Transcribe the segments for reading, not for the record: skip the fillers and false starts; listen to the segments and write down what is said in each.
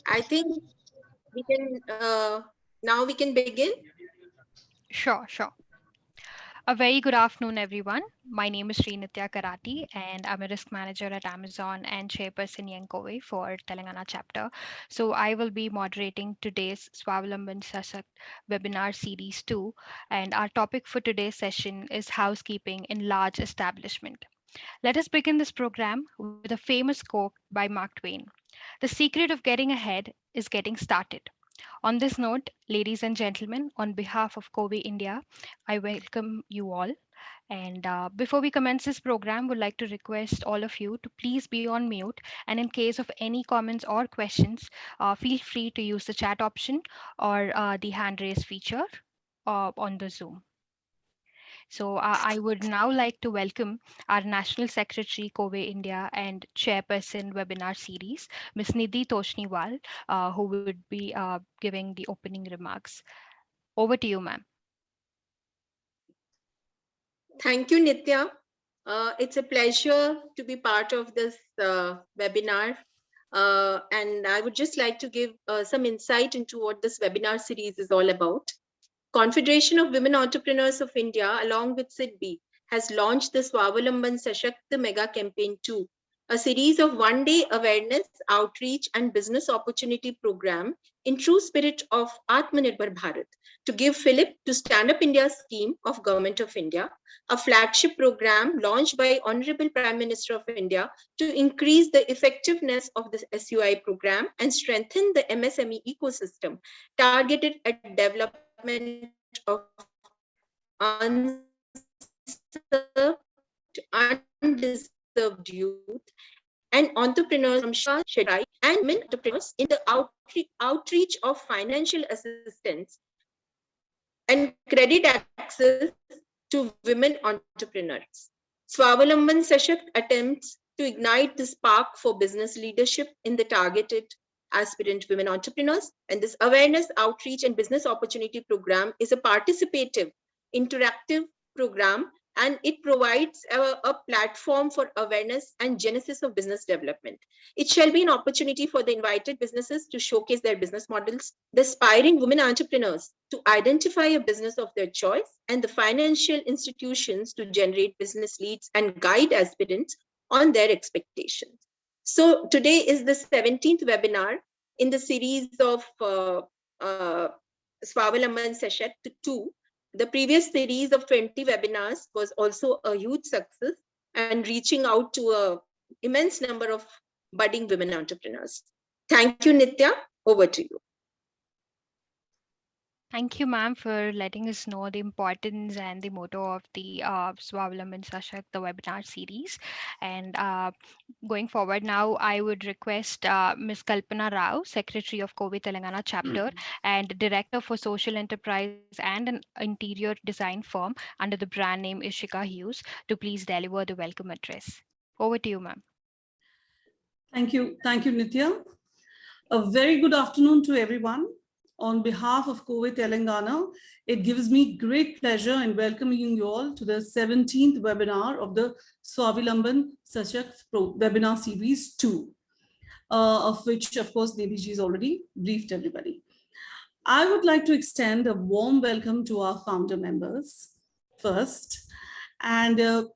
I think we can now we can begin. Sure, sure. A very good afternoon, everyone. My name is Srinitya Karati, and I'm a risk manager at Amazon and chairperson in COWE for Telangana chapter. So I will be moderating today's Swavalamban Sashakt webinar series 2, and our topic for today's session is housekeeping in large establishment. Let us begin this program with a famous quote by Mark Twain. The secret of getting ahead is getting started. On this note, ladies and gentlemen, on behalf of COVE India, I welcome you all. And before we commence this program, would like to request all of you to please be on mute. And in case of any comments or questions, feel free to use the chat option or the hand raise feature on the Zoom. So I would now like to welcome our National Secretary, COVE India, and Chairperson Webinar Series, Ms. Nidhi Toshniwal, who would be giving the opening remarks. Over to you, ma'am. Thank you, Nitya. It's a pleasure to be part of this webinar. And I would just like to give some insight into what this webinar series is all about. Confederation of Women Entrepreneurs of India, along with SIDBI, has launched the Swavalamban Sashakt Mega Campaign 2, a series of one-day awareness, outreach, and business opportunity program in true spirit of Atmanirbhar Bharat to give fillip to Stand Up India scheme of Government of India, a flagship program launched by Honorable Prime Minister of India to increase the effectiveness of the SUI program and strengthen the MSME ecosystem targeted at development of unserved, undeserved youth and entrepreneurs from Shah, Shedai, and women entrepreneurs in the outreach of financial assistance and credit access to women entrepreneurs. Swavalamban Sashakt attempts to ignite the spark for business leadership in the targeted aspirant women entrepreneurs. And this awareness, outreach, and business opportunity program is a participative, interactive program, and it provides a platform for awareness and genesis of business development. It shall be an opportunity for the invited businesses to showcase their business models, the aspiring women entrepreneurs to identify a business of their choice, and the financial institutions to generate business leads and guide aspirants on their expectations. So today is the 17th webinar in the series of Swavalamban Sashakt 2. The previous series of 20 webinars was also a huge success and reaching out to an immense number of budding women entrepreneurs. Thank you, Nitya. Over to you. Thank you, ma'am, for letting us know the importance and the motto of the Swavalamban Sashakt, the webinar series. And going forward now, I would request Ms. Kalpana Rao, Secretary of COVE Telangana Chapter and Director for Social Enterprise and an interior design firm under the brand name Ishika Hughes, to please deliver the welcome address. Over to you, ma'am. Thank you, Nitya. A very good afternoon to everyone. On behalf of COVE Telangana, it gives me great pleasure in welcoming you all to the 17th webinar of the Swavalamban Sashakt webinar series 2, of which, of course, Nidhi has already briefed everybody. I would like to extend a warm welcome to our founder members first, and a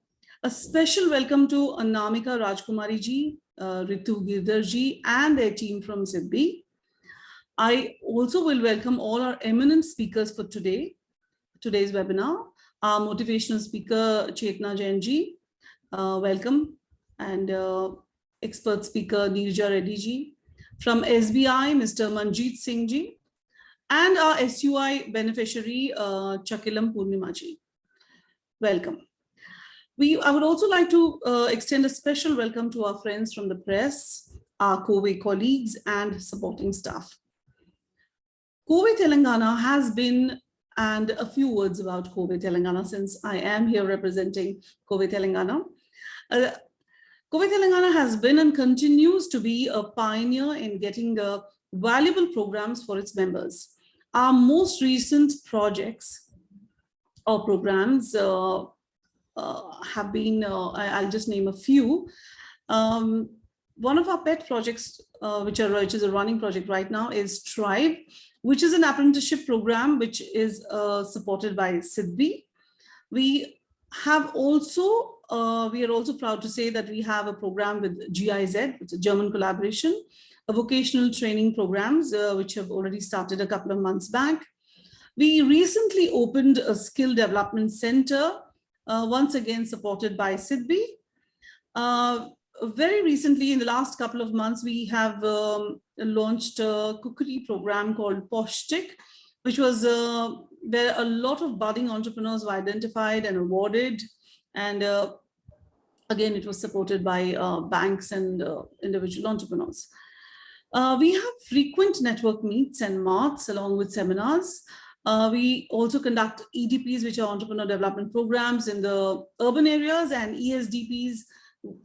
special welcome to Anamika Rajkumari ji, Ritu Girdhar ji, and their team from SIDBI. I also will welcome all our eminent speakers for today's webinar. Our motivational speaker, Chetna Jain ji, welcome, and expert speaker, Neerja Reddy ji. From SBI, Mr. Manjeet Singh ji, and our SUI beneficiary, Chakilam Purnima ji. Welcome. I would also like to extend a special welcome to our friends from the press, our COVE colleagues, and supporting staff. COVE Telangana has been, and a few words about COVE Telangana since I am here representing COVE Telangana. COVE Telangana has been and continues to be a pioneer in getting valuable programs for its members. Our most recent projects or programs have been, I'll just name a few. one of our pet projects, which is a running project right now, is Tribe, which is an apprenticeship program which is supported by SIDBI. We are also proud to say that we have a program with GIZ, it's a German collaboration, a vocational training programs which have already started a couple of months back. We recently opened a skill development center, once again supported by SIDBI. Very recently, in the last couple of months, we have launched a cookery program called Poshtik, which was where a lot of budding entrepreneurs were identified and awarded. And again, it was supported by banks and individual entrepreneurs. We have frequent network meets and marks along with seminars. We also conduct EDPs, which are entrepreneur development programs in the urban areas, and ESDPs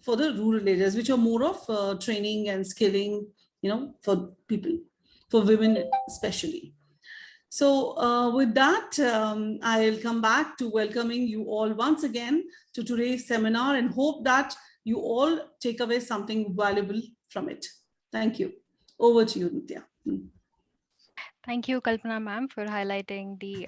for the rural areas, which are more of training and skilling, for people, for women especially. So with that, I'll come back to welcoming you all once again to today's seminar and hope that you all take away something valuable from it. Thank you. Over to you, Nitya. Thank you, Kalpana ma'am, for highlighting the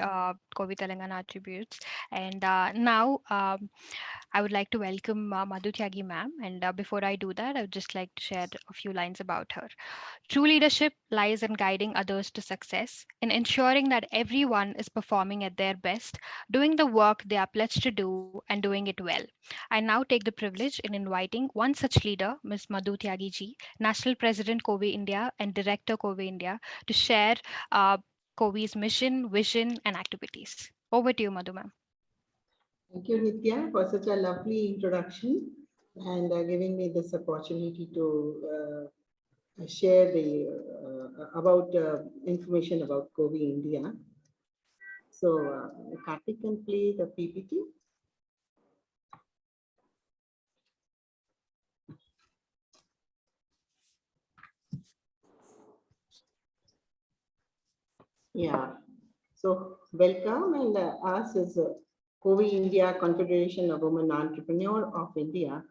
COWE Telangana attributes. And now I would like to welcome Madhu Tyagi ma'am. And before I do that, I would just like to share a few lines about her. True leadership lies in guiding others to success, in ensuring that everyone is performing at their best, doing the work they are pledged to do, and doing it well. I now take the privilege in inviting one such leader, Ms. Madhu Tyagi ji, National President COWE India and Director COWE India, to share COWE's mission, vision, and activities. Over to you, Madhu ma'am. Thank you, Nitya, for such a lovely introduction and giving me this opportunity to share the about information about COWE India. So, Karthik can play the PPT. Yeah. So, welcome, and us is COWE India, Confederation of Women Entrepreneurs of India.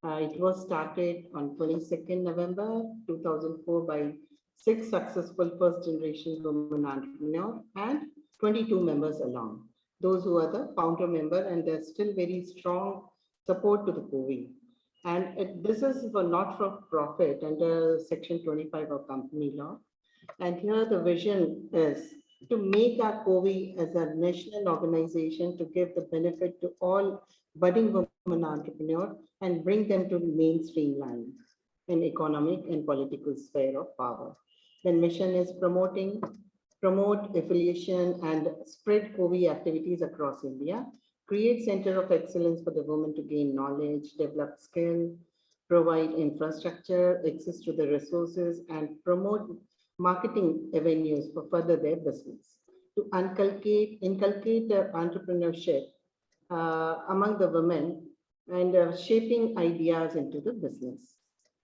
It was started on 22nd November 2004 by 6 successful first-generation women entrepreneurs and 22 members along. Those who are the founder member, and there's still very strong support to the COWE. And this is for not-for-profit under Section 25 of Company Law. And here the vision is to make our COWE as a national organization to give the benefit to all budding women entrepreneurs and bring them to the mainstream line in economic and political sphere of power. The mission is promote affiliation and spread COWE activities across India, create center of excellence for the women to gain knowledge, develop skill, provide infrastructure, access to the resources, and promote marketing avenues for further their business. To inculcate entrepreneurship among the women and shaping ideas into the business.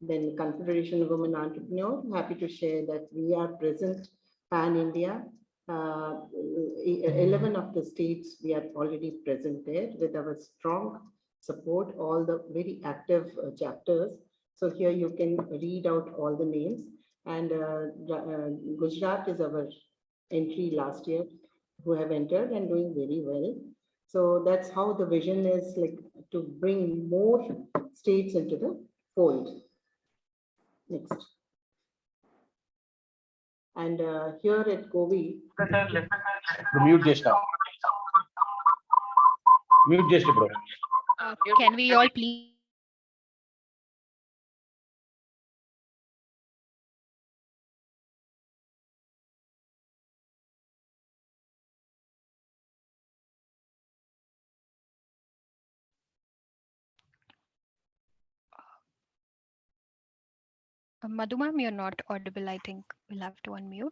Then Confederation of Women Entrepreneurs, happy to share that we are present pan-India. 11 of the states we are already present there with our strong support, all the very active chapters. So here you can read out all the names. And Gujarat is our entry last year, who have entered and doing very well. So that's how the vision is, like to bring more states into the fold. Next. And here at COWE. Mute just now. Mute just, bro. Can we all please? Madhu ma'am, you're not audible. I think we'll have to unmute.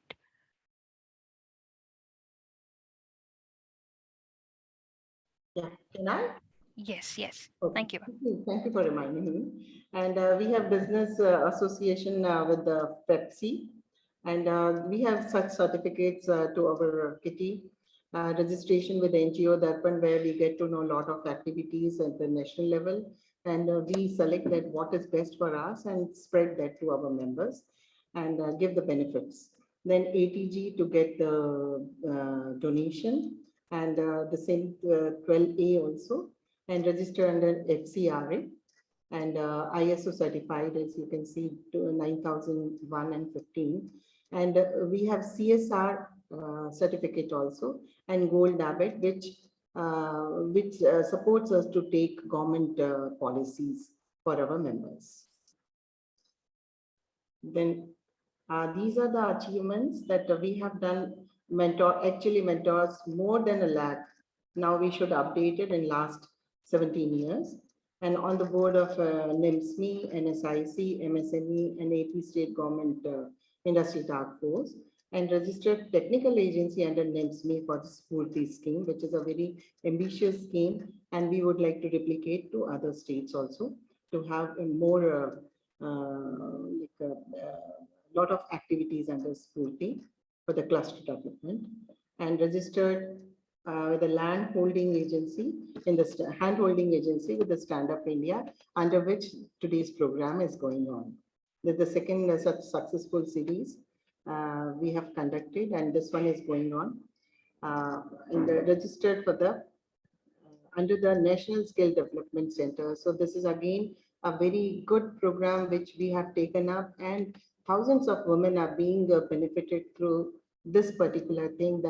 Yeah, can I? Yes, yes. Okay. Thank you. Thank you for reminding me. And we have business association with the Pepsi, and we have such certificates to our kitty. Registration with NGO Darpan, where we get to know a lot of activities at the national level. and we select that what is best for us and spread that to our members and give the benefits. Then ATG to get the donation, and the same 12A also, and register under FCRA, and ISO certified, as you can see, to 9001 and 15. And we have CSR certificate also, and gold debit, which supports us to take government policies for our members. Then these are the achievements that we have done. Mentors more than 1 lakh. Now we should update it in last 17 years. And on the board of NIMSME, NSIC, MSME, and AP State Government Industry Task Force, and registered technical agency under NIMSME for the Spurti scheme, which is a very ambitious scheme, and we would like to replicate to other states also to have a more lot of activities under Spurti for the cluster development, and registered with the land holding agency in the hand holding agency with the Stand Up India, under which today's program is going on. The second such successful series we have conducted, and this one is going on. And registered for the under the National Skill Development Center. So this is again a very good program which we have taken up, and thousands of women are being benefited through this particular thing.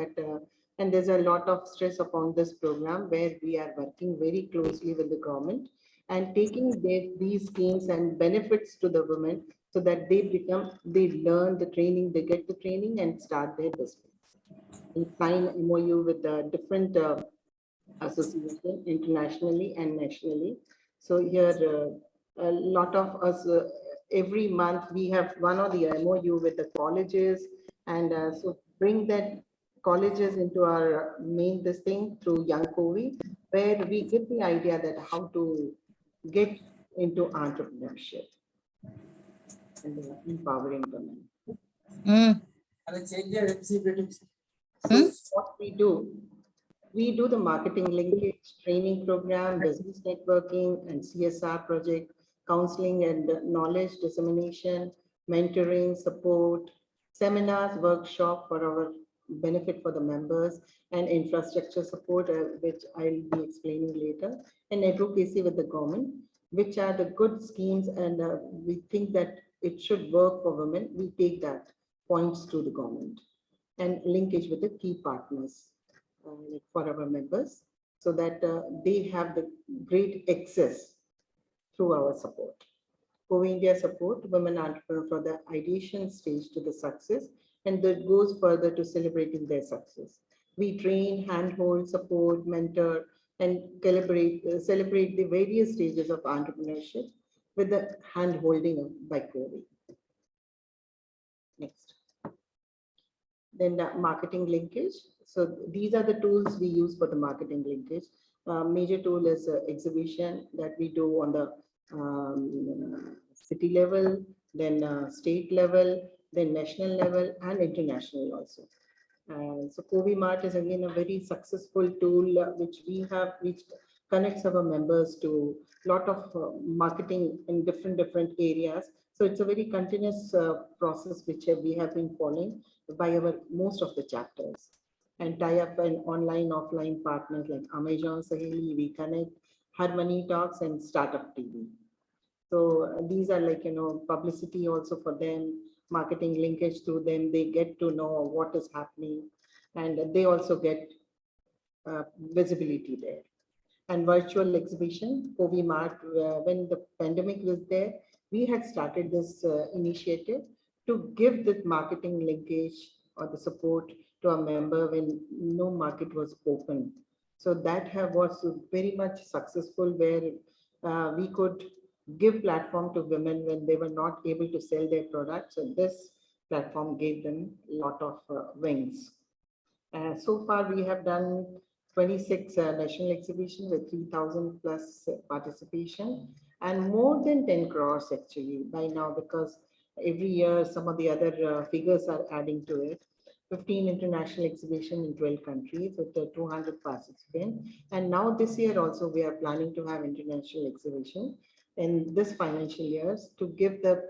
And there's a lot of stress upon this program where we are working very closely with the government and taking these schemes and benefits to the women so that they learn the training, they get the training and start their business. And sign MOU with the different association internationally and nationally. So here a lot of us every month we have one or the MOU with the colleges, and so bring that colleges into our main this thing through Young COWE, where we get the idea that how to get into entrepreneurship and empowering women. So what we do the marketing linkage, training program, business networking, and CSR project, counseling and knowledge dissemination, mentoring, support, seminars, workshop for our benefit for the members, and infrastructure support, which I'll be explaining later, and advocacy with the government, which are the good schemes, and we think that it should work for women. We take that points to the government, and linkage with the key partners for our members, so that they have the great access through our support. COWE India support women entrepreneurs for the ideation stage to the success, and that goes further to celebrating their success. We train, handhold, support, mentor, and celebrate the various stages of entrepreneurship with the hand-holding by COWE. Next. Then the marketing linkage. So these are the tools we use for the marketing linkage. Major tool is exhibition that we do on the city level, then state level, then national level, and international also. So COWE Mart is again a very successful tool which connects our members to a lot of marketing in different areas. So it's a very continuous process which we have been following by our most of the chapters, and tie up an online, offline partners like Amazon, Saheli, We Connect, Harmony Talks, and Startup TV. So these are like, publicity also for them, marketing linkage to them. They get to know what is happening, and they also get visibility there. And virtual exhibition, COWE Mart, when the pandemic was there, we had started this initiative to give the marketing linkage or the support to a member when no market was open. So that was very much successful, where we could give platform to women when they were not able to sell their products. So this platform gave them a lot of wings. So far we have done 26 national exhibitions with 3,000 plus participation, and more than 10 crores actually by now, because every year some of the other figures are adding to it. 15 international exhibition in 12 countries with 200 participants. And now this year also we are planning to have international exhibition in this financial years to give the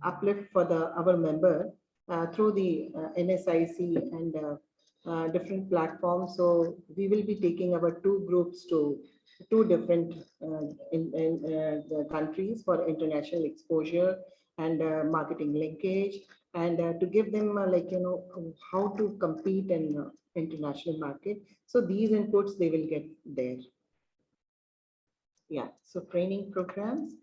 uplift for our member through the NSIC and different platforms. So we will be taking our two groups to two different the countries for international exposure and marketing linkage, and to give them how to compete in international market. So these inputs they will get there. Yeah, so training programs.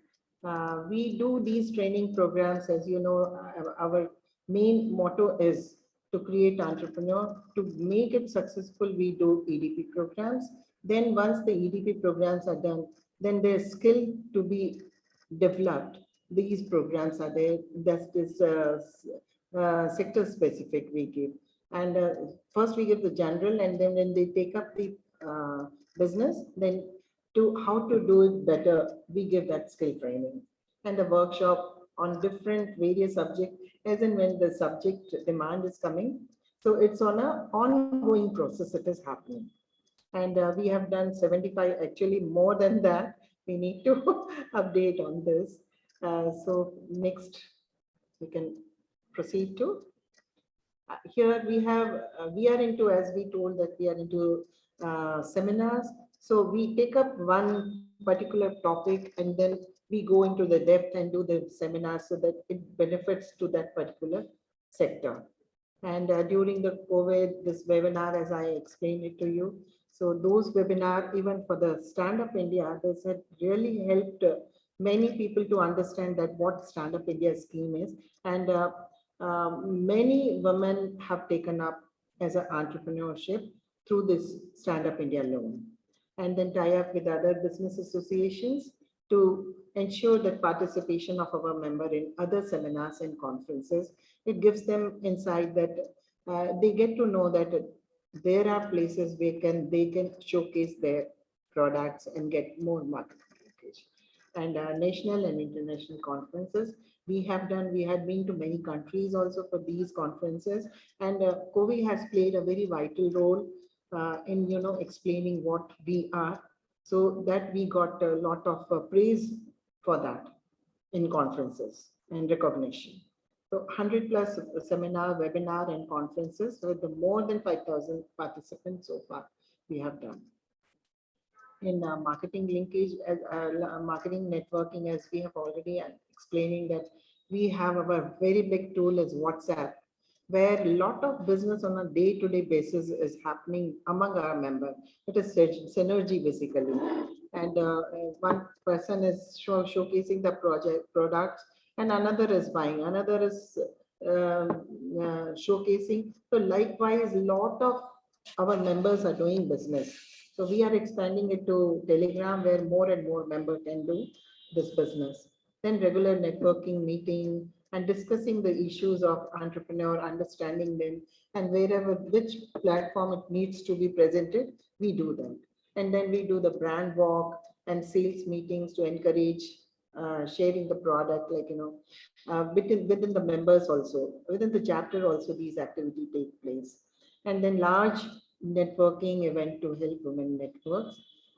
We do these training programs, as you know, our main motto is to create entrepreneur. To make it successful, we do EDP programs. Then once the EDP programs are done, then there's skill to be developed. These programs are there. That's this sector specific we give. And first we give the general, and then when they take up the business, then to how to do it better, we give that skill training and the workshop on different various subjects as and when the subject demand is coming. So it's on an ongoing process, it is happening. And we have done 75, actually more than that. We need to update on this. So next we can proceed to. Here we have, we are into, as we told that we are into seminars. So we take up one particular topic and then we go into the depth and do the seminar so that it benefits to that particular sector. And during the COVID, this webinar, as I explained it to you, so those webinar, even for the Stand Up India, this had really helped many people to understand that what Stand Up India scheme is. And many women have taken up as an entrepreneurship through this Stand Up India loan, and then tie up with other business associations to ensure that participation of our member in other seminars and conferences. It gives them insight that they get to know that there are places where they can showcase their products and get more market linkage. And national and international conferences we have done. We had been to many countries also for these conferences, and COWE has played a very vital role in explaining what we are, so that we got a lot of praise for that in conferences and recognition. So 100 plus seminar, webinar and conferences with more than 5,000 participants so far we have done. In marketing linkage, marketing networking, as we have already explaining that we have our very big tool is WhatsApp, where a lot of business on a day-to-day basis is happening among our members. It is synergy basically. And one person is showcasing the products, and another is buying, another is showcasing. So likewise, a lot of our members are doing business. So we are expanding it to Telegram, where more and more members can do this business. Then regular networking meeting and discussing the issues of entrepreneur, understanding them, and wherever, which platform it needs to be presented, we do that. And then we do the brand walk and sales meetings to encourage sharing the product, within the members also, within the chapter also, these activities take place. And then large networking event to help women networks,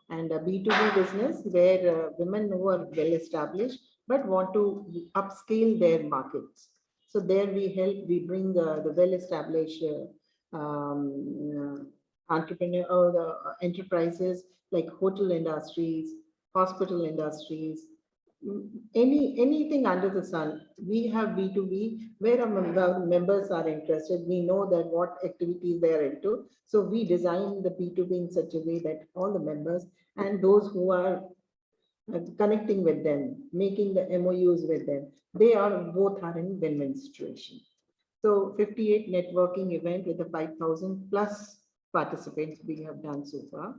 and a B2B business where women who are well established but want to upscale their markets. So there we bring the well established entrepreneur or the enterprises like hotel industries, hospital industries, anything under the sun. We have B2B where our members are interested. We know that what activities they are into. So we design the B2B in such a way that all the members and those who are connecting with them, making the MOUs with them, they are both are in win-win situation. So 58 networking event with the 5,000 plus participants we have done so far.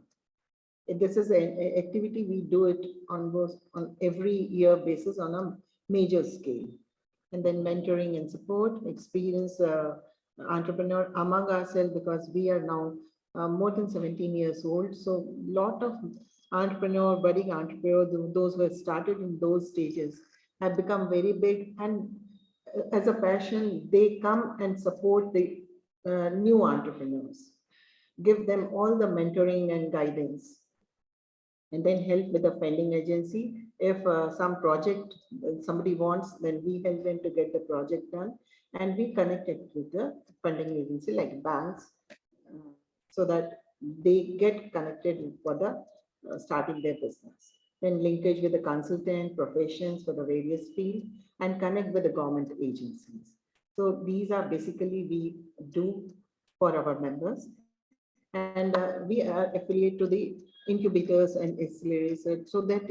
This is an activity we do it on every year basis on a major scale. And then mentoring and support, experience entrepreneur among ourselves, because we are now more than 17 years old. So lot of entrepreneur, budding entrepreneur, those who have started in those stages have become very big, and as a passion, they come and support the new entrepreneurs, give them all the mentoring and guidance, and then help with the funding agency. If some project somebody wants, then we help them to get the project done, and we connect it with the funding agency like banks, so that they get connected for the starting their business. Then linkage with the consultant professions for the various fields and connect with the government agencies. So these are basically we do for our members, and we are affiliate to the incubators and accelerators, so that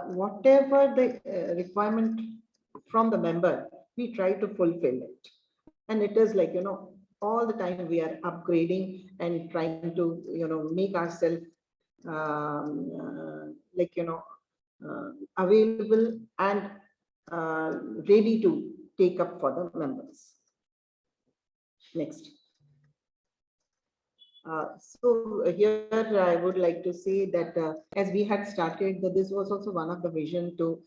whatever the requirement from the member, we try to fulfill it. And it is like all the time we are upgrading and trying to make ourselves like available and ready to take up for the members. Next. So here I would like to say that as we had started, that this was also one of the vision to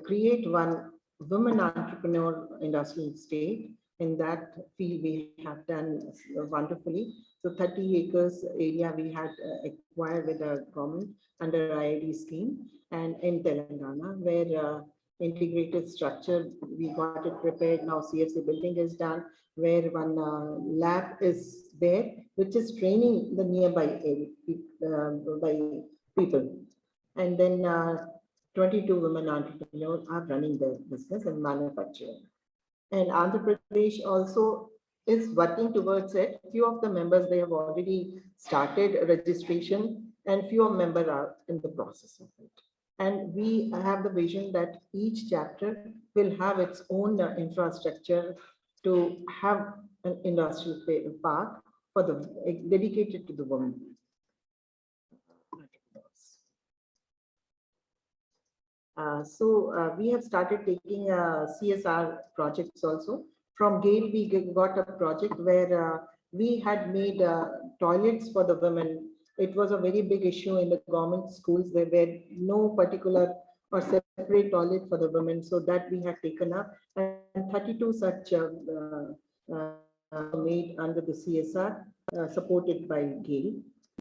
create one women entrepreneur industrial state. In that field, we have done wonderfully. So 30 acres area we had acquired with the government under IID scheme, and in Telangana, where integrated structure, we got it prepared. Now CFC building is done, where one lab is there, which is training the nearby by people. And then 22 women entrepreneurs are running the business and manufacturing. And Andhra Pradesh also is working towards it. Few of the members, they have already started registration, and few of members are in the process of it. And we have the vision that each chapter will have its own infrastructure to have an industrial park for the dedicated to the women. So we have started taking CSR projects also. From GAIL, we got a project where we had made toilets for the women. It was a very big issue in the government schools. There were no particular or separate toilet for the women. So that we had taken up, and 32 such made under the CSR supported by GAIL.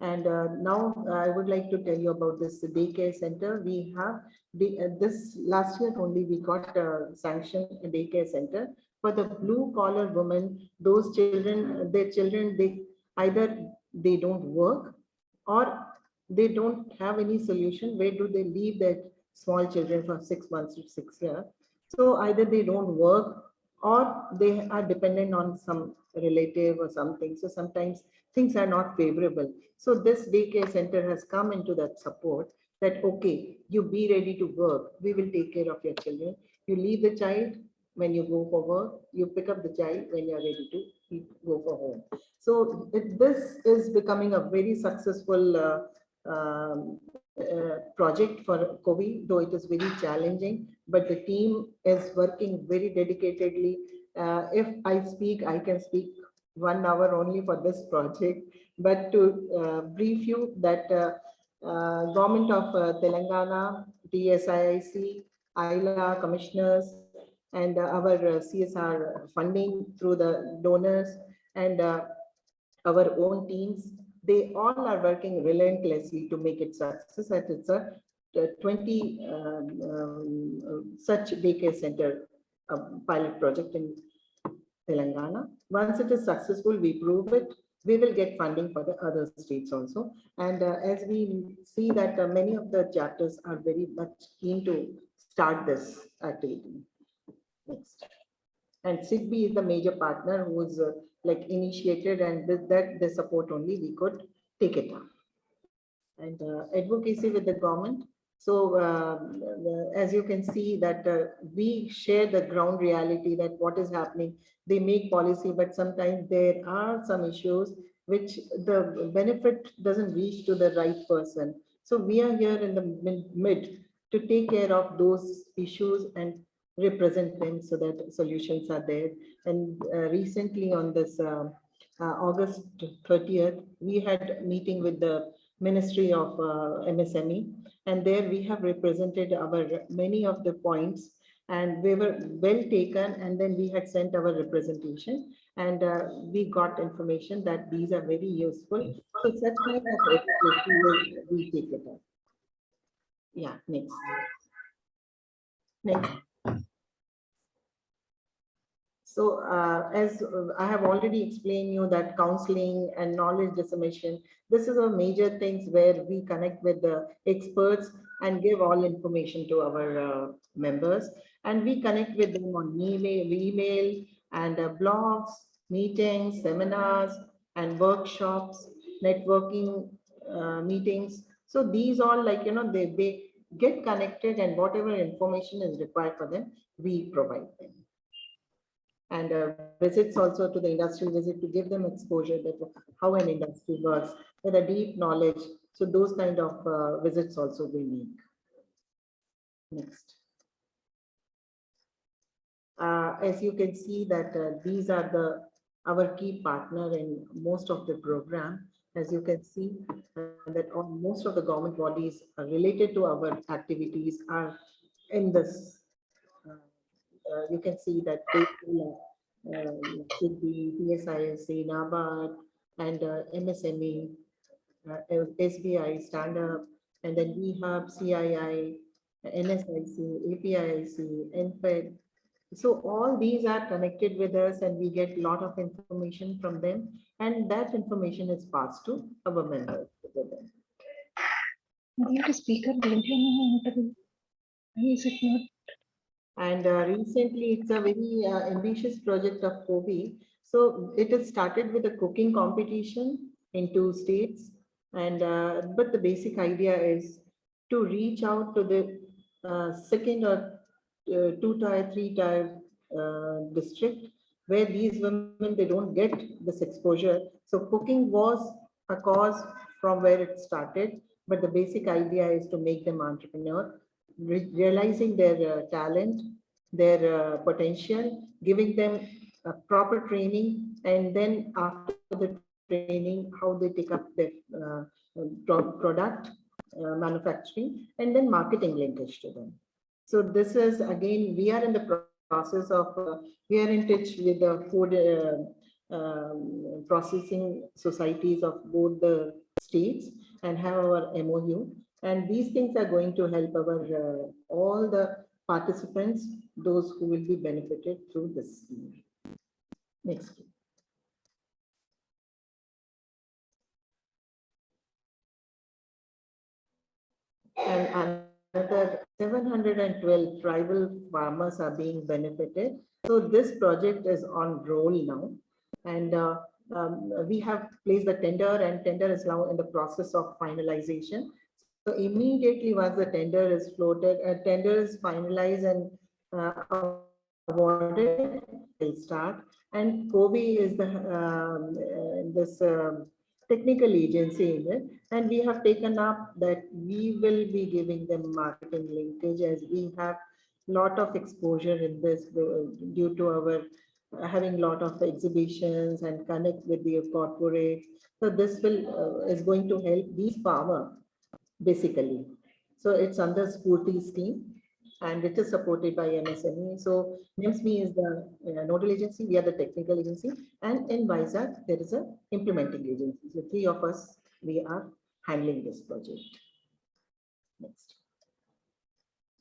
And now I would like to tell you about this daycare center. We have this last year only we got sanctioned a daycare center for the blue collar women. Those children, their children, they either they don't work or they don't have any solution. Where do they leave their small children for 6 months to 6 years? So either they don't work or they are dependent on some relative or something. So sometimes things are not favorable. So this daycare center has come into that support that, okay, you be ready to work. We will take care of your children. You leave the child when you go for work. You pick up the child when you're ready to go for home. So this is becoming a very successful project for COWE, though it is very challenging, but the team is working very dedicatedly. If I speak, I can speak 1 hour only for this project, but to brief you that Government of Telangana, TSIIC, ILA commissioners, and our CSR funding through the donors and our own teams, they all are working relentlessly to make it success. And it's a 20 such daycare center pilot project in Telangana. Once it is successful, we prove it, we will get funding for the other states also. And as we see that many of the chapters are very much keen to start this activity. Next. And SIGBI is the major partner who's like initiated, and with that the support only we could take it up. And advocacy with the government. So as you can see that we share the ground reality that what is happening. They make policy, but sometimes there are some issues which the benefit doesn't reach to the right person. So we are here in the mid to take care of those issues and represent them so that solutions are there. And recently on this August 30th, we had a meeting with the Ministry of MSME, and there we have represented our many of the points, and we were well taken, and then we had sent our representation, and we got information that these are very useful. So such kind of education we take it up. Yeah, next. Next. So as I have already explained you that counseling and knowledge dissemination, this is a major things where we connect with the experts and give all information to our members. And we connect with them on email and blogs, meetings, seminars, and workshops, networking meetings. So these all, like, they get connected, and whatever information is required for them, we provide them. And visits also to the industry visit to give them exposure that how an industry works with a deep knowledge. So those kind of visits also we make. Next. As you can see that these are our key partner in most of the program. As you can see that most of the government bodies are related to our activities are in this. You can see that they should be PSISC, NABARD, and MSME, SBI, Stand Up, and then WeHub, CII, NSIC, APIIC, NFED. So all these are connected with us, and we get a lot of information from them, and that information is passed to our members. Speaker, don't you know? Why is it not? And recently, it's a very ambitious project of COWE. So it has started with a cooking competition in 2 states. And but the basic idea is to reach out to the second or 2-tier, 3-tier district, where these women, they don't get this exposure. So cooking was a cause from where it started, but the basic idea is to make them entrepreneur, realizing their talent, their potential, giving them proper training, and then after the training, how they take up their product manufacturing, and then marketing linkage to them. So this is, again, we are in the process of, we are in touch with the food processing societies of both the states and have our MOU. And these things are going to help our all the participants, those who will be benefited through this scheme. Next. And another 712 tribal farmers are being benefited. So this project is on roll now. And we have placed the tender, and tender is now in the process of finalization. So immediately once the tender is floated, tender is finalized and awarded, will start. And COWE is this technical agency in it, and we have taken up that we will be giving them marketing linkage, as we have lot of exposure in this due to our having lot of exhibitions and connect with the corporate. So this will is going to help these farmers basically. So it's under Spurti scheme, and it is supported by MSME. So NIMSME is the nodal agency, we are the technical agency, and in Vizag there is a implementing agency. So 3 of us, we are handling this project. Next.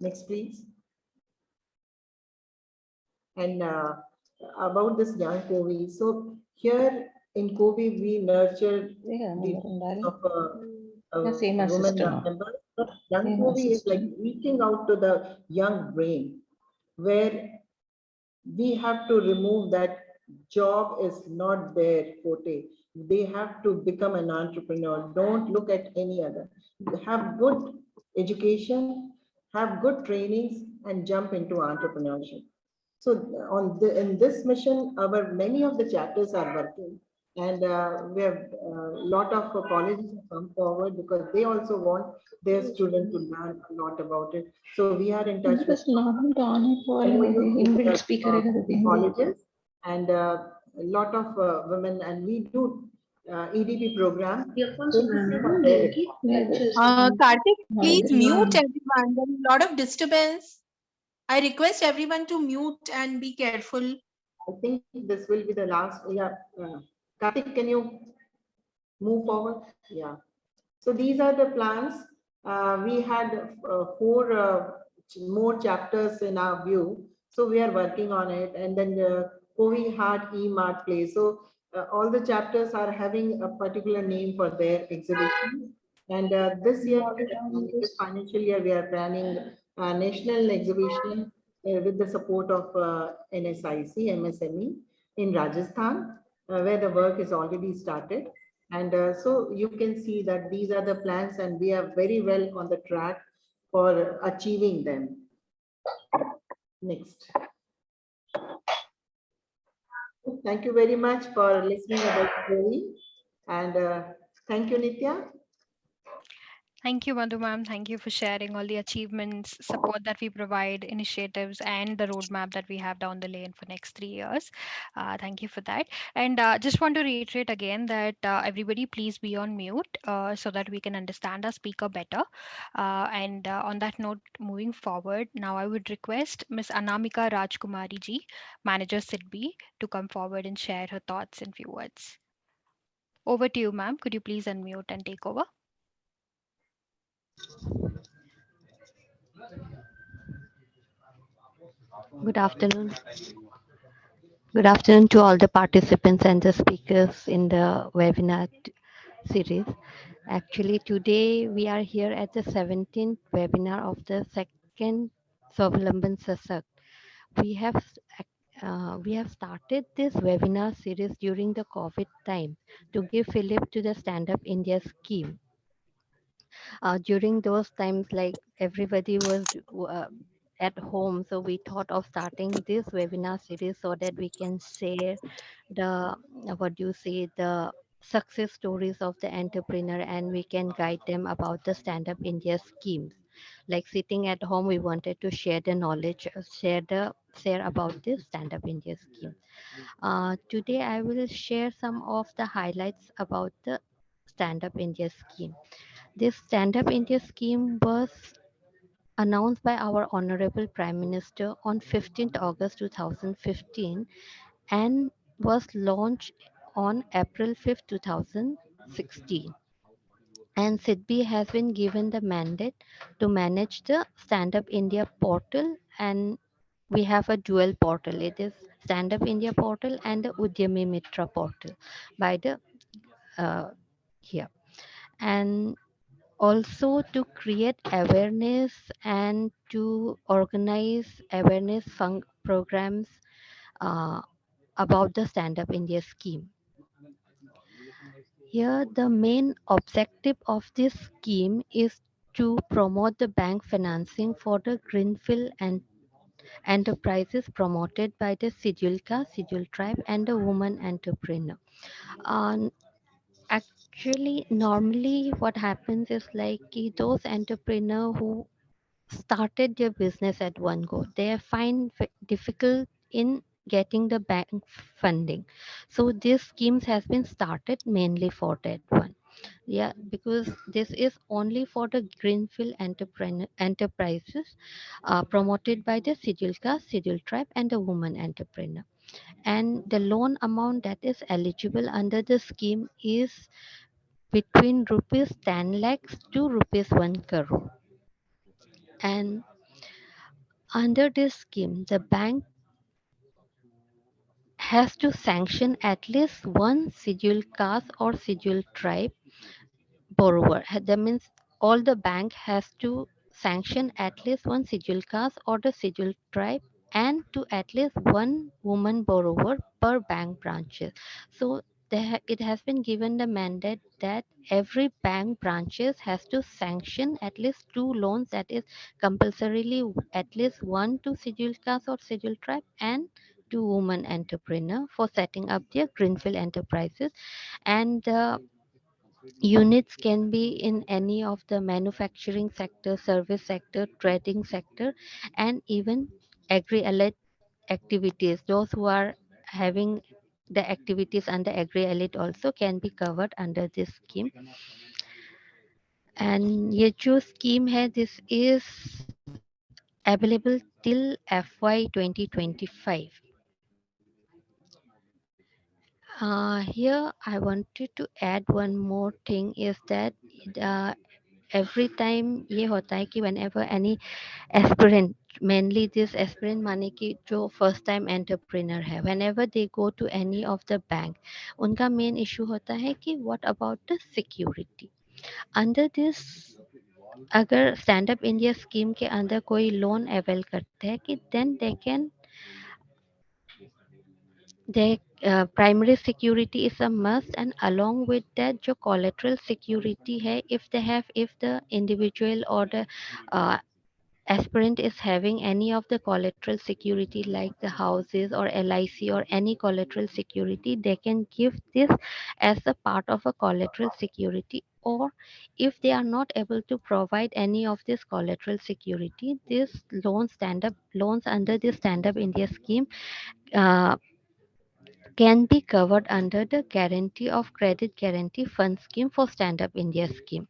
Next, please. And about this young COWE. So here in COWE, we nurture women members. Young COWE is like reaching out to the young brain, where we have to remove that job is not their forte. They have to become an entrepreneur. Don't look at any other. Have good education, have good trainings, and jump into entrepreneurship. So in this mission, many of the chapters are working, and we have a lot of colleges come forward because they also want their students to learn a lot about it. So we are in touch with colleges and a lot of women, and we do EDP program. Karthik, please mute everyone. There's a lot of disturbance. I request everyone to mute and be careful. I think this will be the last. Yeah. Karthik, can you move forward? Yeah. So these are the plans. We had four more chapters in our view. So we are working on it. And then the COWE Heart E-Mart Place. So all the chapters are having a particular name for their exhibition. And this year, this financial year, we are planning a national exhibition with the support of NSIC, MSME in Rajasthan, where the work is already started. And so you can see that these are the plans and we are very well on the track for achieving them. Next. Thank you very much for listening about the story. And thank you, Nitya. Thank you, Madhu ma'am. Thank you for sharing all the achievements, support that we provide, initiatives, and the roadmap that we have down the lane for next 3 years. Thank you for that. And just want to reiterate again that everybody please be on mute so that we can understand our speaker better. And on that note, moving forward, now I would request Ms. Anamika Rajkumari ji, Manager SIDBI, to come forward and share her thoughts in few words. Over to you, ma'am. Could you please unmute and take over? Good afternoon. Good afternoon to all the participants and the speakers in the webinar series. Actually, today we are here at the 17th webinar of the second Swavalamban Sashakt. We have started this webinar series during the COVID time to give fillip to the Stand Up India scheme. During those times, like everybody was at home, so we thought of starting this webinar series so that we can share the what do you say, the success stories of the entrepreneur, and we can guide them about the Stand Up India schemes. Like sitting at home, we wanted to share the knowledge, share about this Stand Up India scheme. Today I will share some of the highlights about the Stand Up India scheme. This Stand Up India scheme was announced by our Honorable Prime Minister on 15th August 2015 and was launched on April 5th, 2016. And SIDBI has been given the mandate to manage the Stand Up India portal, and we have a dual portal. It is Stand Up India portal and the Udyami Mitra portal by the here. And also to create awareness and to organize awareness programs uh, about the Stand Up India scheme. Here, the main objective of this scheme is to promote the bank financing for the greenfield and enterprises promoted by the scheduled caste, scheduled tribe, and the woman entrepreneur. Uh, Actually, normally what happens is like those entrepreneur who started their business at one go, they find difficult in getting the bank funding. So this schemes has been started mainly for that one. Yeah, because this is only for the greenfield entrepreneur enterprises promoted by the scheduled caste, scheduled tribe, and the woman entrepreneur. And the loan amount that is eligible under the scheme is between rupees 10 lakhs to rupees 1 crore. And under this scheme, the bank has to sanction at least one scheduled caste or scheduled tribe borrower. That means all the bank has to sanction at least one scheduled caste or the scheduled tribe and to at least one woman borrower per bank branches. So it has been given the mandate that every bank branches has to sanction at least two loans, that is compulsorily at least one to scheduled caste or scheduled tribe and two women entrepreneur for setting up their greenfield enterprises. And units can be in any of the manufacturing sector, service sector, trading sector, and even agri-allied activities. Those who are having the activities under agri-allied also can be covered under this scheme. And ये जो scheme है, this is available till FY 2025. Here I wanted to add one more thing is that uh, every time ये होता है कि whenever any aspirant, mainly this aspirant माने कि जो first time entrepreneur है, whenever they go to any of the bank, उनका main issue होता है कि what about the security. Under this, अगर स्टैंड अप इंडिया स्कीम के अंदर कोई लोन अवेल करते हैं कि then they can their primary security is a must, and along with that जो collateral security है, if the individual or the uh, aspirant is having any of the collateral security like the houses or LIC or any collateral security, they can give this as a part of a collateral security. Or if they are not able to provide any of this collateral security, this loans under the stand up India scheme uh, can be covered under the guarantee of credit guarantee fund scheme for stand up India scheme.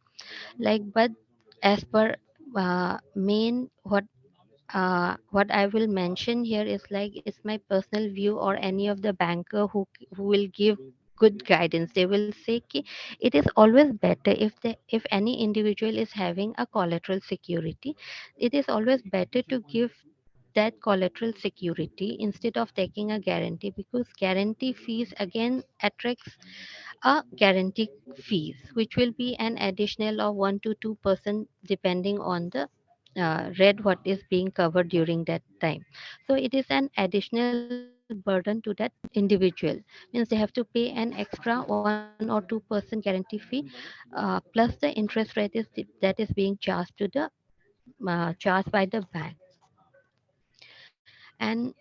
Like, but as per main what I will mention here is like it's my personal view, or any of the banker who will give good guidance. They will say ki it is always better if any individual is having a collateral security, it is always better to give that collateral security instead of taking a guarantee, because guarantee fees again attracts a guarantee fees, which will be an additional of 1 to 2% depending on the rate what is being covered during that time. So it is an additional burden to that individual. Means they have to pay an extra 1 or 2% guarantee fee, plus the interest rate that is being charged to the charged by the bank. And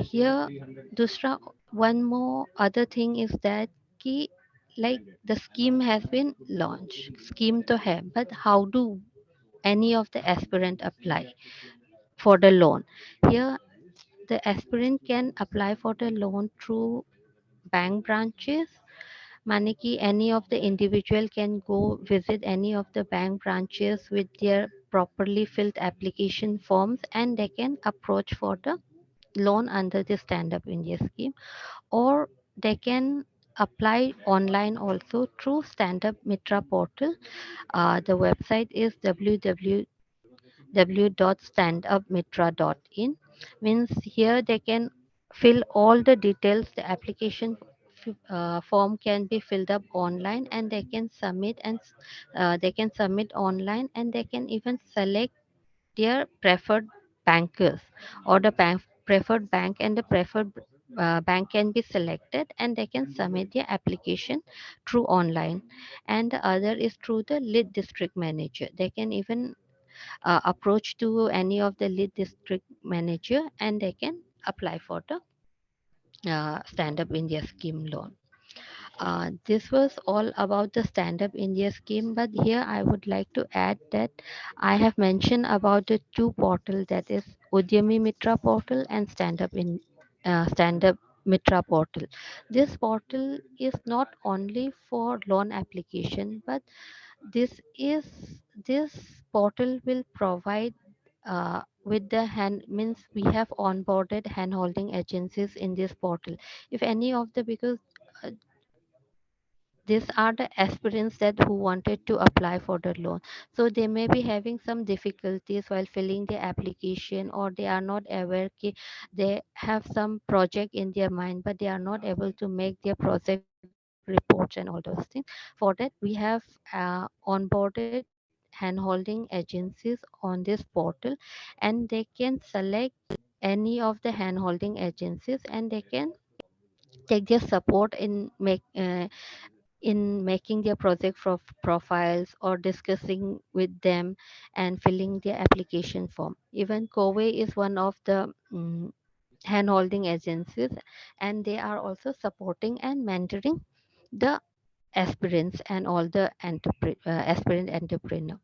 here dusra one more other thing is that ki, like the scheme has been launched, scheme to hai, but how do any of the aspirant apply for the loan? Here the aspirant can apply for the loan through bank branches. माने कि any of the individual can go visit any of the bank branches with their properly filled application forms, and they can approach for the loan under the stand up India scheme. Or they can apply online also through stand up mitra portal. The website is www.standupmitra.in. Means here they can fill all the details. The application form can be filled up online, and they can submit, and they can submit online, and they can even select their preferred bankers, or the preferred bank, and the preferred bank can be selected, and they can submit their application through online. And the other is through the lead district manager. They can even approach to any of the lead district manager, and they can apply for the stand up India scheme loan. This was all about the Stand Up India scheme, but here I would like to add that I have mentioned about the two portal, that is Udyami Mitra portal and Stand Up Mitra portal. This portal is not only for loan application, but this is this portal will provide with the hand, means we have onboarded hand holding agencies in this portal. If any of the, because uh, these are the aspirants that who wanted to apply for the loan, so they may be having some difficulties while filling the application, or they are not aware ki they have some project in their mind, but they are not able to make their project reports and all those things. For that we have onboarded hand holding agencies on this portal, and they can select any of the hand holding agencies, and they can take their support in making their project profiles, or discussing with them and filling their application form. Even COWE is one of the hand holding agencies, and they are also supporting and mentoring the aspirants and all the aspirant entrepreneur.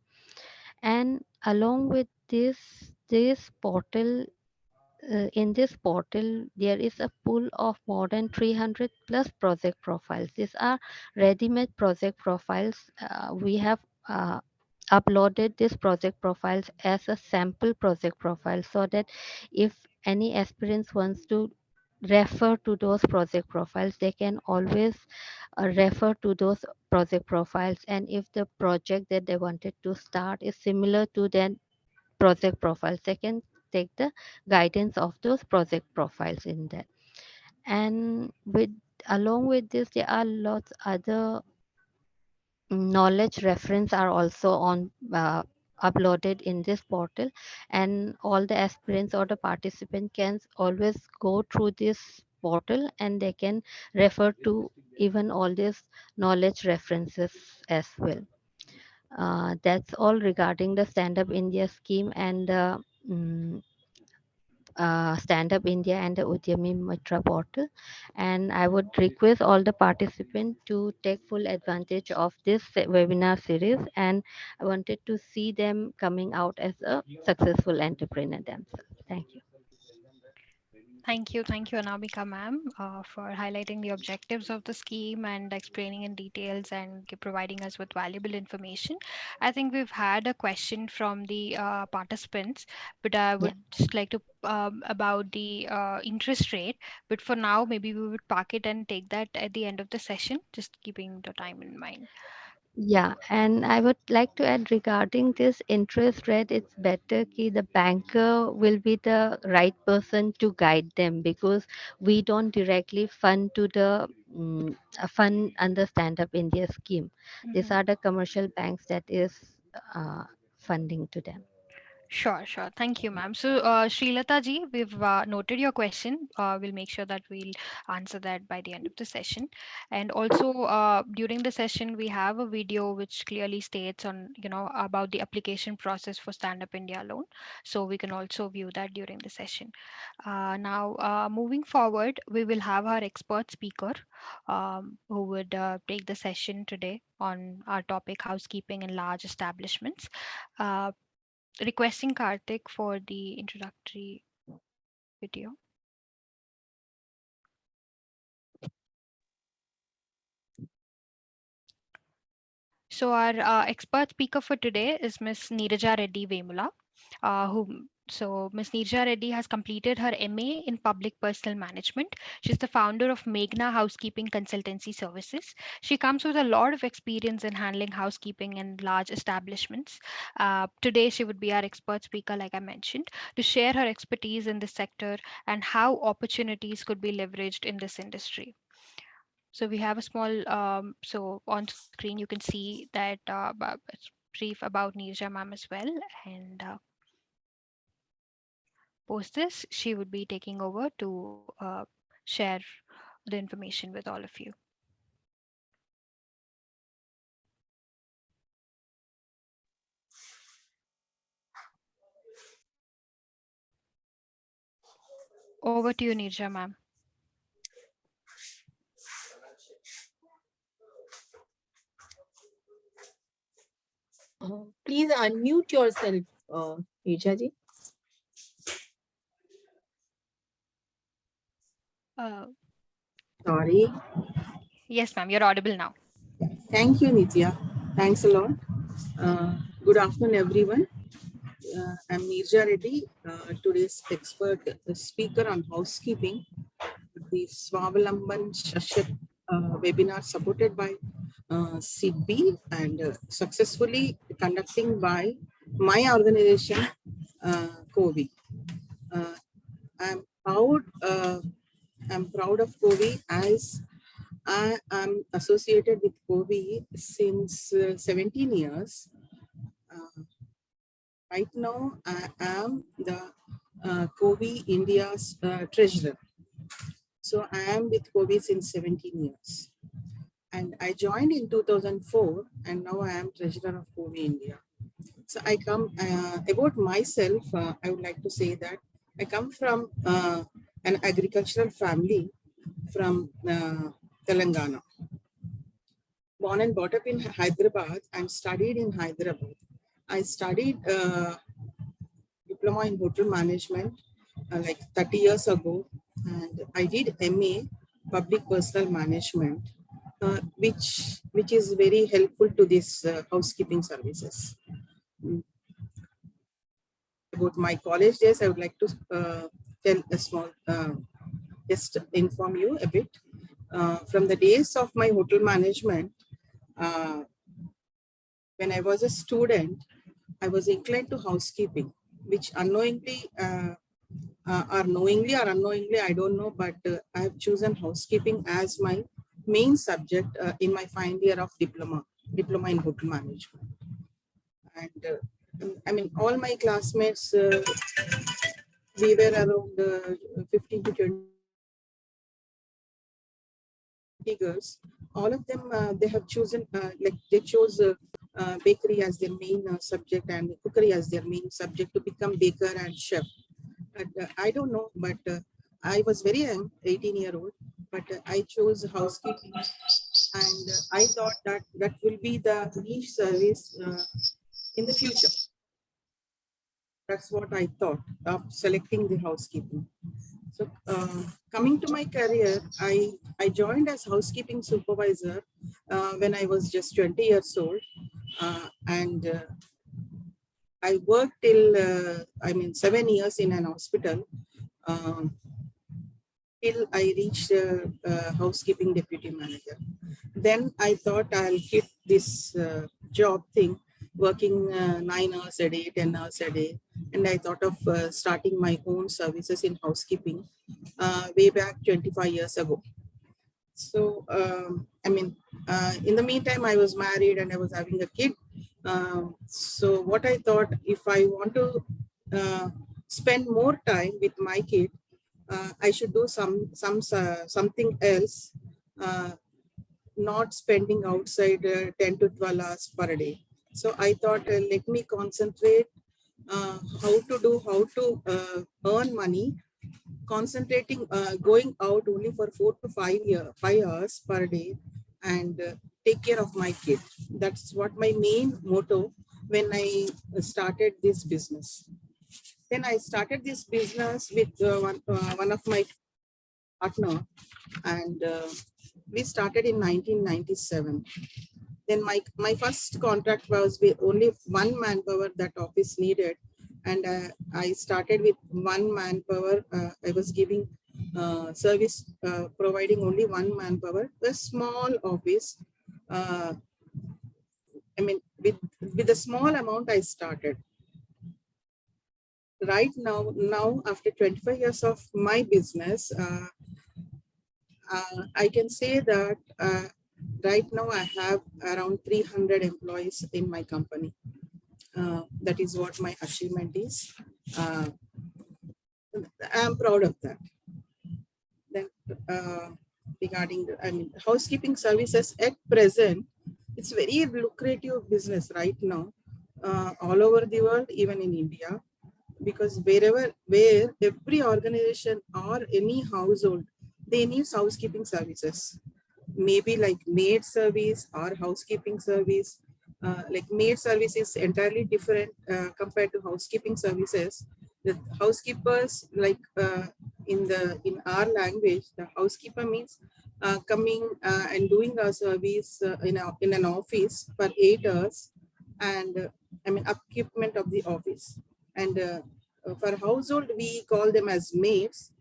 And along with this portal, in this portal there is a pool of more than 300 plus project profiles. These are ready-made project profiles. We have uh, uploaded these project profiles as a sample project profile, so that if any aspirants wants to refer to those project profiles, they can always refer to those project profiles. And if the project that they wanted to start is similar to their project profiles, they can take the guidance of those project profiles in that. And with along with this, there are lots other knowledge reference are also on uploaded in this portal, and all the aspirants or the participant can always go through this portal and they can refer to even all these knowledge references as well. That's all regarding the Stand Up India scheme and the Stand Up India and the Udyami Mitra portal. And I would request all the participants to take full advantage of this webinar series. And I wanted to see them coming out as a successful entrepreneur themselves. Thank you. Thank you, Anamika ma'am, for highlighting the objectives of the scheme and explaining in details and providing us with valuable information. I think we've had a question from the participants, but I Yeah. would just like to about the interest rate. But for now, maybe we would park it and take that at the end of the session, just keeping the time in mind. Yeah, and I would like to add regarding this interest rate, it's better ki the banker will be the right person to guide them, because we don't directly fund to the fund under Stand Up India scheme. These Mhm. are the commercial banks that is uh, funding to them. Sure, sure. Thank you, ma'am. So, Srilata ji, we've noted your question. We'll make sure that we'll answer that by the end of the session. And also, during the session, we have a video which clearly states on, about the application process for Stand Up India loan. So we can also view that during the session. Now, moving forward, we will have our expert speaker who would take the session today on our topic, housekeeping in large establishments. Uh, Requesting Karthik for the introductory video. So our expert speaker for today is Ms. Neeraja Reddy Vemula, Ms. Neeraja Reddy has completed her MA in Public Personal Management. She's the founder of Meghna Housekeeping Consultancy Services. She comes with a lot of experience in handling housekeeping in large establishments. Today, she would be our expert speaker, like I mentioned, to share her expertise in this sector and how opportunities could be leveraged in this industry. So we have a small, so on screen you can see that it's brief about Neeraja ma'am as well. And post this, she would be taking over to share the information with all of you. Over to you, Neeraja ma'am. Please unmute yourself, Neeraja ji. Sorry. Yes, ma'am, you're audible now. Thank you, Nitya. Thanks a lot. Good afternoon, everyone. I'm Neeraja Reddy, today's expert speaker on housekeeping, the Swavalamban Sashakt webinar supported by CB and successfully conducting by my organization, COWE. I'm proud of COWE as I am associated with COWE since 17 years. Right now, I am the COWE India's treasurer. So I am with COWE since 17 years. And I joined in 2004, and now I am treasurer of COWE India. So I come, about myself, I would like to say that I come from an agricultural family from Telangana. Born and brought up in Hyderabad and studied in Hyderabad. I studied diploma in hotel management like 30 years ago, and I did MA public personal management, which is very helpful to this housekeeping services. about my college days, I would like to tell a small, just inform you a bit. From the days of my hotel management, when I was a student, I was inclined to housekeeping, which unknowingly, or knowingly or unknowingly, I don't know, but I have chosen housekeeping as my main subject in my final year of diploma in hotel management. And I mean, all my classmates, we were around 15 to 20 girls. All of them, they have chosen, like they chose bakery as their main subject and cookery as their main subject to become baker and chef. And I don't know, but I was very young, 18-year-old, but I chose housekeeping, and I thought that that will be the niche service in the future. That's what I thought of selecting the housekeeping. So coming to my career, I joined as housekeeping supervisor when I was just 20 years old, and I worked till 7 years in an hospital till I reached housekeeping deputy manager. Then I thought I'll hit this job thing, working 9 hours a day, 10 hours a day. And I thought of starting my own services in housekeeping way back 25 years ago. So, in the meantime, I was married and I was having a kid. So what I thought, if I want to spend more time with my kid, I should do something else, not spending outside 10 to 12 hours per day. So I thought, let me concentrate how to earn money, concentrating, going out only for 4 to 5 hours per day, and take care of my kid. That's what my main motto when I started this business. Then I started this business with one of my partner, and we started in 1997. Then my first contract was with only one manpower that office needed, and I started with one manpower. I was giving service, providing only one manpower, a small office. With a small amount I started. Right now after 25 years of my business, I can say that right now I have around 300 employees in my company. That is what my achievement is. I'm proud of that. Then regarding housekeeping services at present, it's very lucrative business right now, all over the world, even in India, because where every organization or any household, they need housekeeping services. Maybe like maid service or housekeeping service. Like maid service is entirely different compared to housekeeping services. The housekeepers, like in our language, the housekeeper means coming and doing a service in an office for 8 hours, and upkeepment of the office. And for household, we call them as maids.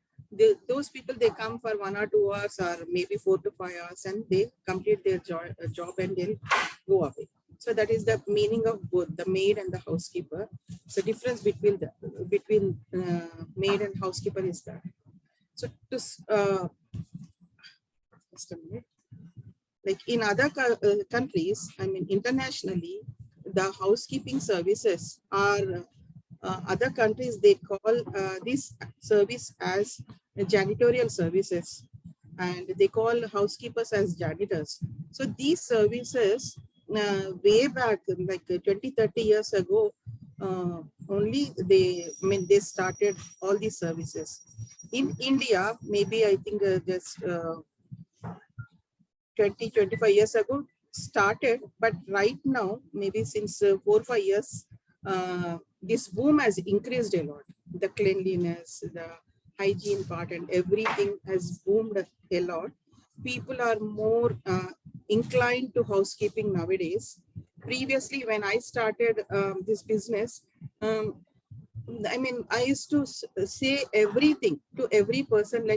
Those people, they come for 1 or 2 hours or maybe 4 to 5 hours, and they complete their job and they'll go away. So that is the meaning of both the maid and the housekeeper. So difference between maid and housekeeper is that. So just a minute. Like in other countries, internationally, the housekeeping services are other countries, they call this service as janitorial services, and they call housekeepers as janitors. So these services way back like 20-30 years ago, only they started all these services. In India, maybe I think just 20-25 years ago started, but right now, maybe since 4 or 5 years, this boom has increased a lot. The cleanliness, the hygiene part, and everything has boomed a lot. People are more inclined to housekeeping nowadays. Previously, when I started this business, I mean, I used to say everything to every person,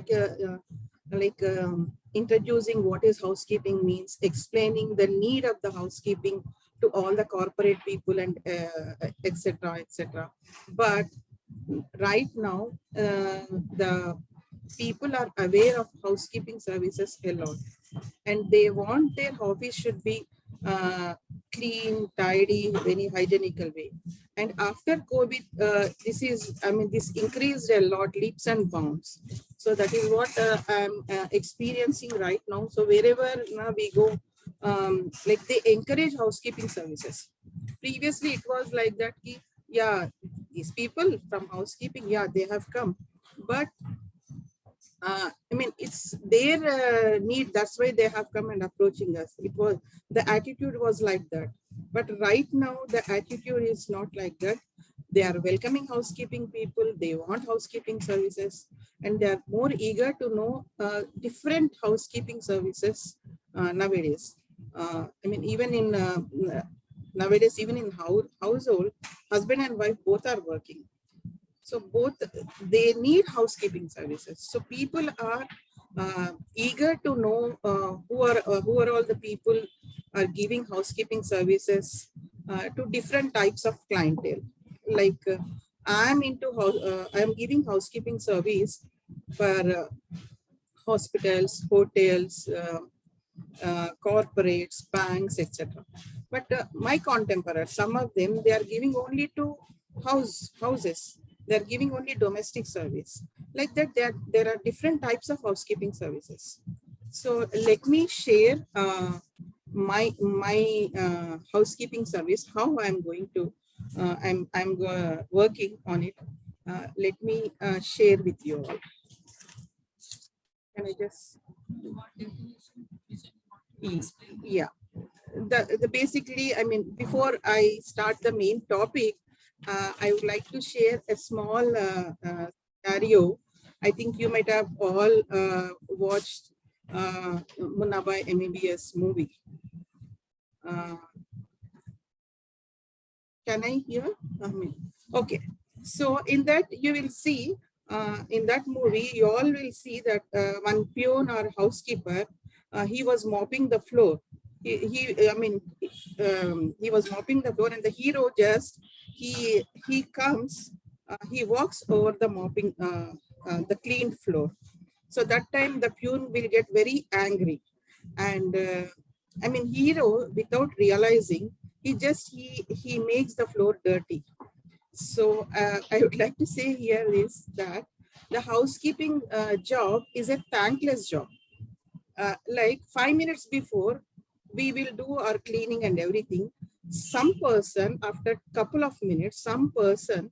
introducing what is housekeeping means, explaining the need of the housekeeping to all the corporate people and etc. etc. But right now, the people are aware of housekeeping services a lot, and they want their office should be clean, tidy, very hygienical way. And after COVID, this increased a lot, leaps and bounds. So that is what I'm experiencing right now. So wherever we go, like they encourage housekeeping services. Previously, it was like that. Yeah, these people from housekeeping, yeah, they have come, but I mean, it's their need. That's why they have come and approaching us. It was, the attitude was like that. But right now, the attitude is not like that. They are welcoming housekeeping people. They want housekeeping services, and they are more eager to know different housekeeping services nowadays. I mean, even in nowadays, even in household, husband and wife both are working. So both, they need housekeeping services. So people are eager to know who are all the people are giving housekeeping services to different types of clientele. Like I'm giving housekeeping service for hospitals, hotels, corporates, banks, etc. But my contemporaries, some of them, they are giving only to houses. They are giving only domestic service. Like that, there are different types of housekeeping services. So let me share my housekeeping service, how I'm going to I'm working on it. Let me share with you all. Can I just? Yeah. The basically, I mean, before I start the main topic, I would like to share a small scenario. I think you might have all watched Munabai MBBS movie. Can I hear? Okay. So in that you will see, in that movie, you all will see that one peon or housekeeper, he was mopping the floor. He was mopping the floor, and the hero just, he comes, he walks over the mopping, the cleaned floor. So that time the peon will get very angry, and I mean, hero, without realizing, he makes the floor dirty. So I would like to say here is that the housekeeping job is a thankless job. Like 5 minutes before we will do our cleaning and everything, some person, after couple of minutes, some person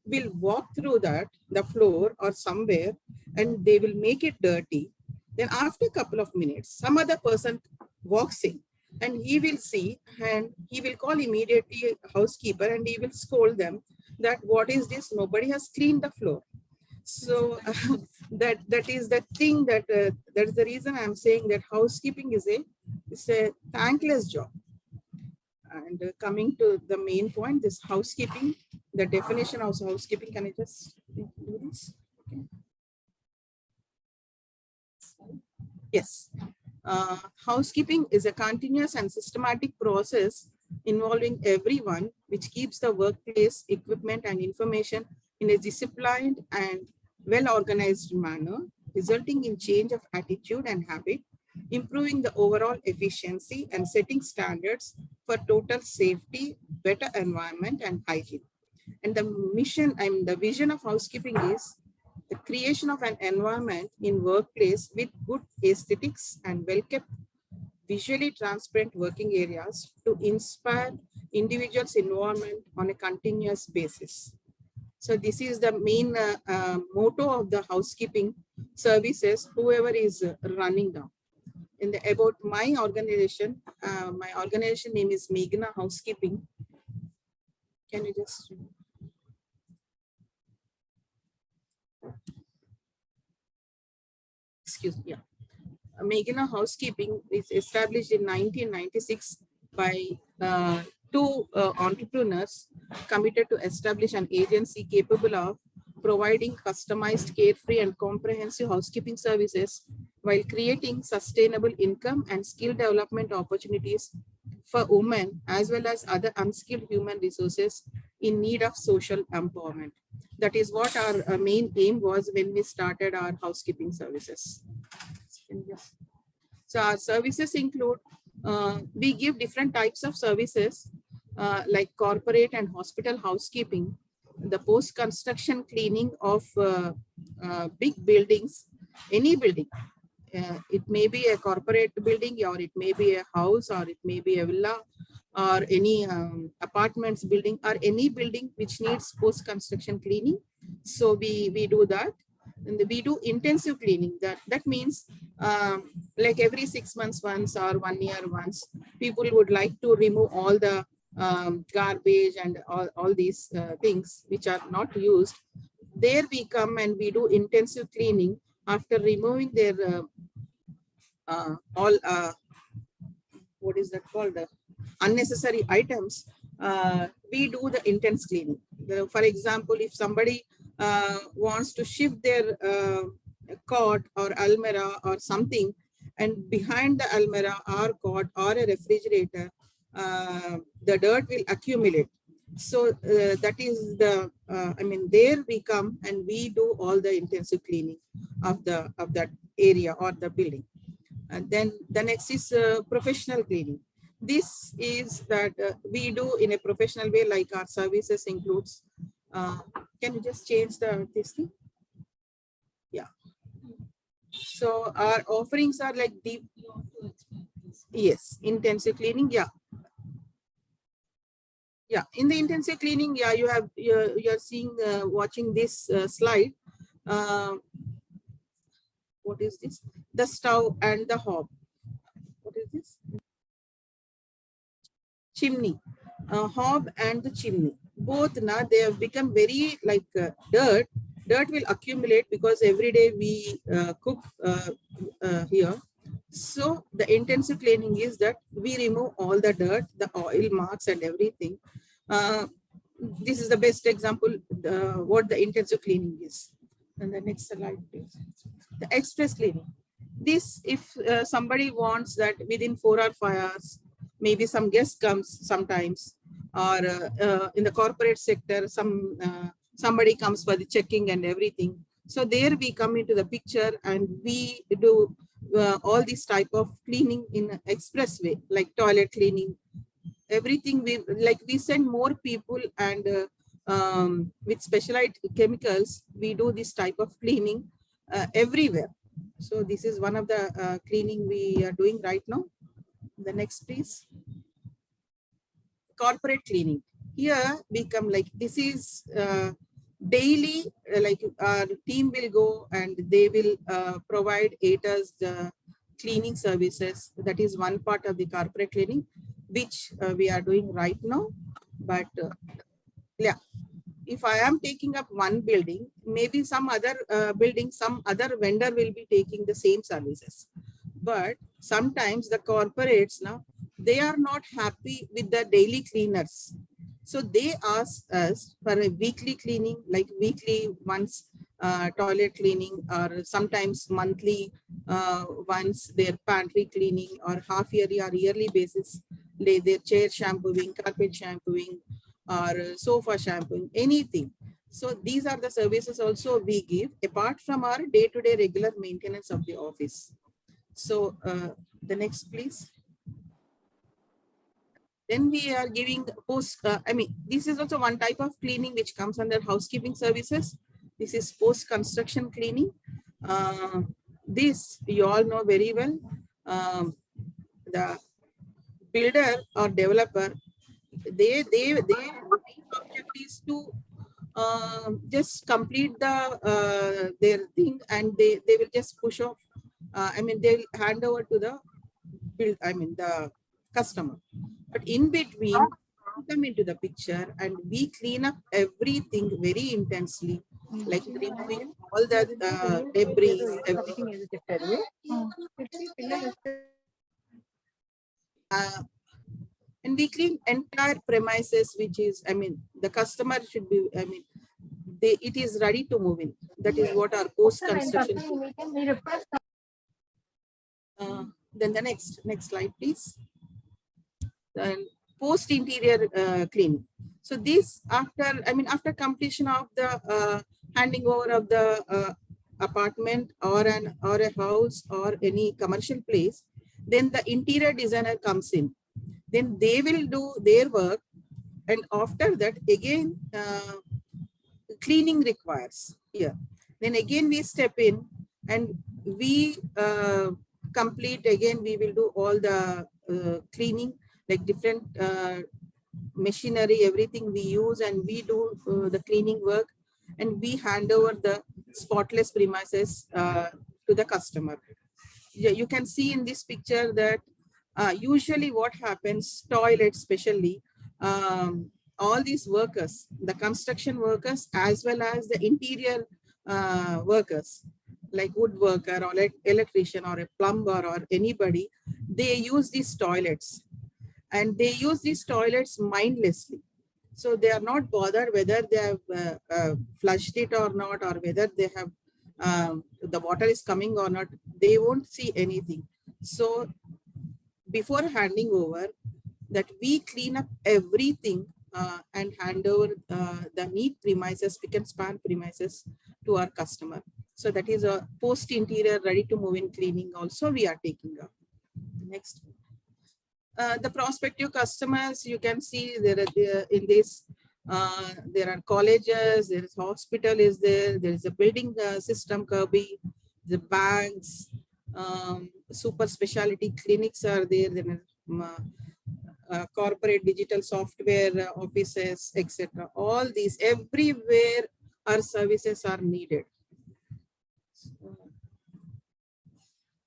will walk through the floor or somewhere, and they will make it dirty. Then after a couple of minutes, some other person walks in, and he will see, and he will call immediately housekeeper, and he will scold them that what is this? Nobody has cleaned the floor. So that is the thing that that is the reason I'm saying that housekeeping is a thankless job. And coming to the main point, this housekeeping, the definition of housekeeping. Can I just do this? Okay. Yes. Housekeeping is a continuous and systematic process involving everyone, which keeps the workplace, equipment, and information in a disciplined and well-organized manner, resulting in change of attitude and habit, improving the overall efficiency, and setting standards for total safety, better environment, and hygiene. And the mission and the vision of housekeeping is the creation of an environment in workplace with good aesthetics and well-kept, visually transparent working areas to inspire individuals' involvement on a continuous basis. So this is the main motto of the housekeeping services, whoever is running down. About my organization name is Meghna Housekeeping. Can you just... Excuse me. Yeah. Meghna Housekeeping is established in 1996 by two entrepreneurs committed to establish an agency capable of providing customized, carefree, and comprehensive housekeeping services while creating sustainable income and skill development opportunities for women as well as other unskilled human resources in need of social empowerment. That is what our main aim was when we started our housekeeping services. So our services include, we give different types of services like corporate and hospital housekeeping, the post-construction cleaning of big buildings, any building. It may be a corporate building, or it may be a house, or it may be a villa, or any apartments building, or any building which needs post-construction cleaning. So we do that. And we do intensive cleaning. That means like every 6 months once or 1 year once, people would like to remove all the garbage and all these things which are not used. There we come and we do intensive cleaning after removing their all what is that called, unnecessary items. We do the intense cleaning. For example, if somebody wants to shift their cot or almirah or something, and behind the almirah or cot or a refrigerator, the dirt will accumulate. So that is the, I mean, there we come and we do all the intensive cleaning of that area or the building. And then the next is professional cleaning. This is that we do in a professional way, like our services includes, can you just change this thing? Yeah. So our offerings are like deep. Yes, intensive cleaning. Yeah. Yeah, in the intensive cleaning, yeah, you're seeing, watching this slide. What is this? The stove and the hob. What is this? Chimney. Hob and the chimney. Both now they have become very like dirt. Dirt will accumulate because every day we cook here. So the intensive cleaning is that we remove all the dirt, the oil marks and everything. This is the best example what the intensive cleaning is. And the next slide, please. The express cleaning. This, if somebody wants that within 4 or 5 hours, maybe some guest comes sometimes, or in the corporate sector, somebody comes for the checking and everything. So there we come into the picture and we do all these type of cleaning in an express way, like toilet cleaning, everything. We send more people, and with specialized chemicals, we do this type of cleaning everywhere. So this is one of the cleaning we are doing right now. The next, please. Corporate cleaning. Here we come like this is daily, like our team will go and they will provide us the cleaning services. That is one part of the corporate cleaning, which we are doing right now. But yeah, if I am taking up one building, maybe some other building, some other vendor will be taking the same services. But sometimes the corporates now, they are not happy with the daily cleaners. So they ask us for a weekly cleaning, like weekly once toilet cleaning, or sometimes monthly once their pantry cleaning, or half yearly or yearly basis, their chair shampooing, carpet shampooing, or sofa shampooing, anything. So these are the services also we give apart from our day-to-day regular maintenance of the office. So the next, please. Then we are giving post, this is also one type of cleaning which comes under housekeeping services. This is post-construction cleaning. This you all know very well. The builder or developer, their main object is to just complete the their thing, and they will just push off. They'll hand over to the the customer. But in between, we come into the picture and we clean up everything very intensely, like removing all that debris, everything. And we clean entire premises, which is, I mean, the customer should be, I mean, it is ready to move in. That is what our post-construction. Then the next slide, please. And post interior cleaning. So this after completion of the handing over of the apartment or a house or any commercial place, then the interior designer comes in. Then they will do their work, and after that again cleaning requires here. Then again we step in and we complete again. We will do all the cleaning, like different machinery, everything we use, and we do the cleaning work, and we hand over the spotless premises to the customer. Yeah, you can see in this picture that usually what happens, toilets especially, all these workers, the construction workers as well as the interior workers, like woodworker or electrician or a plumber or anybody, they use these toilets, and they use these toilets mindlessly. So they are not bothered whether they have flushed it or not, or whether they have the water is coming or not. They won't see anything. So before handing over, that we clean up everything and hand over the neat premises, spick and span premises to our customer. So that is a post interior ready to move in cleaning also we are taking up. Next. The prospective customers, you can see there are in this, there are colleges, there is hospital is there is a building system, COWE, the banks, super specialty clinics are there, then corporate digital software offices, etc. All these, everywhere our services are needed.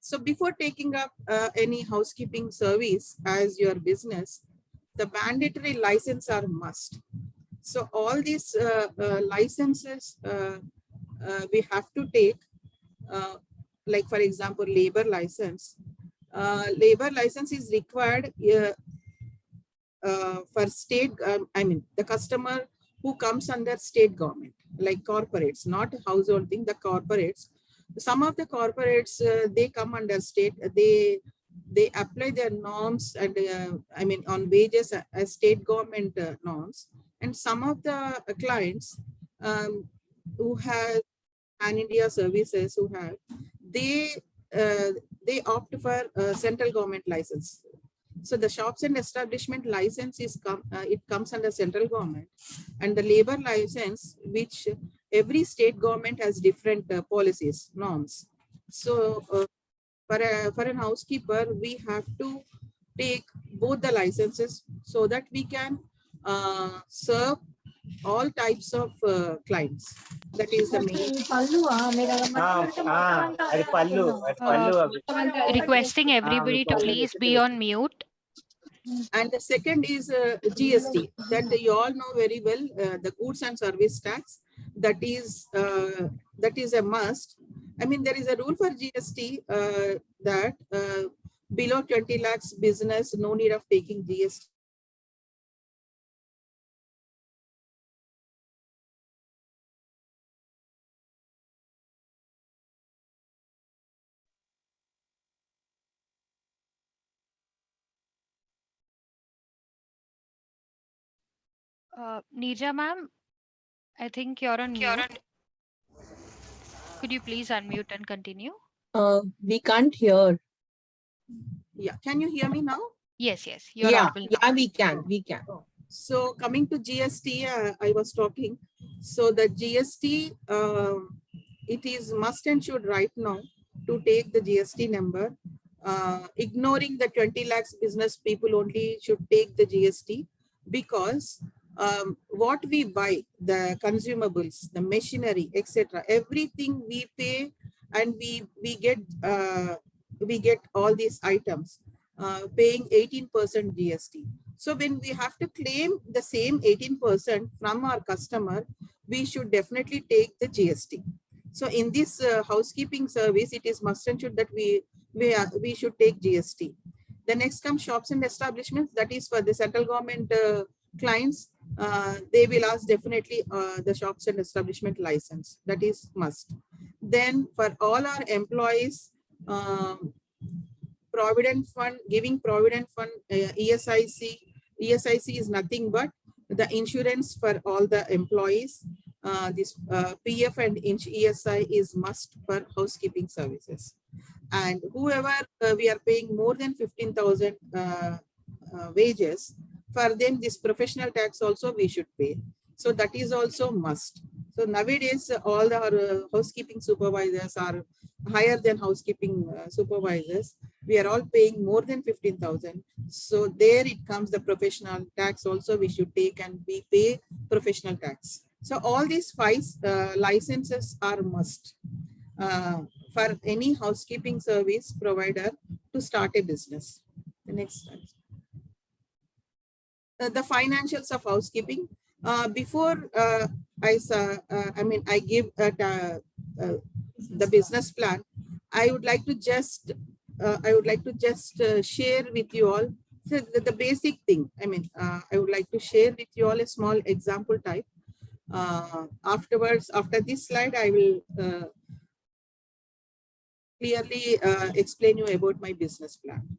So before taking up any housekeeping service as your business, the mandatory license are must. So all these licenses we have to take, like for example, labor license. Labor license is required for state, I mean, the customer who comes under state government, like corporates, not household thing, the corporates. Some of the corporates, they come under state, they apply their norms and I mean on wages as state government norms. And some of the clients who have pan-India services, who have, they opt for central government license. So the shops and establishment license is it comes under central government, and the labor license, which every state government has different policies, norms. So for an housekeeper, we have to take both the licenses so that we can serve all types of clients. That is the main. Requesting everybody to please be on mute. And the second is GST, that you all know very well, the goods and service tax. That is a must. I mean, there is a rule for GST that below 20 lakhs business, no need of taking GST. Neerja ma'am, I think you're on mute. Could you please unmute and continue? We can't hear. Yeah, can you hear me now? Yes, you're audible now. Yeah, we can. So coming to GST, I was talking. So the GST, it is must and should right now to take the GST number. Ignoring the 20 lakhs business people only should take the GST, because what we buy, the consumables, the machinery, etc., everything we pay, and we get all these items paying 18% GST. So when we have to claim the same 18% from our customer, we should definitely take the GST. So in this housekeeping service, it is must and should that we should take GST. The next comes shops and establishments. That is for the central government clients. They will ask definitely the shops and establishment license. That is must. Then for all our employees, provident fund, giving provident fund, ESIC. ESIC is nothing but the insurance for all the employees. This PF and ESI is must for housekeeping services. And whoever we are paying more than 15,000 wages, for them this professional tax also we should pay. So that is also must. So nowadays all our housekeeping supervisors are higher than housekeeping supervisors. We are all paying more than 15,000. So there it comes the professional tax also we should take, and we pay professional tax. So all these 5 licenses are must for any housekeeping service provider to start a business. The next slide. The financials of housekeeping. Before I give the business plan, I would like to just share with you all the basic thing. I would like to share with you all a small example type. Afterwards, after this slide, I will clearly explain you about my business plan.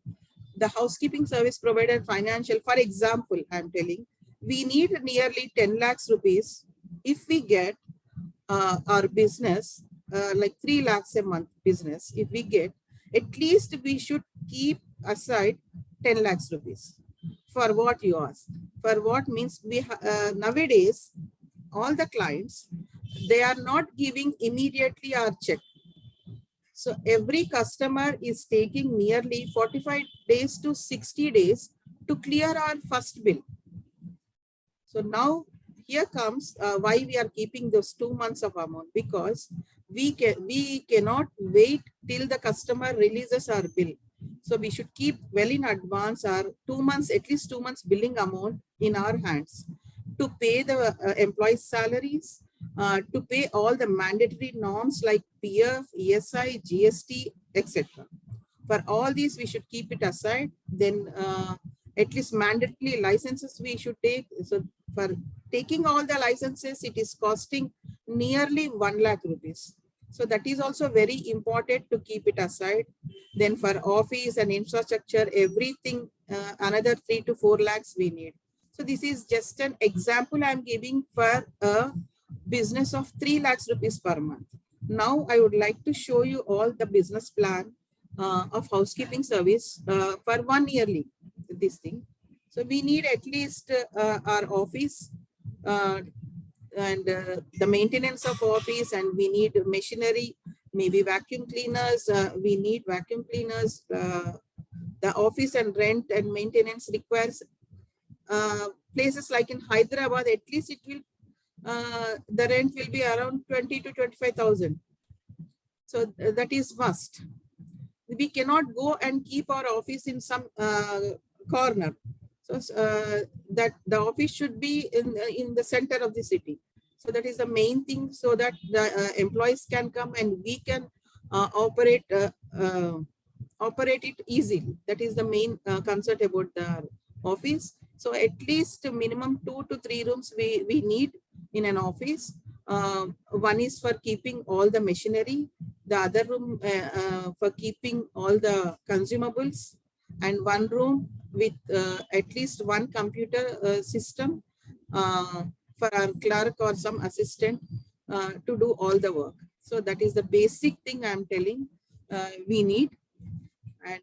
The housekeeping service provider financial, for example, I'm telling, we need nearly 10 lakhs rupees if we get our business, like 3 lakhs a month business. If we get, at least we should keep aside 10 lakhs rupees. For what you ask? For what means we nowadays, all the clients, they are not giving immediately our check. So every customer is taking nearly 45 days to 60 days to clear our first bill. So now here comes why we are keeping those 2 months of amount, because we cannot wait till the customer releases our bill. So we should keep well in advance our 2 months, at least 2 months billing amount in our hands to pay the employees' salaries, to pay all the mandatory norms like PF, ESI, GST, etc. For all these, we should keep it aside. Then at least mandatory licenses we should take. So for taking all the licenses, it is costing nearly 1 lakh rupees. So that is also very important to keep it aside. Then for office and infrastructure, everything, another 3 to 4 lakhs we need. So this is just an example I'm giving for a business of 3 lakhs rupees per month. Now I would like to show you all the business plan of housekeeping service for 1 yearly, this thing. So we need at least our office and the maintenance of office, and we need machinery, maybe vacuum cleaners, we need vacuum cleaners. The office and rent and maintenance requires places like in Hyderabad, at least it will, the rent will be around 20 to 25,000. So that is must. We cannot go and keep our office in some corner. So that the office should be in the center of the city. So that is the main thing, so that the employees can come and we can operate it easily. That is the main concept about the office. So at least minimum 2 to 3 rooms we need in an office. One is for keeping all the machinery, the other room for keeping all the consumables, and 1 room with at least 1 computer system for our clerk or some assistant to do all the work. So that is the basic thing I'm telling we need. And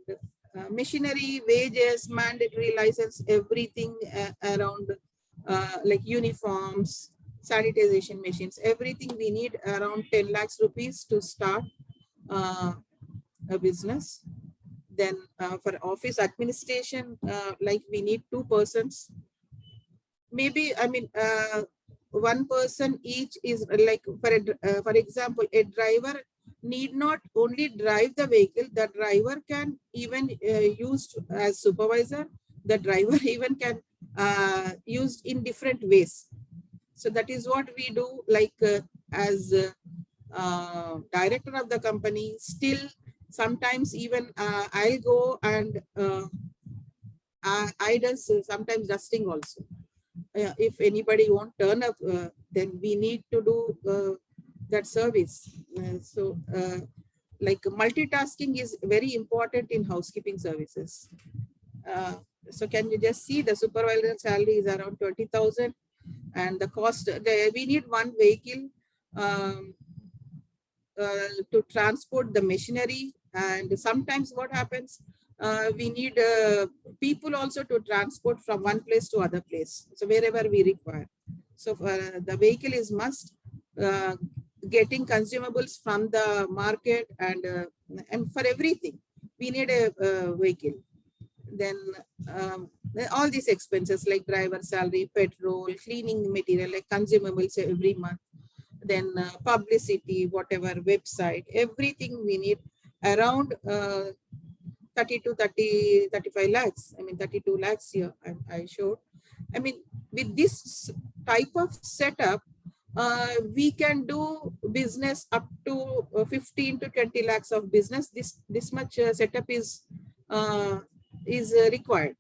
machinery, wages, mandatory license, everything around like uniforms, sanitization machines, everything we need around 10 lakhs rupees to start a business. Then for office administration, like we need 2 persons. Maybe, I mean, 1 person each is like, for example, a driver need not only drive the vehicle, the driver can even use as supervisor. The driver even can use in different ways. So that is what we do, like as director of the company. Still, sometimes even I'll go and idles, sometimes dusting also. If anybody won't turn up, then we need to do that service. Like multitasking is very important in housekeeping services. So can you just see the supervisor salary is around 20,000, and the cost, we need one vehicle um, to transport the machinery. And sometimes what happens, we need people also to transport from one place to other place, so wherever we require. So the vehicle is must, getting consumables from the market, and for everything we need a vehicle. Then all these expenses like driver salary, petrol, cleaning material, like consumables every month, then publicity, whatever, website, everything we need around 30 to 35 lakhs. I mean 32 lakhs here I showed. I mean, with this type of setup, we can do business up to 15 to 20 lakhs of business. This much setup is required.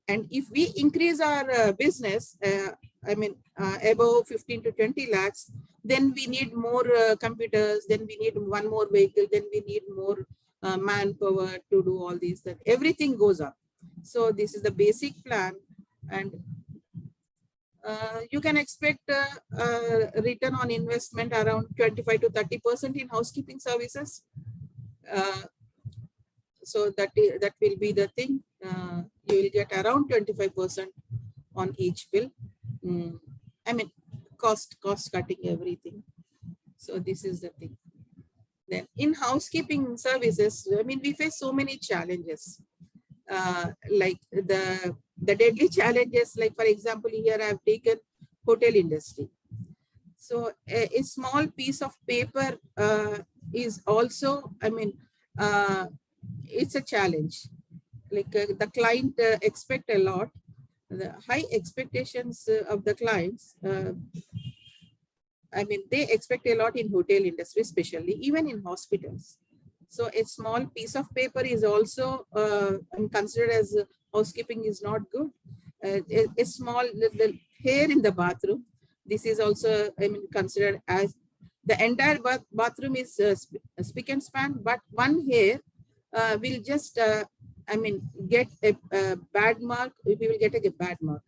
And if we increase our business, I mean, above 15 to 20 lakhs, then we need more computers, then we need one more vehicle, then we need more manpower to do all these. That everything goes up. So this is the basic plan, and you can expect return on investment around 25 to 30% in housekeeping services. So that will be the thing. You will get around 25% on each bill. I mean, cost cutting everything. So this is the thing. Then in housekeeping services, I mean, we face so many challenges. Like the deadly challenges, like for example, here I have taken hotel industry. So a small piece of paper is also, I mean, it's a challenge. Like the client expect a lot. The high expectations of the clients, I mean, they expect a lot in hotel industry, especially even in hospitals. So a small piece of paper is also considered as housekeeping is not good. A small little hair in the bathroom, this is also, I mean, considered as the entire bathroom is spick and span, but one hair will just, I mean, get a bad mark. We will get a bad mark.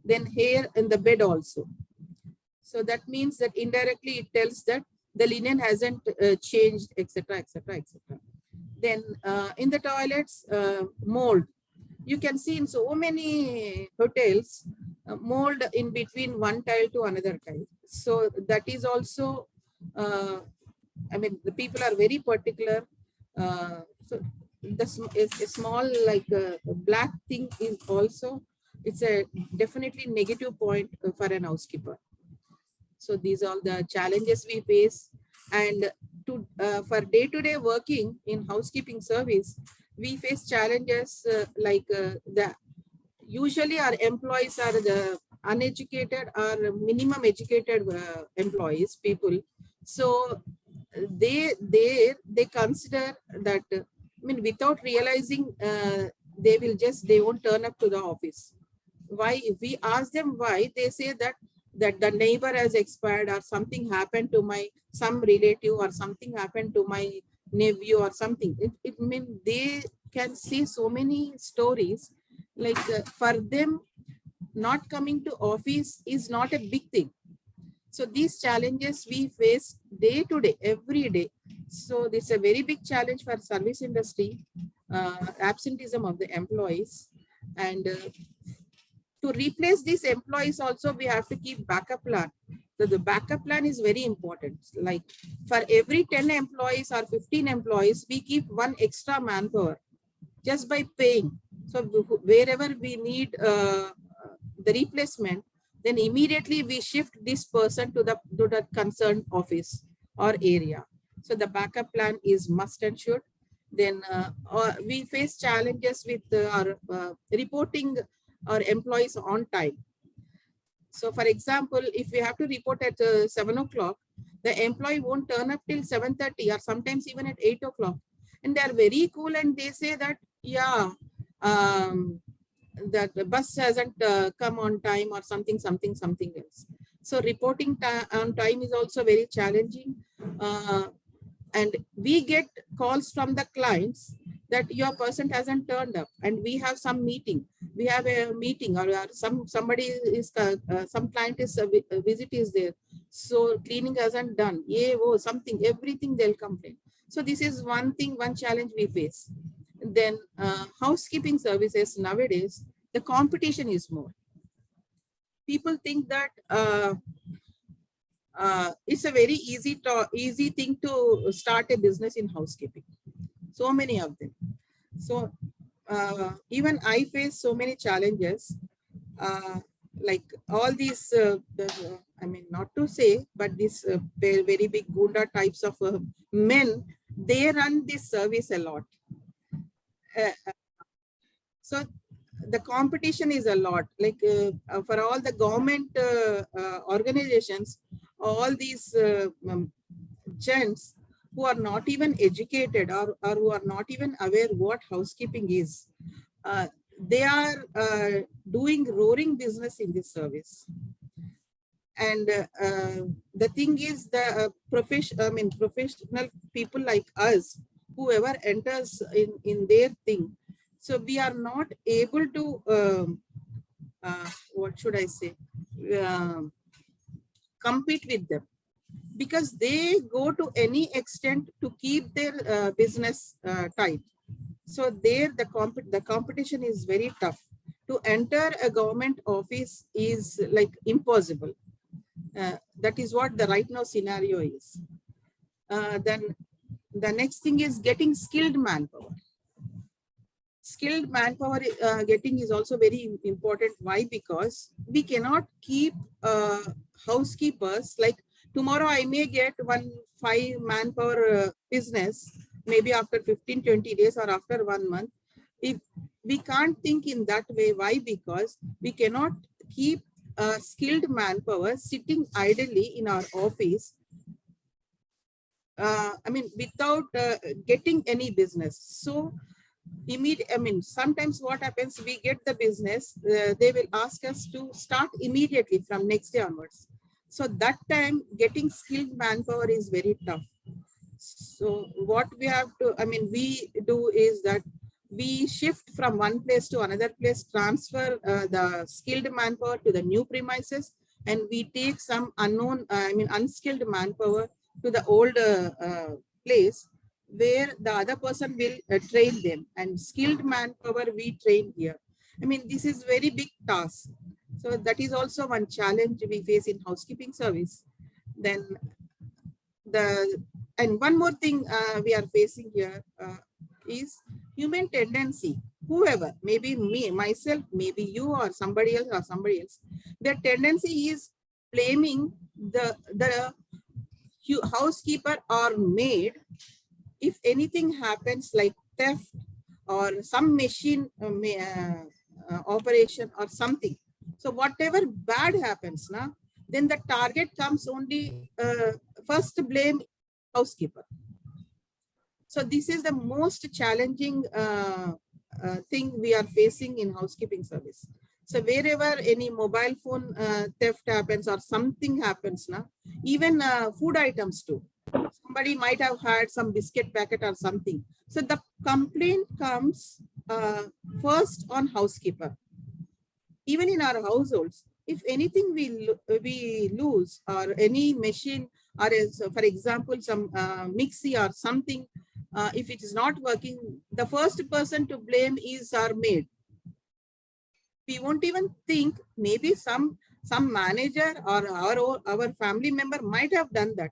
Then hair in the bed also. So that means that indirectly it tells that the linen hasn't changed, etc., etc., etc. Then in the toilets, mold. You can see in so many hotels, mold in between one tile to another tile. So that is also, I mean, the people are very particular. So a small like black thing is also, it's a definitely negative point for an housekeeper. So these are the challenges we face. And to for day-to-day working in housekeeping service, we face challenges like the usually our employees are the uneducated or minimum educated employees, people. So they consider that, I mean, without realizing, they won't turn up to the office. Why? If we ask them why, they say that the neighbor has expired, or something happened to some relative, or something happened to my nephew or something. It means they can see so many stories. Like for them, not coming to office is not a big thing. So these challenges we face day to day, every day. So this is a very big challenge for service industry, absenteeism of the employees. And to replace these employees also, we have to keep backup plan. So the backup plan is very important. Like for every 10 employees or 15 employees, we keep one extra manpower just by paying. So wherever we need the replacement, then immediately we shift this person to the concerned office or area. So the backup plan is must and should. Then we face challenges with our reporting our employees on time. So for example, if we have to report at 7 o'clock, the employee won't turn up till 7:30 or sometimes even at 8 o'clock. And they are very cool and they say that, yeah, that the bus hasn't come on time or something else. So reporting on time is also very challenging. And we get calls from the clients that your person hasn't turned up, and we have some meeting. We have a meeting, or somebody is some client is a visit is there, so cleaning hasn't done. Yeah, oh, something, everything they'll complain. So this is one thing, one challenge we face. Then housekeeping services nowadays, the competition is more. People think that it's a very easy thing to start a business in housekeeping. So many of them. So even I face so many challenges. Like all these, I mean, not to say, but these very, very big Gunda types of men, they run this service a lot. So the competition is a lot. Like for all the government organizations, all these gents who are not even educated, or who are not even aware what housekeeping is, they are doing roaring business in this service. And the thing is, the professional people like us, whoever enters in their thing, so we are not able to what should I say, compete with them, because they go to any extent to keep their business tight. So there the competition is very tough. To enter a government office is like impossible. That is what the right now scenario is. Then the next thing is getting skilled manpower. Skilled manpower getting is also very important. Why? Because we cannot keep housekeepers. Like tomorrow I may get 5 manpower business, maybe after 15-20 days or after 1 month. If we can't think in that way. Why? Because we cannot keep skilled manpower sitting idly in our office, I mean, without getting any business. So sometimes what happens, we get the business, they will ask us to start immediately from next day onwards. So that time getting skilled manpower is very tough. So what we have to, we do is that we shift from one place to another place, transfer the skilled manpower to the new premises, and we take some unskilled manpower to the old place, where the other person will train them, and skilled manpower we train here. This is very big task. So that is also one challenge we face in housekeeping service. Then and one more thing we are facing here is human tendency. Whoever, maybe me, myself, maybe you, or somebody else, their tendency is blaming the housekeeper or maid if anything happens, like theft or some machine operation or something. So whatever bad happens now, then the target comes only first blame housekeeper. So this is the most challenging thing we are facing in housekeeping service. So wherever any mobile phone theft happens or something happens now, even food items too. Somebody might have had some biscuit packet or something. So the complaint comes first on housekeeper. Even in our households, if anything we lose, or any machine, or for example some mixie or something, if it is not working, the first person to blame is our maid. We won't even think, maybe some manager or our family member might have done that.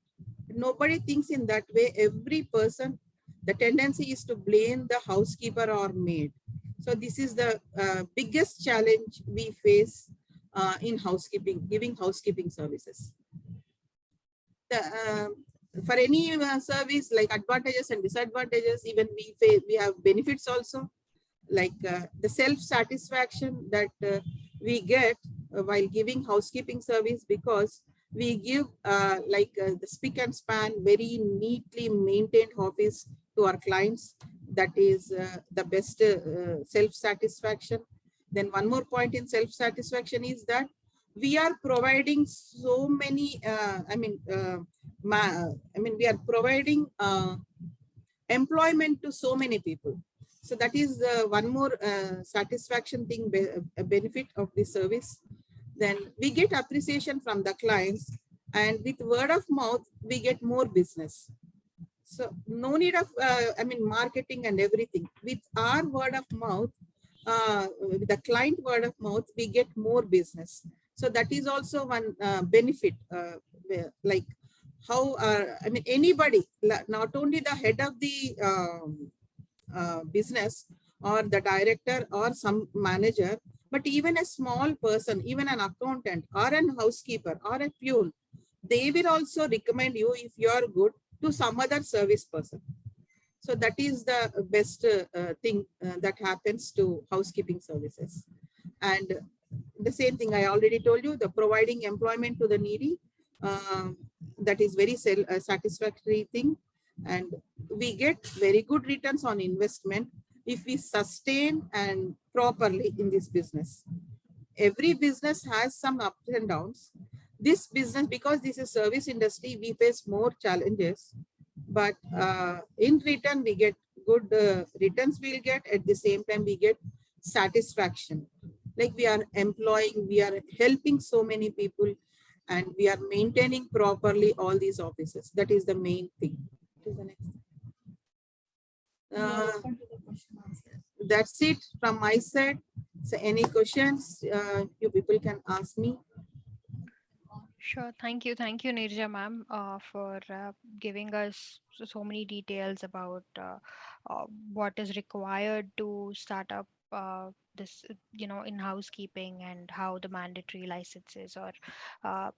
Nobody thinks in that way. Every person, the tendency is to blame the housekeeper or maid. So this is the biggest challenge we face in housekeeping, giving housekeeping services. For any service, like advantages and disadvantages, even we have benefits also, like the self-satisfaction that we get while giving housekeeping service, because we give the spick and span, very neatly maintained office to our clients. That is the best self-satisfaction. Then one more point in self-satisfaction is that we are providing so many, we are providing employment to so many people. So that is one more satisfaction thing, benefit of the service. Then we get appreciation from the clients, and with word of mouth, we get more business. So no need of, marketing and everything. With our word of mouth, with the client word of mouth, we get more business. So that is also one benefit, like how, anybody, not only the head of the business or the director or some manager, but even a small person, even an accountant or an housekeeper or a peon, they will also recommend you, if you are good, to some other service person. So that is the best thing that happens to housekeeping services. And the same thing I already told you, the providing employment to the needy, that is very satisfactory thing. And we get very good returns on investment if we sustain and properly in this business. Every business has some ups and downs. This business, because this is service industry, we face more challenges, but in return we get good returns. We'll get, at the same time we get satisfaction, like we are employing, we are helping so many people, and we are maintaining properly all these offices. That is the main thing. That's it from my side. So any questions you people can ask me. Sure. Thank you, Nirja ma'am, for giving us so many details about what is required to start up this, in housekeeping, and how the mandatory licenses, or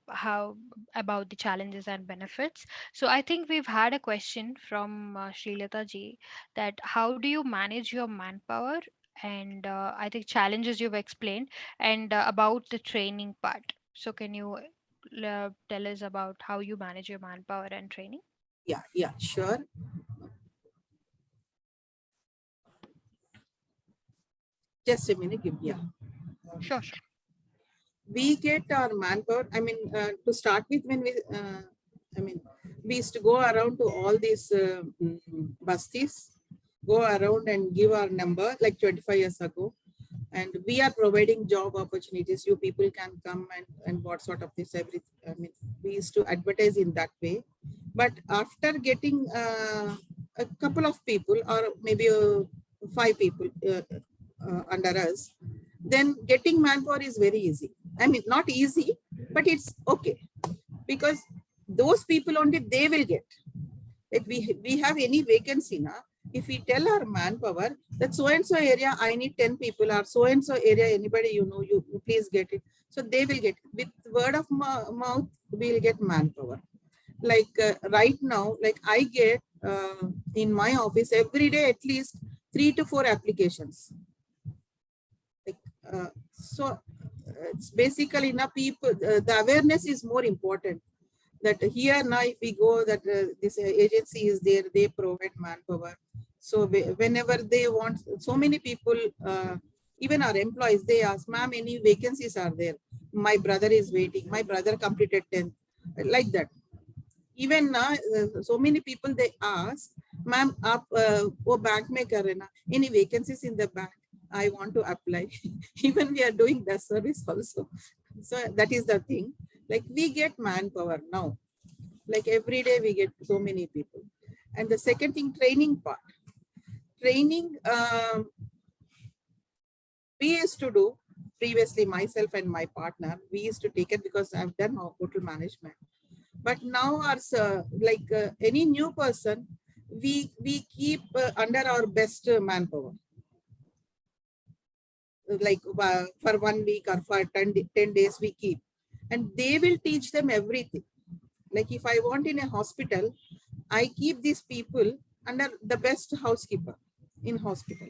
how about the challenges and benefits. So I think we've had a question from Srilata ji, that how do you manage your manpower? And I think challenges you've explained, and about the training part. So can you tell us about how you manage your manpower and training? Yeah, sure. Just a minute. Yeah. Sure. We get our manpower. To start with, when we used to go around to all these bastis, go around and give our number like 25 years ago. And we are providing job opportunities. You people can come and what sort of this, everything. We used to advertise in that way. But after getting a couple of people, or maybe 5 people under us, then getting manpower is very easy. Not easy, but it's okay, because those people only they will get. If we have any vacancy now, if we tell our manpower that so and so area I need 10 people, or so and so area anybody you please get it, so they will get it. With word of mouth we'll get manpower. Like right now, like I get in my office every day at least 3 to 4 applications. Like it's basically now people, the awareness is more important. That here now if we go, that this agency is there, they provide manpower. So whenever they want, so many people, even our employees, they ask, ma'am, any vacancies are there? My brother is waiting. My brother completed 10th. Like that. Even now, so many people, they ask, ma'am, aap wo bank mein kar rahe na? Any vacancies in the bank? I want to apply. Even we are doing that service also. So that is the thing. Like we get manpower now. Like every day we get so many people. And the second thing, training part. Training, we used to do previously, myself and my partner, we used to take it because I've done hotel management. But now our any new person, we keep under our best manpower. Like for 1 week or for 10 days we keep, and they will teach them everything. Like if I want in a hospital, I keep these people under the best housekeeper in hospital.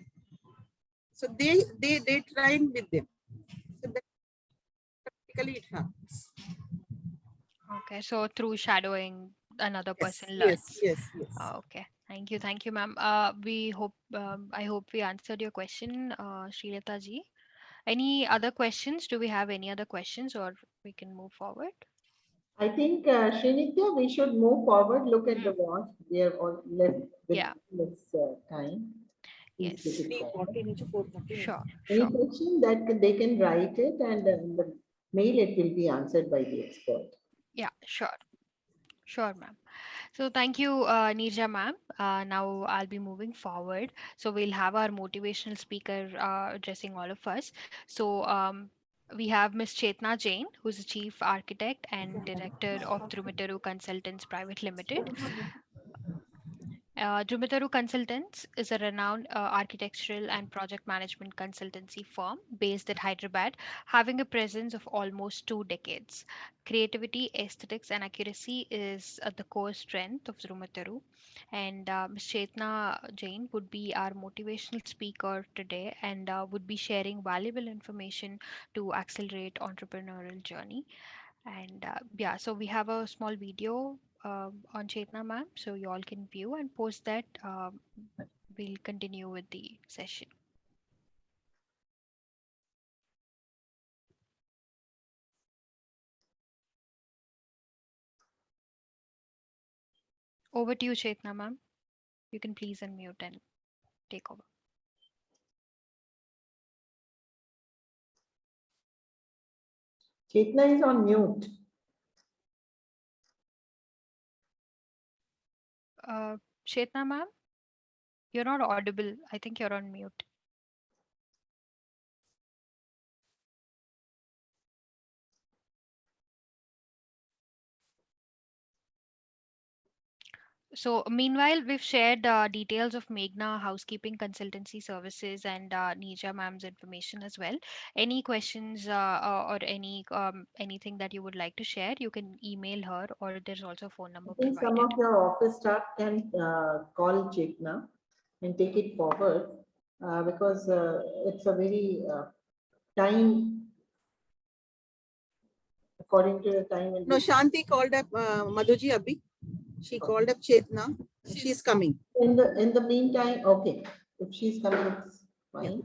So they train with them. So that practically it happens. Okay, so through shadowing, another person Yes. learns. Okay, thank you, ma'am. I hope we answered your question, Srilata ji. Any other questions? Do we have any other questions, or we can move forward? I think, Srinitya, we should move forward. Look at the watch. We are all left with Yeah. less time. Please Yes. take it forward. Sure. Any Sure. question that they can write it, and the mail it will be answered by the expert. Yeah. Sure. Sure, ma'am. So thank you, Neerja ma'am. Now I'll be moving forward. So we'll have our motivational speaker addressing all of us. So we have Ms. Chetna Jain, who's the Chief Architect and Director of Drumitaru Consultants Private Limited. Drumitaru Consultants is a renowned architectural and project management consultancy firm based at Hyderabad, having a presence of almost 2 decades. Creativity, aesthetics, and accuracy is the core strength of Drumitaru. And Ms. Chetna Jain would be our motivational speaker today and would be sharing valuable information to accelerate entrepreneurial journey. And yeah, so we have a small video on Chetna ma'am, so you all can view, and post that we'll continue with the session. Over to you, Chetna ma'am. You can please unmute and take over. Chetna is on mute. Chetna ma'am, you're not audible. I think you're on mute. So meanwhile, we've shared details of Meghna housekeeping consultancy services and Neerja ma'am's information as well. Any questions or any anything that you would like to share, you can email her, or there's also a phone number I think some provided. of your office staff can call Chetna and take it forward because it's a very time, according to the time. No, Shanti called up Madhuji Abhi. She called up Chetna. She's coming. In the meantime, okay, if she's coming, it's fine.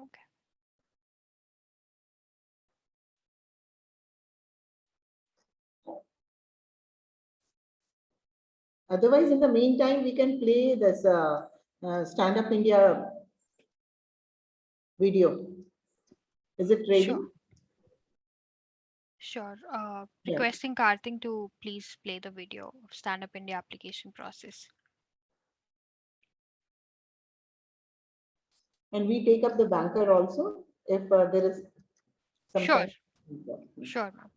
Okay. Otherwise, in the meantime, we can play this Stand Up India video. Is it ready? Sure. Sure. Yeah. Requesting Karthik to please play the video of Stand Up India application process. And we take up the banker also if there is some Sure. time. Sure, ma'am.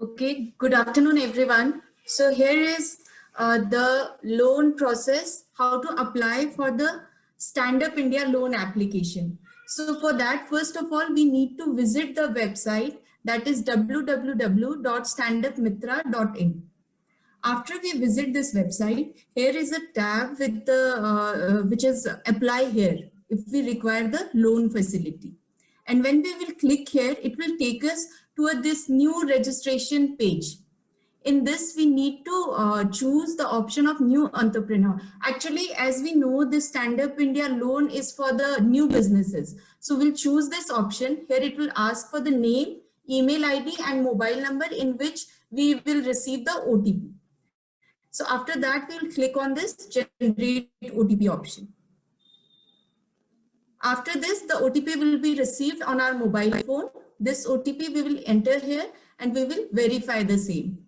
Okay, good afternoon, everyone. So here is the loan process, how to apply for the Stand Up India loan application. So for that, first of all, we need to visit the website, that is www.standupmitra.in. After we visit this website, here is a tab with the which is apply here if we require the loan facility. And when we will click here, it will take us to this new registration page. In this, we need to choose the option of new entrepreneur. Actually, as we know, this Stand Up India loan is for the new businesses. So we'll choose this option. Here it will ask for the name, email ID and mobile number in which we will receive the OTP. So after that, we will click on this generate OTP option. After this, the OTP will be received on our mobile phone. This OTP we will enter here and we will verify the same.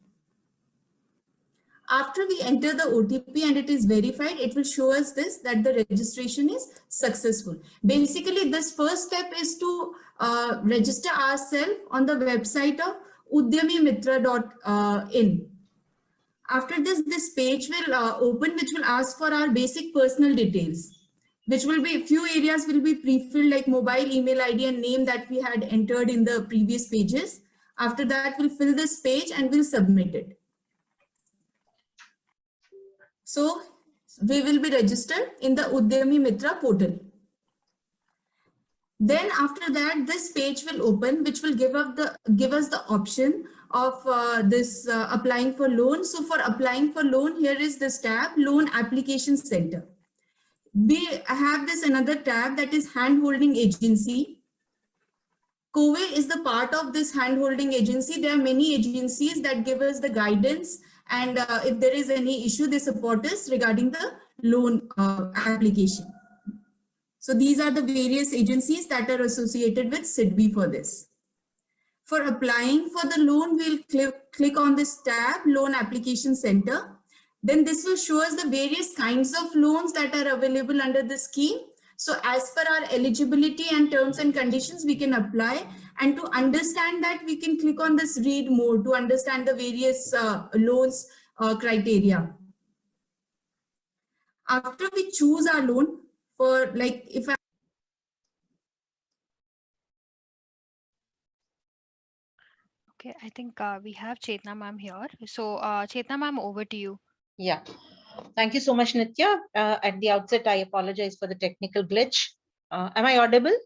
After we enter the OTP and it is verified, it will show us this, that the registration is successful. Basically, this first step is to register ourselves on the website of udyamimitra.in. After this, this page will open, which will ask for our basic personal details, which will be, few areas will be pre-filled like mobile, email ID and name that we had entered in the previous pages. After that, we'll fill this page and we'll submit it. So we will be registered in the Udyami Mitra portal. Then after that, this page will open, which will give us the option of this applying for loan. So for applying for loan, here is this tab, Loan Application Center. We have this another tab that is Handholding Agency. COWE is the part of this handholding agency. There are many agencies that give us the guidance, and if there is any issue, they support us regarding the loan application. So these are the various agencies that are associated with SIDBI for this. For applying for the loan, we'll click on this tab, Loan Application Center. Then this will show us the various kinds of loans that are available under the scheme. So as per our eligibility and terms and conditions, we can apply. And to understand that, we can click on this read more to understand the various loans criteria. After we choose our loan, for like if I Okay, I think we have Chetna ma'am here. So Chetna ma'am, over to you. Yeah, thank you so much, Nitya. At the outset, I apologize for the technical glitch. Am I audible?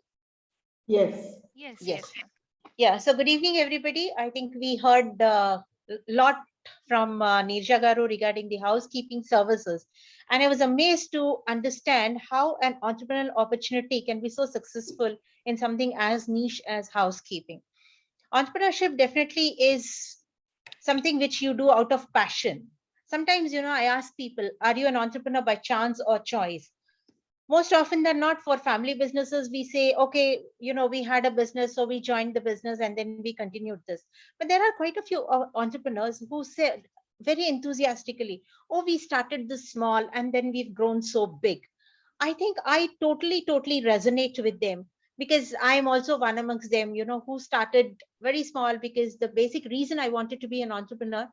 Yes. Yes, Yes. ma'am. Yeah, so good evening, everybody. I think we heard a lot from Nirja Garu regarding the housekeeping services. And I was amazed to understand how an entrepreneurial opportunity can be so successful in something as niche as housekeeping. Entrepreneurship definitely is something which you do out of passion. Sometimes, I ask people, are you an entrepreneur by chance or choice? Most often than not, for family businesses, we say, okay, we had a business, so we joined the business and then we continued this. But there are quite a few entrepreneurs who said very enthusiastically, oh, we started this small and then we've grown so big. I think I totally resonate with them, because I am also one amongst them, who started very small, because the basic reason I wanted to be an entrepreneur,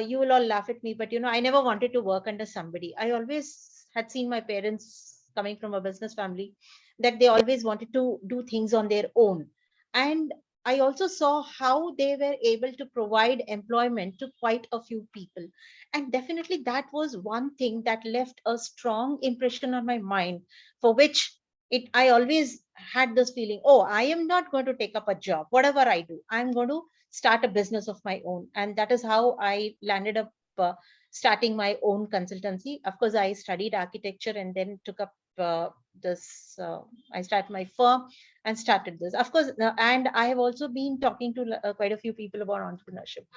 you will all laugh at me, but I never wanted to work under somebody. I always had seen my parents coming from a business family, that they always wanted to do things on their own. And I also saw how they were able to provide employment to quite a few people. And definitely that was one thing that left a strong impression on my mind, for which I always had this feeling, oh, I am not going to take up a job. Whatever I do, I'm going to start a business of my own. And that is how I landed up starting my own consultancy. Of course, I studied architecture and then took up I started my firm and started this. Of course, and I have also been talking to quite a few people about entrepreneurship.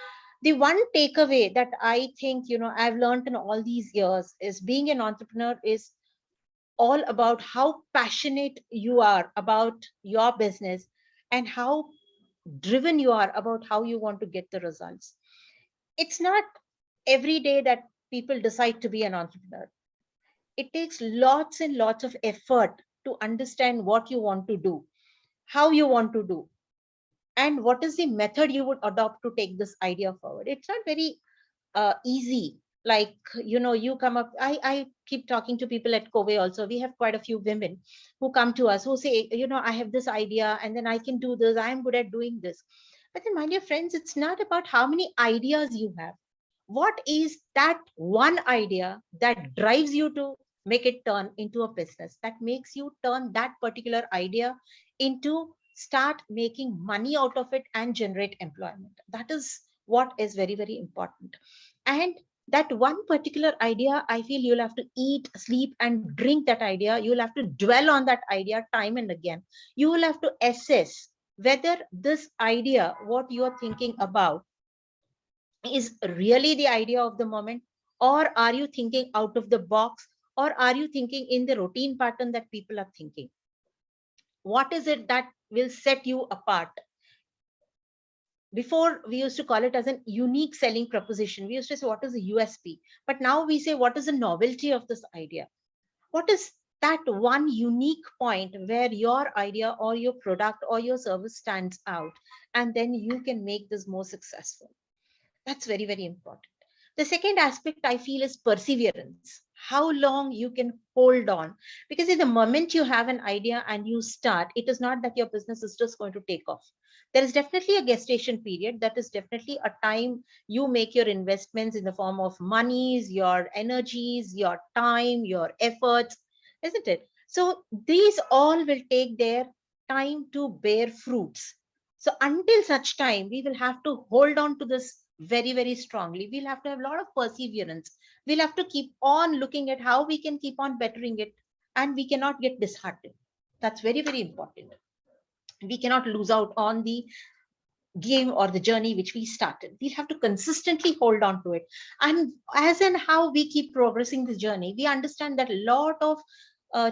The one takeaway that I think, I've learned in all these years is being an entrepreneur is all about how passionate you are about your business and how driven you are about how you want to get the results. It's not every day that people decide to be an entrepreneur. It takes lots and lots of effort to understand what you want to do, how you want to do, and what is the method you would adopt to take this idea forward. It's not very easy. Like, you come up, I keep talking to people at COWE also. We have quite a few women who come to us who say, I have this idea and then I can do this. I'm good at doing this. But then, my dear friends, it's not about how many ideas you have. What is that one idea that drives you to make it turn into a business, that makes you turn that particular idea into start making money out of it and generate employment? That is what is very, very important. And that one particular idea, I feel you'll have to eat, sleep, and drink that idea. You'll have to dwell on that idea time and again. You will have to assess whether this idea, what you're thinking about, is really the idea of the moment, or are you thinking out of the box, or are you thinking in the routine pattern that people are thinking? What is it that will set you apart? Before, we used to call it as an unique selling proposition. We used to say, what is the USP? But now we say, what is the novelty of this idea? What is that one unique point where your idea or your product or your service stands out? And then you can make this more successful. That's very, very important. The second aspect I feel is perseverance. How long you can hold on. Because in the moment you have an idea and you start, it is not that your business is just going to take off. There is definitely a gestation period. That is definitely a time you make your investments in the form of monies, your energies, your time, your efforts, isn't it? So these all will take their time to bear fruits. So until such time, we will have to hold on to this very, very strongly. We'll have to have a lot of perseverance. We'll have to keep on looking at how we can keep on bettering it, and we cannot get disheartened. That's very, very important. We cannot lose out on the game or the journey which we started. We have to consistently hold on to it. And as and how we keep progressing the journey, we understand that a lot of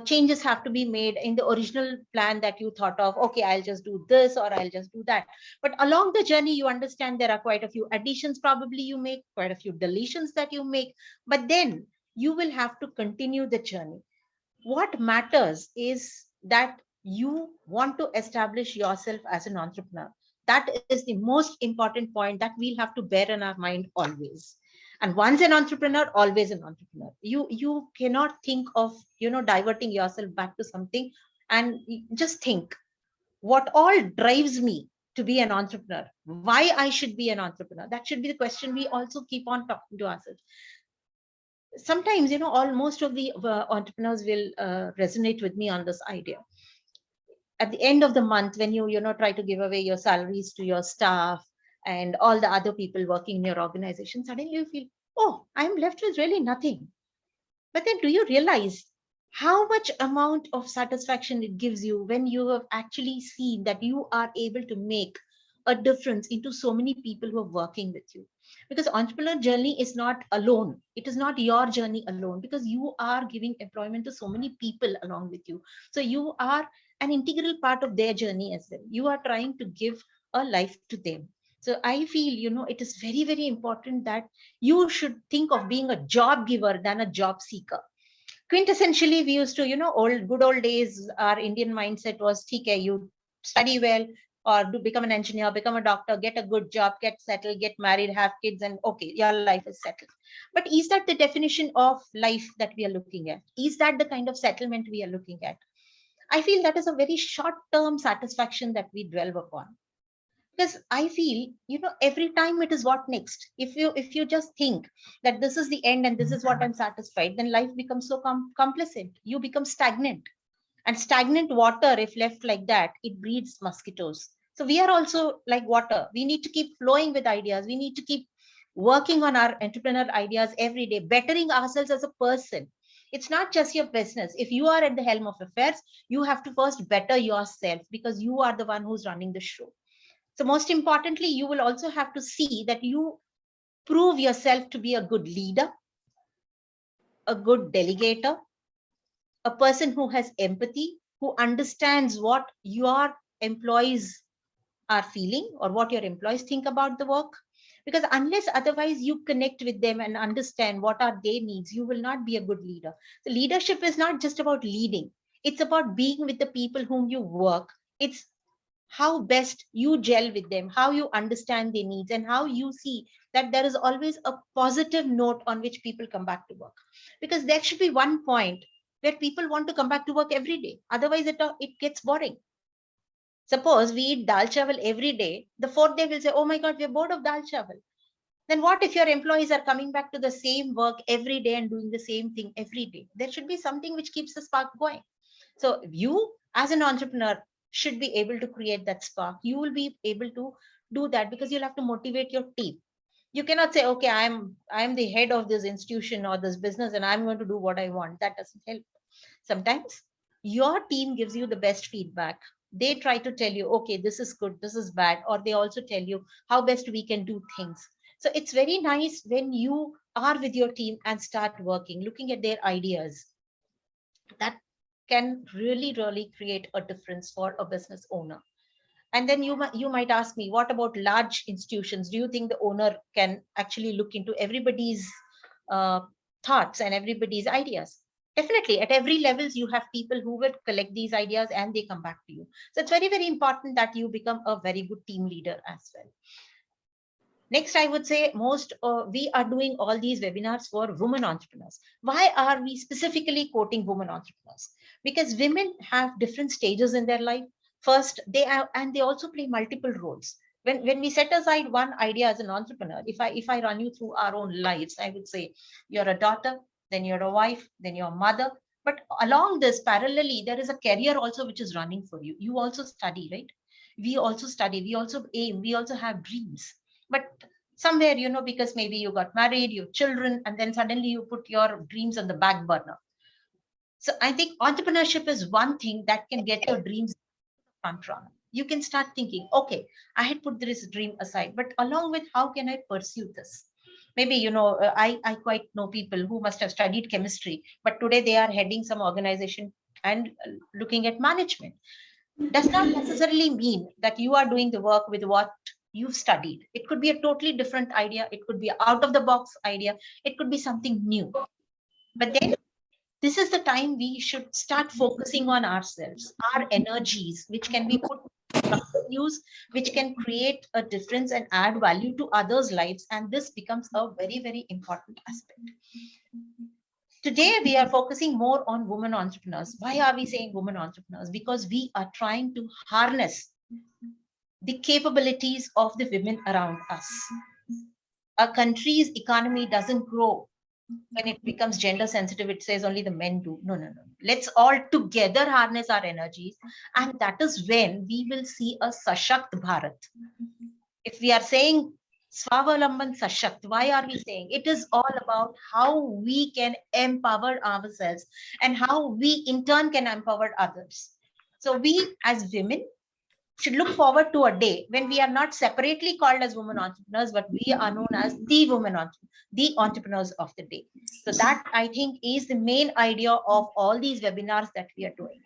changes have to be made in the original plan that you thought of. Okay, I'll just do this or I'll just do that. But along the journey, you understand there are quite a few additions probably you make, quite a few deletions that you make, but then you will have to continue the journey. What matters is that you want to establish yourself as an entrepreneur. That is the most important point that we'll have to bear in our mind always. And once an entrepreneur, always an entrepreneur. You cannot think of diverting yourself back to something, and just think what all drives me to be an entrepreneur, why I should be an entrepreneur. That should be the question we also keep on talking to ourselves. Sometimes most of the entrepreneurs will resonate with me on this idea. At the end of the month, when you try to give away your salaries to your staff and all the other people working in your organization, suddenly you feel, oh, I'm left with really nothing. But then do you realize how much amount of satisfaction it gives you when you have actually seen that you are able to make a difference into so many people who are working with you? Because entrepreneur journey is not alone. It is not your journey alone, because you are giving employment to so many people along with you. So you are an integral part of their journey as well. You are trying to give a life to them. So I feel, it is very, very important that you should think of being a job giver than a job seeker. Quintessentially, we used to, good old days, our Indian mindset was, okay, you study well, or become an engineer, become a doctor, get a good job, get settled, get married, have kids, and okay, your life is settled. But is that the definition of life that we are looking at? Is that the kind of settlement we are looking at? I feel that is a very short-term satisfaction that we dwell upon. Because I feel, every time it is what next. If you just think that this is the end and this is what I'm satisfied, then life becomes so complacent. You become stagnant. And stagnant water, if left like that, it breeds mosquitoes. So we are also like water. We need to keep flowing with ideas. We need to keep working on our entrepreneurial ideas every day, bettering ourselves as a person. It's not just your business. If you are at the helm of affairs, you have to first better yourself, because you are the one who's running the show. So most importantly, you will also have to see that you prove yourself to be a good leader, a good delegator, a person who has empathy, who understands what your employees are feeling or what your employees think about the work. Because unless otherwise you connect with them and understand what are their needs, you will not be a good leader. So leadership is not just about leading. It's about being with the people whom you work. It's how best you gel with them, how you understand their needs, and how you see that there is always a positive note on which people come back to work. Because there should be one point where people want to come back to work every day. Otherwise, it gets boring. Suppose we eat dal chawal every day, the fourth day we'll say, oh my God, we're bored of dal chawal. Then what if your employees are coming back to the same work every day and doing the same thing every day? There should be something which keeps the spark going. So you, as an entrepreneur, should be able to create that spark. You will be able to do that because you'll have to motivate your team. You cannot say, okay, I'm the head of this institution or this business and I'm going to do what I want. That doesn't help. Sometimes your team gives you the best feedback. They try to tell you, okay, this is good, this is bad, or they also tell you how best we can do things. So it's very nice when you are with your team and start working, looking at their ideas. That can really, really create a difference for a business owner. And then you might ask me, what about large institutions? Do you think the owner can actually look into everybody's thoughts and everybody's ideas? Definitely, at every levels, you have people who will collect these ideas and they come back to you. So it's very, very important that you become a very good team leader as well. Next, I would say we are doing all these webinars for women entrepreneurs. Why are we specifically quoting women entrepreneurs? Because women have different stages in their life. First, they also play multiple roles. When we set aside one idea as an entrepreneur, if I run you through our own lives, I would say you're a daughter, then you're a wife, then you're a mother. But along this, parallelly, there is a career also which is running for you. You also study, right? we also study, we also aim, we also have dreams. But somewhere, because maybe you got married, you have children, and then suddenly you put your dreams on the back burner. So I think entrepreneurship is one thing that can get your dreams front runner. You can start thinking, okay, I had put this dream aside, but along with how can I pursue this? Maybe, I quite know people who must have studied chemistry, but today they are heading some organization and looking at management. Does not necessarily mean that you are doing the work with what you've studied. It could be a totally different idea. It could be out of the box idea. It could be something new. But then this is the time we should start focusing on ourselves, our energies, which can be put to use, which can create a difference and add value to others' lives. And this becomes a very, very important aspect. Today, we are focusing more on women entrepreneurs. Why are we saying women entrepreneurs? Because we are trying to harness the capabilities of the women around us. A country's economy doesn't grow when it becomes gender sensitive. It says only the men do. No, no, no. Let's all together harness our energies. And that is when we will see a Sashakt Bharat. If we are saying Swavalamban Sashakt, why are we saying? It is all about how we can empower ourselves and how we in turn can empower others. So we as women should look forward to a day when we are not separately called as women entrepreneurs, but we are known as the the entrepreneurs of the day. So that, I think, is the main idea of all these webinars that we are doing.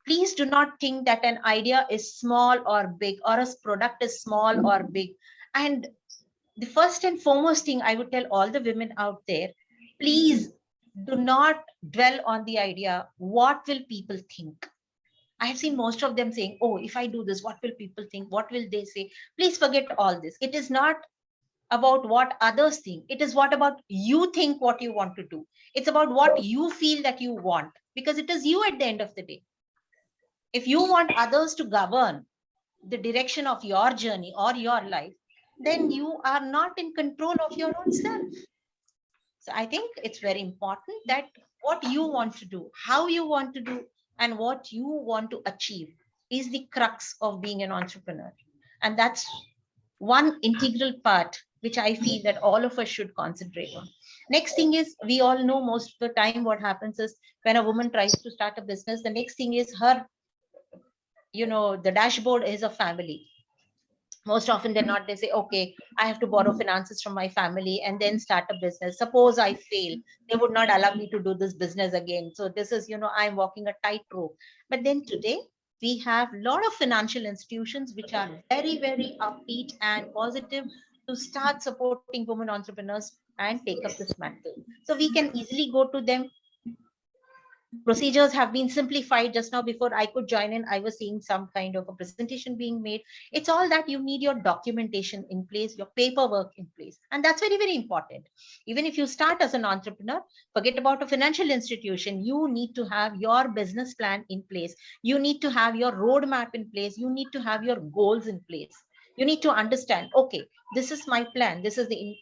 Please do not think that an idea is small or big, or a product is small or big. And the first and foremost thing I would tell all the women out there, please do not dwell on the idea, what will people think? I have seen most of them saying, oh, if I do this, what will people think? What will they say? Please forget all this. It is not about what others think. It is what about you think what you want to do. It's about what you feel that you want, because it is you at the end of the day. If you want others to govern the direction of your journey or your life, then you are not in control of your own self. So I think it's very important that what you want to do, how you want to do, and what you want to achieve is the crux of being an entrepreneur. And that's one integral part which I feel that all of us should concentrate on. Next thing is, we all know most of the time what happens is when a woman tries to start a business, the next thing is her, the dashboard is a family. Most often than not, they say, okay, I have to borrow finances from my family and then start a business. Suppose I fail, they would not allow me to do this business again. So this is, I'm walking a tightrope. But then today, we have a lot of financial institutions which are very, very upbeat and positive to start supporting women entrepreneurs and take up this mantle. So we can easily go to them. Procedures have been simplified. Just now, before I could join in, I was seeing some kind of a presentation being made. It's all that you need your documentation in place, your paperwork in place. And that's very, very important. Even if you start as an entrepreneur, forget about a financial institution. You need to have your business plan in place. You need to have your roadmap in place. You need to have your goals in place. You need to understand, okay, this is my plan. This is the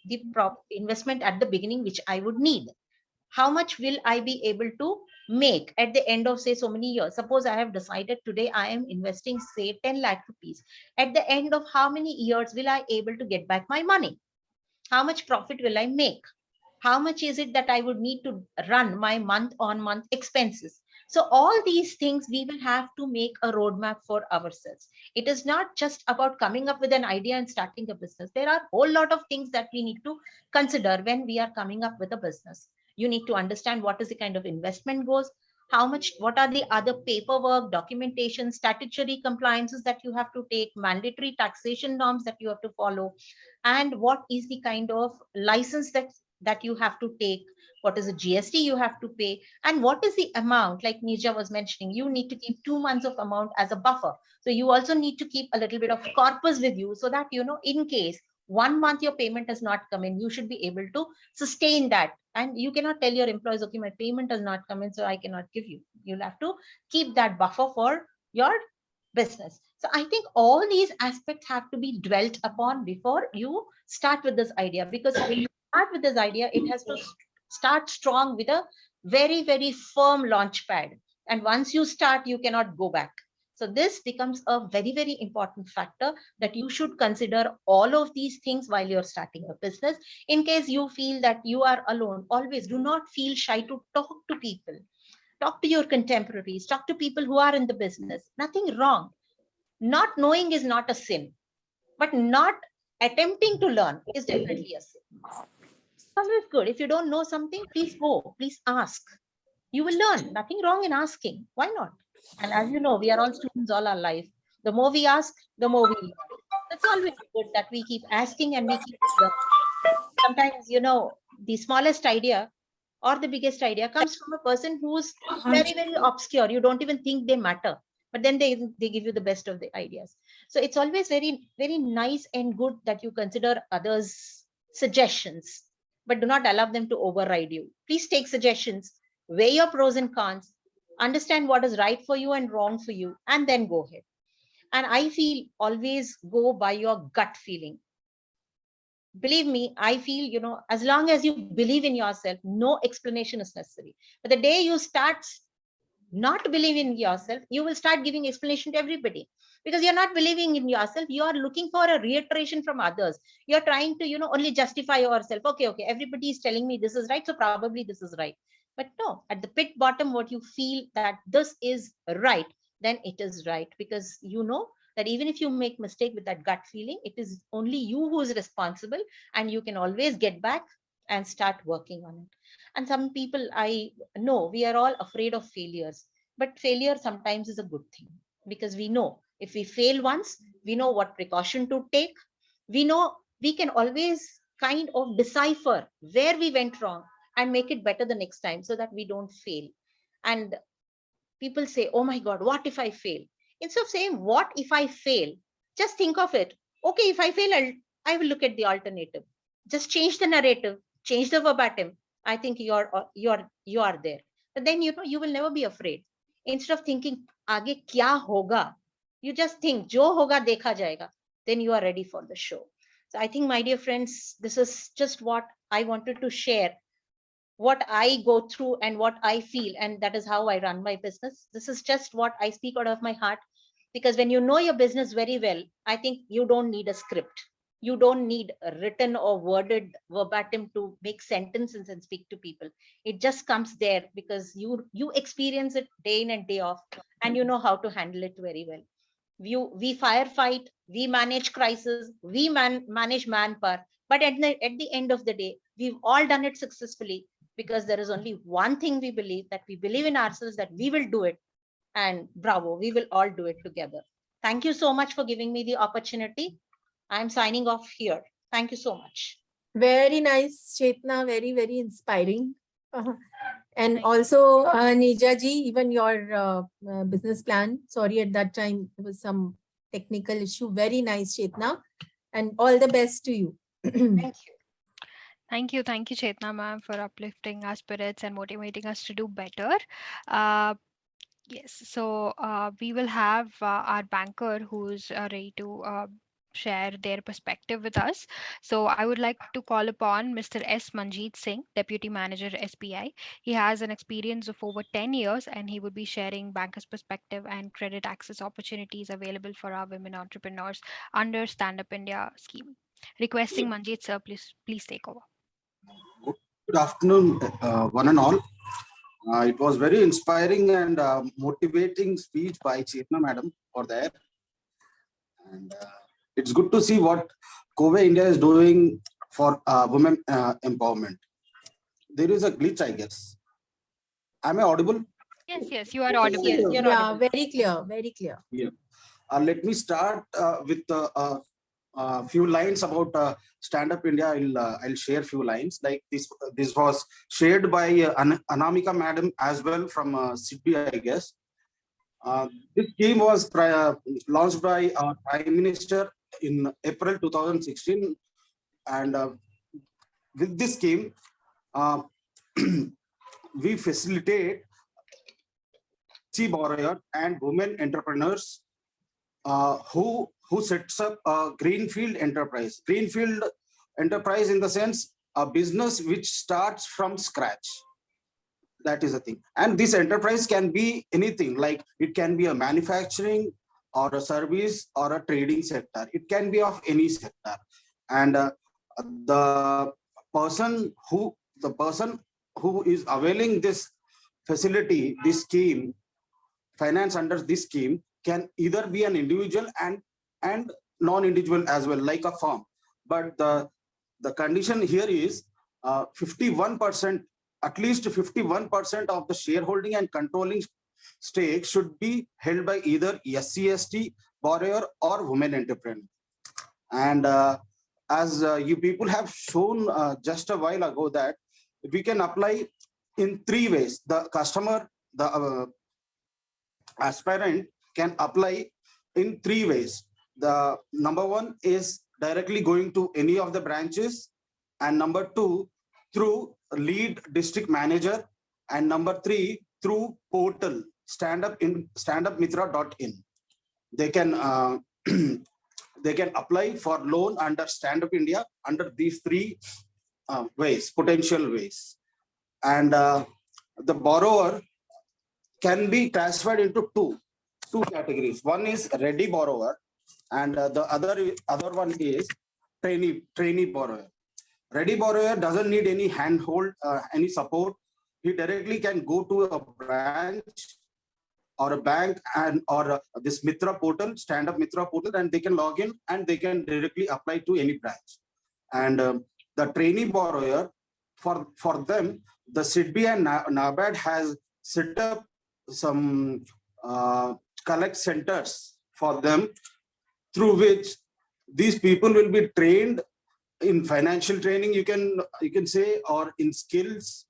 investment at the beginning, which I would need. How much will I be able to make at the end of, say, so many years? Suppose I have decided today I am investing, say, 10 lakh rupees. At the end of how many years will I able to get back my money? How much profit will I make? How much is it that I would need to run my month-on-month expenses? So all these things we will have to make a roadmap for ourselves. It is not just about coming up with an idea and starting a business. There are a whole lot of things that we need to consider when we are coming up with a business. You need to understand what is the kind of investment goes, how much, what are the other paperwork, documentation, statutory compliances that you have to take, mandatory taxation norms that you have to follow, and what is the kind of license that you have to take, what is the GST you have to pay, and what is the amount, like Nirja was mentioning, you need to keep 2 months of amount as a buffer. So you also need to keep a little bit of corpus with you so that, in case 1 month your payment has not come in, you should be able to sustain that. And you cannot tell your employees, okay, my payment has not come in, so I cannot give you. You'll have to keep that buffer for your business. So I think all these aspects have to be dwelt upon before you start with this idea, because when you start with this idea, it has to start strong with a very, very firm launch pad. And once you start, you cannot go back. So this becomes a very, very important factor that you should consider all of these things while you're starting a business. In case you feel that you are alone, always do not feel shy to talk to people. Talk to your contemporaries, talk to people who are in the business. Nothing wrong. Not knowing is not a sin, but not attempting to learn is definitely a sin. It's always good. If you don't know something, please go, please ask. You will learn. Nothing wrong in asking. Why not? And as you know, we are all students all our life. The more we ask, the more we learn. It's always good that we keep asking and we keep learning. Sometimes, you know, the smallest idea or the biggest idea comes from a person who's very, very obscure. You don't even think they matter, but then they give you the best of the ideas. So it's always very, very nice and good that you consider others' suggestions, but do not allow them to override you. Please take suggestions, weigh your pros and cons, understand what is right for you and wrong for you, and then go ahead. And I feel always go by your gut feeling. Believe me, I feel, you know, as long as you believe in yourself, no explanation is necessary. But the day you start not believing in yourself, you will start giving explanation to everybody, because you're not believing in yourself. You are looking for a reiteration from others. You're trying to, you know, only justify yourself. Okay, everybody is telling me this is right, so probably this is right. But no, at the pit bottom, what you feel that this is right, then it is right, because you know that even if you make mistake with that gut feeling, it is only you who is responsible, and you can always get back and start working on it. And some people, I know, we are all afraid of failures, but failure sometimes is a good thing, because we know if we fail once, we know what precaution to take. We know we can always kind of decipher where we went wrong and make it better the next time, so that we don't fail. And people say, oh my God, what if I fail? Instead of saying, what if I fail? Just think of it. Okay, if I fail, I will look at the alternative. Just change the narrative, change the verbatim. I think you are there. But then, you know, you will never be afraid. Instead of thinking, aage kya hoga? You just think, jo hoga dekha jayega. Then you are ready for the show. So I think, my dear friends, this is just what I wanted to share, what I go through and what I feel, and that is how I run my business. This is just what I speak out of my heart, because when you know your business very well, I think you don't need a script. You don't need a written or worded verbatim to make sentences and speak to people. It just comes there because you experience it day in and day off, and you know how to handle it very well. We firefight, we manage crisis, we manage manpower, but at the end of the day, we've all done it successfully, because there is only one thing we believe, that we believe in ourselves, that we will do it, and bravo, we will all do it together. Thank you so much for giving me the opportunity. I'm signing off here. Thank you so much. Very nice, Chetna. Very, very inspiring. And Thank also, Neja ji, even your business plan. Sorry, at that time there was some technical issue. Very nice, Chetna. And all the best to you. Thank you. Thank you, Chetna ma'am, for uplifting our spirits and motivating us to do better. Uh, yes, so we will have our banker who's ready to share their perspective with us. So I would like to call upon Mr. S. Manjeet Singh, Deputy Manager SBI. He has an experience of over 10 years, and he would be sharing bankers' perspective and credit access opportunities available for our women entrepreneurs under Stand Up India scheme. Requesting Manjeet sir, please take over. Good afternoon, one and all. It was very inspiring and motivating speech by Chetna madam for that. And it's good to see what COWE India is doing for women empowerment. There is a glitch, I guess. Am I audible? Yes, you are audible. Yes, you're Yeah, audible. very clear, very clear. Yeah. Let me start with a few lines about Stand Up India. I'll share a few lines. Like this was shared by Anamika madam as well from Sydney, I guess. This scheme was launched by our Prime Minister in April 2016, and with this scheme, we facilitate borrower and women entrepreneurs who sets up a greenfield enterprise. Greenfield enterprise in the sense a business which starts from scratch. That is the thing. And this enterprise can be anything, like it can be a manufacturing or a service or a trading sector. It can be of any sector. And the person who is availing this facility, this scheme, finance under this scheme, can either be an individual and non-individual as well, like a firm. But the condition here is 51%, at least 51% of the shareholding and controlling stake should be held by either SC/ST borrower or women entrepreneur. And as you people have shown just a while ago, that we can apply in 3 ways. The customer, the aspirant can apply in 3 ways. The number 1 is directly going to any of the branches, and number 2 through lead district manager, and number 3 through portal standupmitra.in. They can they can apply for loan under Stand Up India under these 3 ways, potential ways. And the borrower can be classified into two categories. One is ready borrower, and the other one is trainee borrower. Ready borrower doesn't need any handhold, any support. He directly can go to a branch or a bank or this Mitra portal, Stand Up Mitra portal, and they can log in and they can directly apply to any branch. And the trainee borrower, for them, the SIDBI and NABARD has set up some collect centers for them, through which these people will be trained in financial training, you can say, or in skills,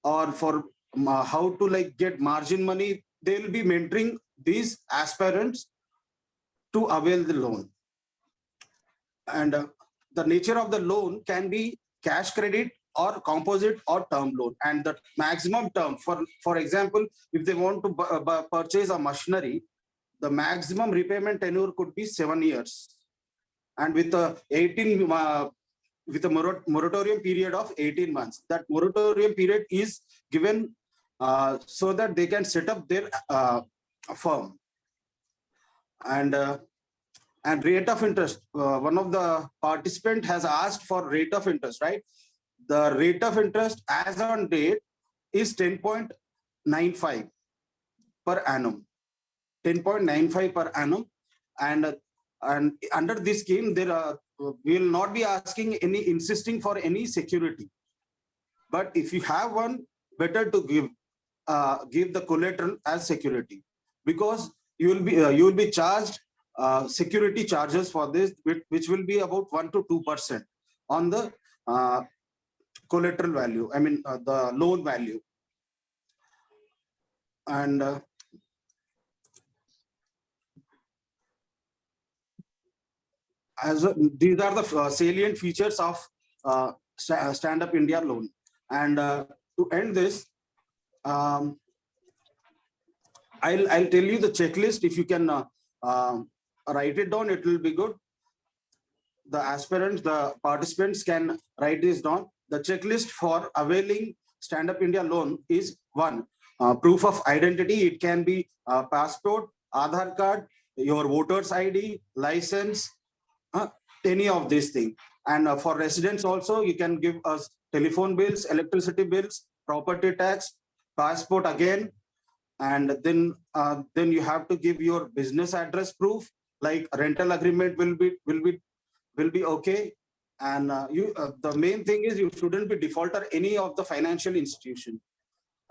or for how to like get margin money. They will be mentoring these aspirants to avail the loan. And the nature of the loan can be cash credit or composite or term loan. And the maximum term, for example, if they want to purchase a machinery, the maximum repayment tenure could be 7 years. And with a moratorium period of 18 months. That moratorium period is given so that they can set up their firm. And rate of interest, one of the participants has asked for rate of interest, right? The rate of interest as on date is 10.95 per annum. 10.95 per annum. And under this scheme, we will not be asking insisting for any security. But if you have one, better to give the collateral as security, because you will be charged security charges for this, which will be about 1 to 2% on the collateral value. I mean the loan value. And these are the salient features of Stand Up India loan. And to end this, I'll tell you the checklist. If you can write it down, it will be good. The aspirants, the participants can write this down. The checklist for availing Stand Up India loan is 1, proof of identity. It can be passport, Aadhaar card, your voter's ID, license, any of these things. And for residents also, you can give us telephone bills, electricity bills, property tax, passport again. And then you have to give your business address proof, like rental agreement will be okay. And the main thing is you shouldn't be defaulter any of the financial institution.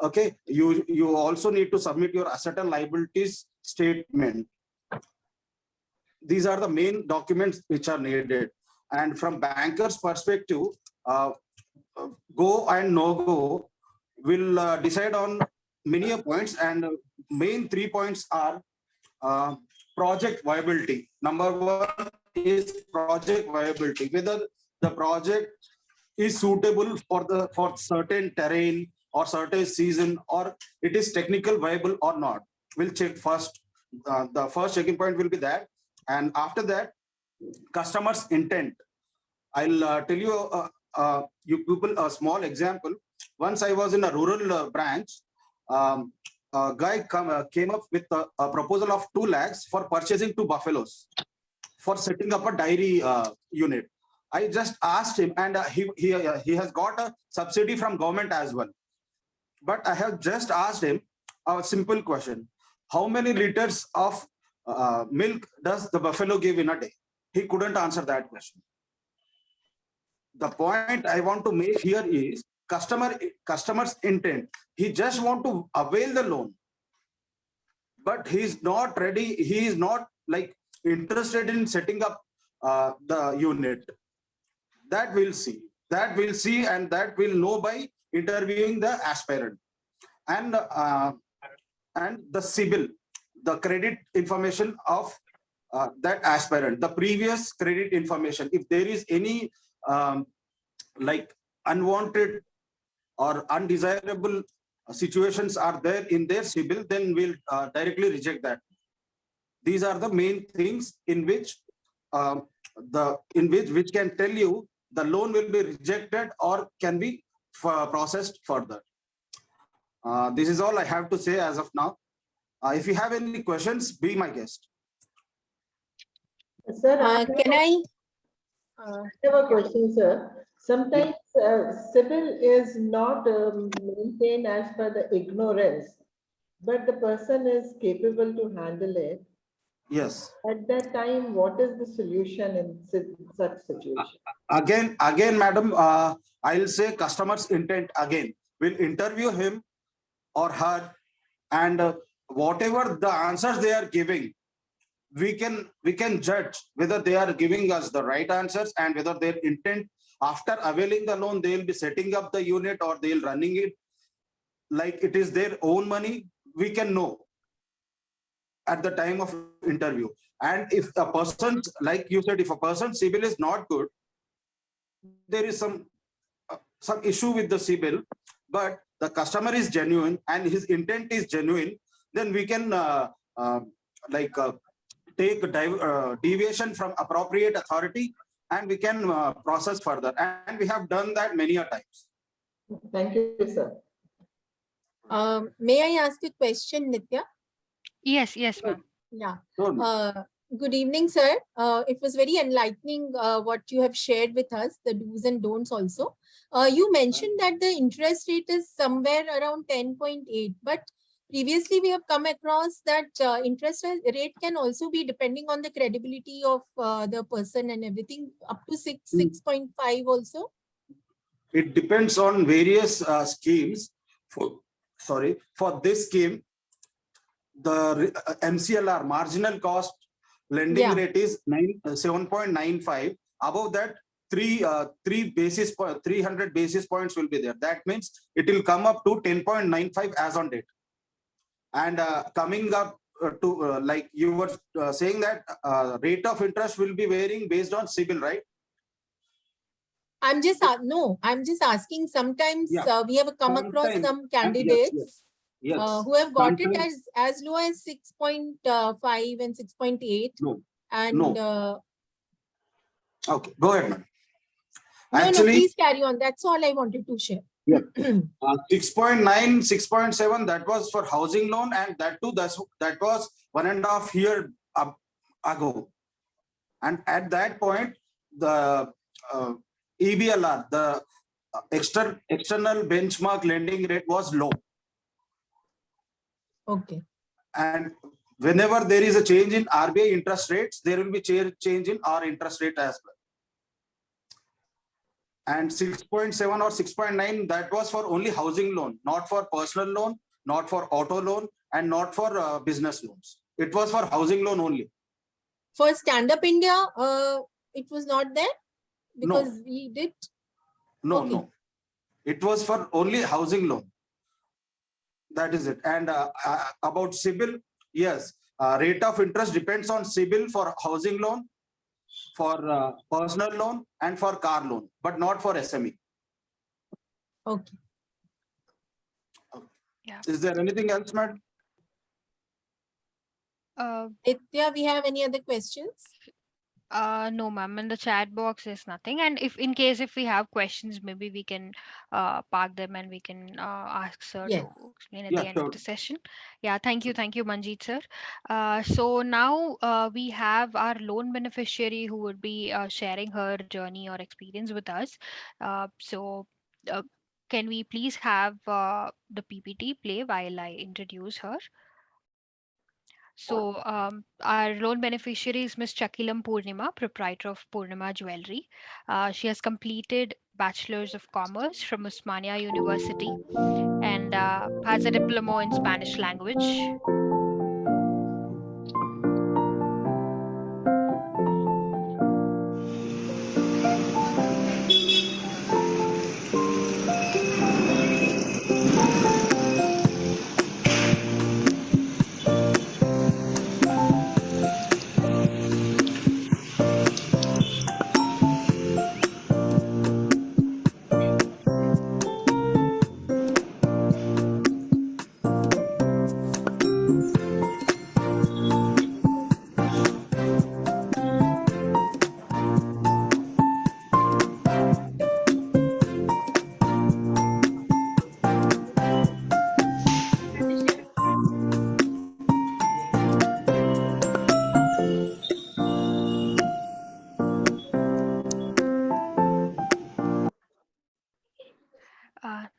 Okay, you also need to submit your asset and liabilities statement. These are the main documents which are needed. And from bankers' perspective, go and no go will decide on many points, and main 3 points are project viability. Number 1 is project viability, whether the project is suitable for certain terrain or certain season, or it is technical viable or not. We'll check first. The first checking point will be that. And after that, customer's intent. I'll tell you you people a small example. once I was in a rural branch. A guy came up with a proposal of 2 lakhs for purchasing 2 buffaloes for setting up a dairy unit. I just asked him, and he has got a subsidy from government as well. But I have just asked him a simple question: how many liters of milk does the buffalo give in a day? He couldn't answer that question. The point I want to make here is customer's intent. He just want to avail the loan, but he's not ready. He is not like interested in setting up the unit. That we'll see. That we'll see, and that we'll know by interviewing the aspirant. And the CIBIL, the credit information of that aspirant, the previous credit information. If there is any like unwanted or undesirable situations are there in their CIBIL, then we'll directly reject that. These are the main things in which which can tell you the loan will be rejected or can be processed further. This is all I have to say as of now. If you have any questions, be my guest. Sir, Can I? I have a question, sir. Sometimes CIBIL is not maintained as per the ignorance, but the person is capable to handle it. Yes. At that time, what is the solution in such situation? Again, madam, I'll say customer's intent again. We'll interview him or her, and whatever the answers they are giving, we can judge whether they are giving us the right answers and whether their intent after availing the loan, they will be setting up the unit or they'll running it like it is their own money. We can know at the time of interview. And if a person, like you said, if a person's CIBIL is not good, there is some issue with the CIBIL, but the customer is genuine and his intent is genuine, then we can take deviation from appropriate authority and we can process further. And we have done that many a times. Thank you, sir. May I ask a question, Nitya? Yes, ma'am. Yeah. Sure. Good evening, sir. It was very enlightening what you have shared with us, the do's and don'ts also. You mentioned that the interest rate is somewhere around 10.8, but previously we have come across that interest rate can also be depending on the credibility of the person and everything, up to 6.5 also. It depends on various schemes. For this scheme, the MCLR, marginal cost lending rate is 7.95. Above that, 300 basis points will be there. That means it will come up to 10.95 as on date. And coming up to like you were saying that rate of interest will be varying based on CIBIL, right? I'm just asking. Sometimes we have come across some candidates who have got it as low as 6.5 and 6.8. No. And no. Okay, go ahead, ma'am. No, please carry on. That's all I wanted to share. Yeah. 6.9, 6.7, that was for housing loan, and that too, that was 1.5 years ago. And at that point, the EBLR, the external benchmark lending rate was low. Okay. And whenever there is a change in RBI interest rates, there will be change in our interest rate as well. And 6.7 or 6.9, that was for only housing loan, not for personal loan, not for auto loan, and not for business loans. It was for housing loan only. For Stand Up India, it was not there because we did. No. It was for only housing loan. That is it. And about CIBIL, yes, rate of interest depends on CIBIL for housing loan, for personal loan, and for car loan, but not for SME. Okay. Yeah. Is there anything else, madam? Nitya, we have any other questions? No, ma'am. In the chat box, there's nothing. And if in case if we have questions, maybe we can park them and we can ask sir Yes. to explain at Yeah, the end of sure. the session. Yeah, thank you, Manjeet sir. So now we have our loan beneficiary who would be sharing her journey or experience with us. So uh, can we please have the PPT play while I introduce her? So, our loan beneficiary is Ms. Chakilam Purnima, proprietor of Purnima Jewelry. She has completed Bachelor's of Commerce from Osmania University and has a diploma in Spanish language.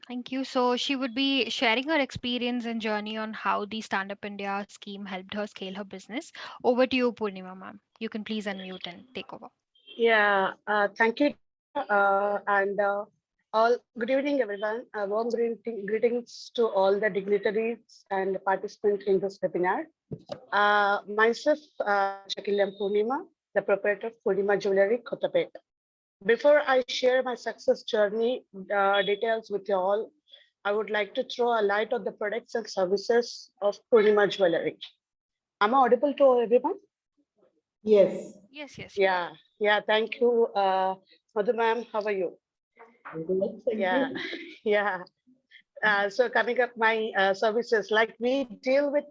Thank you. So she would be sharing her experience and journey on how the Stand Up India scheme helped her scale her business. Over to you, Purnima ma'am. You can please unmute and take over. Yeah, thank you. And all good evening, everyone. Warm greetings to all the dignitaries and participants in this webinar. Myself, Chakilam Purnima, the proprietor of Purnima Jewelry, Kotapet. Before I share my success journey details with you all, I would like to throw a light on the products and services of Purnima Jewelry. Am I audible to everyone? Yes. Yes, yes. Yeah, yeah. Thank you, Madhu ma'am. How are you? Good, thank Yeah, you. yeah. So coming up my services, like we deal with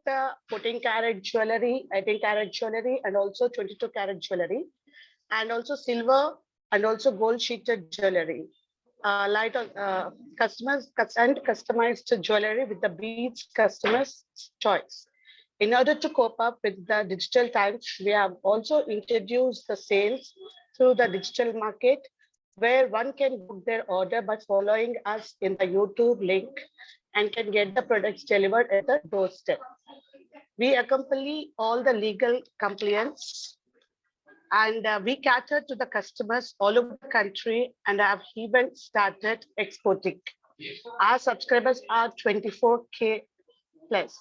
14 karat jewelry, 18 karat jewelry, and also 22 karat jewelry, and also silver and also gold sheeted jewelry. Light on and customized jewelry with the beads customers choice. In order to cope up with the digital times, we have also introduced the sales through the digital market, where one can book their order by following us in the YouTube link and can get the products delivered at the doorstep. We accompany all the legal compliance, and we cater to the customers all over the country and have even started exporting. Our subscribers are 24K plus.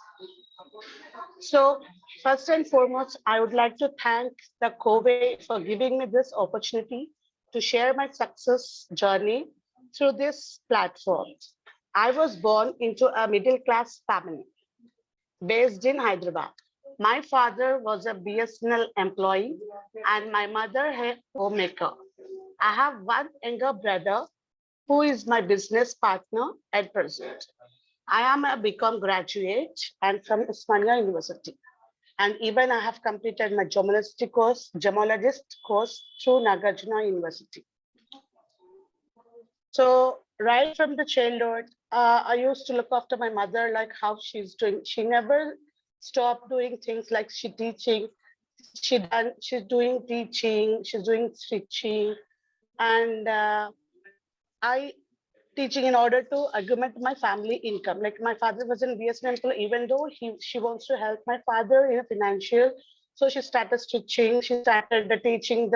So first and foremost, I would like to thank the COWE for giving me this opportunity to share my success journey through this platform. I was born into a middle class family based in Hyderabad. My father was a BSNL employee and my mother a homemaker. I have one younger brother who is my business partner at present. I am a BCom graduate and from Osmania University. And even I have completed my gemologist course through Nagarjuna University. So right from the childhood, I used to look after my mother, like how she's doing. She never stopped doing things like she's doing teaching, she's doing stitching, and I teaching in order to augment my family income. Like my father was in BSNL, even though she wants to help my father in a financial. So she started stitching, she started the teaching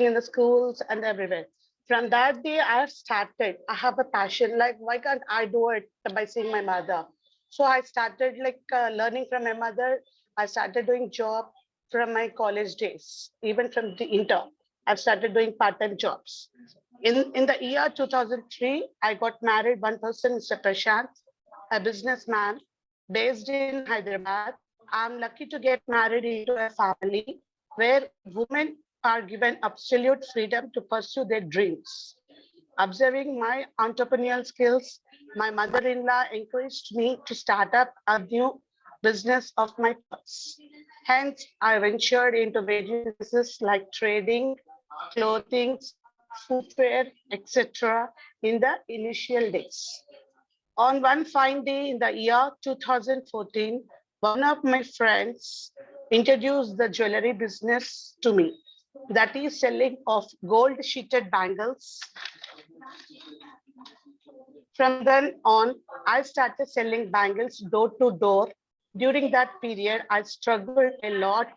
in the schools and everywhere. From that day, I have started. I have a passion. Like, why can't I do it by seeing my mother? So I started like learning from my mother. I started doing job from my college days, even from the intern. I've started doing part-time jobs. In the year 2003, I got married. One person, Mr. Prashant, a businessman based in Hyderabad. I'm lucky to get married into a family where women are given absolute freedom to pursue their dreams. Observing my entrepreneurial skills, my mother-in-law encouraged me to start up a new business of my thoughts. Hence, I ventured into various businesses like trading, clothing, footwear, etc. in the initial days. On one fine day in the year 2014, one of my friends introduced the jewelry business to me, that is selling of gold sheeted bangles. From then on, I started selling bangles door to door. During that period, I struggled a lot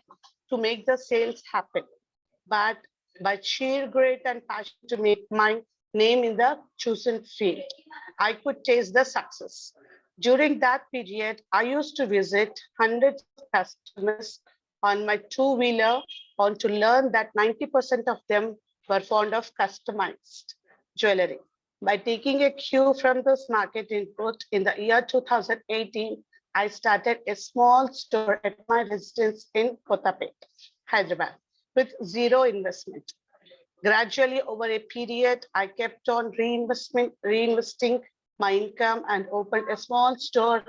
to make the sales happen. But by sheer grit and passion to make my name in the chosen field, I could taste the success. During that period, I used to visit hundreds of customers on my two-wheeler to learn that 90% of them were fond of customized jewelry. By taking a cue from this market input, in the year 2018, I started a small store at my residence in Kotapet, Hyderabad, with zero investment. Gradually, over a period, I kept on reinvesting my income and opened a small store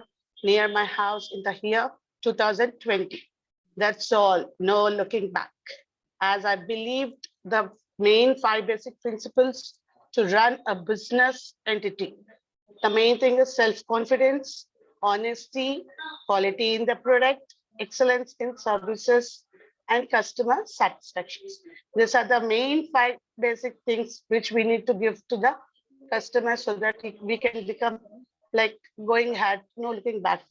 near my house in the year 2020. That's all, no looking back. As I believed the main 5 basic principles to run a business entity. The main thing is self-confidence, honesty, quality in the product, excellence in services, and customer satisfaction. These are the main 5 basic things which we need to give to the customer so that we can become like going ahead, no looking back.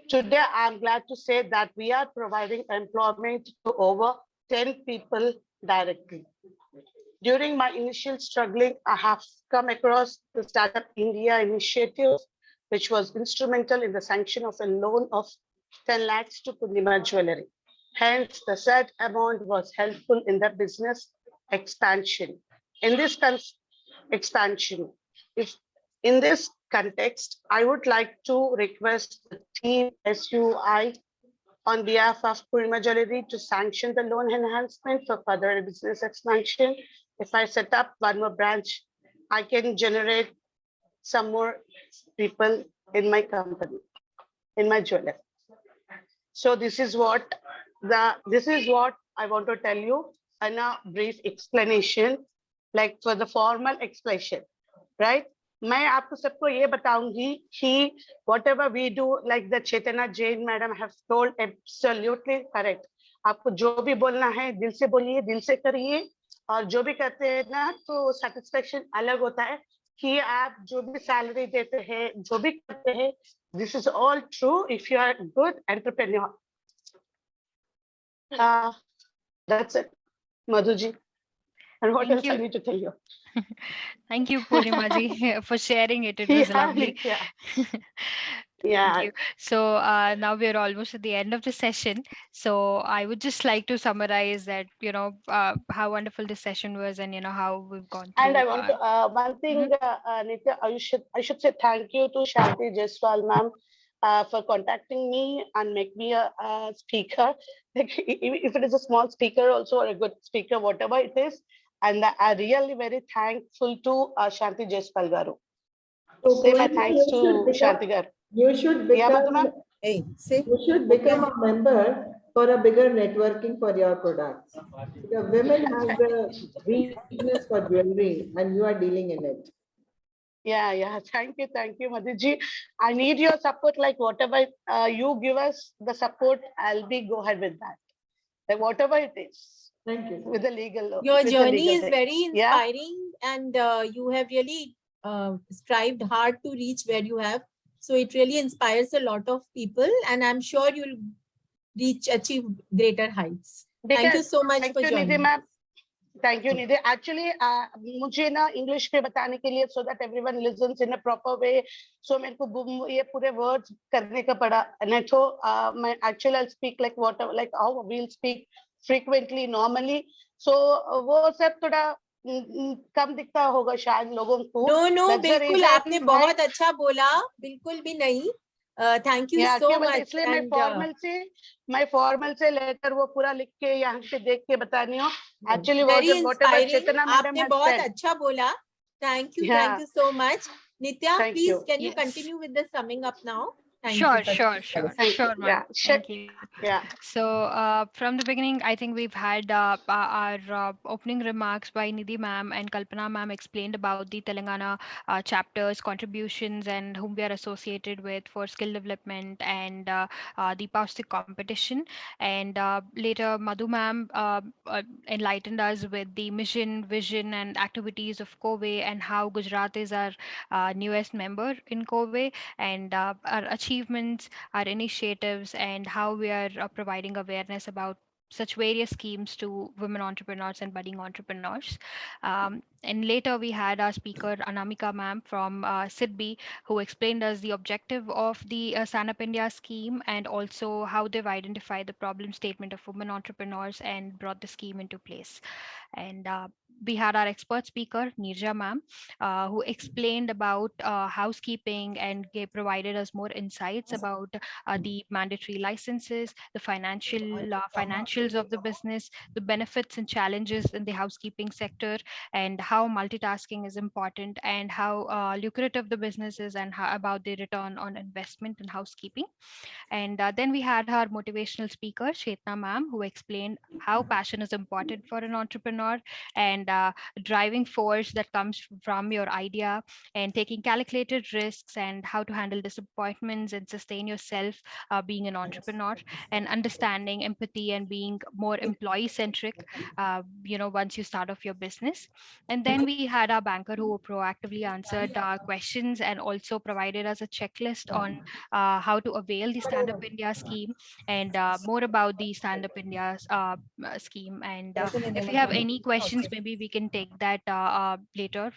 Today, I'm glad to say that we are providing employment to over 10 people directly. During my initial struggling, I have come across the Startup India initiative, which was instrumental in the sanction of a loan of 10 lakhs to Purnima Jewelry. Hence, the said amount was helpful in the business expansion. In this context, I would like to request the team SUI on behalf of Purnima Jewelry to sanction the loan enhancement for further business expansion. If I set up one more branch, I can generate some more people in my company, in my jewelry. So this is what I want to tell you in a brief explanation, like for the formal explanation, right? मैं आपको सबको ये बताऊंगी कि whatever we do, like the Chaitanya Jain madam have told, absolutely correct. आपको जो भी बोलना है दिल से बोलिए, दिल से करिए, और जो भी करते हैं ना तो satisfaction अलग होता है कि आप जो भी salary देते हैं, जो भी करते हैं, this is all true if you are a good entrepreneur. That's it, Madhuji. And what else I need to tell you? Thank you, Purnima ji, for sharing it. It was lovely. Yeah. Thank you. So now we're almost at the end of the session. So I would just like to summarize that, how wonderful this session was and, how we've gone through. And I want to, one thing, Nitya, I should say thank you to Shanti Jaiswal ma'am for contacting me and make me a speaker. Like, if it is a small speaker also or a good speaker, whatever it is. And I'm really very thankful to Shanti Jaiswal garu. So say my thanks to Shanti garu. You should become, you should become a member for a bigger networking for your products. The women have the weakness for jewelry and you are dealing in it. Yeah. Thank you, Madhuji. I need your support, like whatever you give us the support, I'll go ahead with that. Like whatever it is. Thank you. With the legal. Your journey is very inspiring, and you have really strived hard to reach where you have. So it really inspires a lot of people, and I'm sure you'll achieve greater heights. Thank you so much for joining. Thank you, Nidhi. Actually, मुझे ना English में बताने के लिए so that everyone listens in a proper way. So मेरे को ये पूरे words करने का पड़ा. नहीं तो मैं actually I'll speak like whatever, like how we'll speak frequently, normally. So वो सब थोड़ा कम दिखता होगा शायद लोगों को. No, बिल्कुल आपने बहुत अच्छा बोला, बिल्कुल भी नहीं. Thank you so much. इसलिए मैं फॉर्मल से लेटर वो पूरा लिख के यहाँ पे देख के बतानी हूँ. Actually, very inspiring. आपने बहुत अच्छा बोला. Thank you so much. Nitya, please can you continue with the summing up now? Sure, sure, Yeah, ma'am. Thank you. yeah. So from the beginning, I think we've had our opening remarks by Nidhi ma'am and Kalpana ma'am explained about the Telangana chapters, contributions, and whom we are associated with for skill development and the Paustic competition. And later, Madhu ma'am enlightened us with the mission, vision, and activities of COWE and how Gujarat is our newest member in COWE and our achievements, our initiatives, and how we are providing awareness about such various schemes to women entrepreneurs and budding entrepreneurs. And later we had our speaker Anamika ma'am from SIDBI who explained us the objective of the Stand Up India scheme and also how they've identified the problem statement of women entrepreneurs and brought the scheme into place. And we had our expert speaker Nirja ma'am who explained about housekeeping and provided us more insights about the mandatory licenses, the financials of the business, the benefits and challenges in the housekeeping sector, and how multitasking is important, and how lucrative the business is, and how about the return on investment in housekeeping. And then we had our motivational speaker, Chetna ma'am, who explained how passion is important for an entrepreneur and driving force that comes from your idea and taking calculated risks and how to handle disappointments and sustain yourself being an entrepreneur and understanding empathy and being more employee centric, once you start off your business. And then we had our banker who proactively answered questions and also provided us a checklist on how to avail the Stand Up India scheme and more about the Stand Up India scheme. And if you have any questions, maybe we can take that later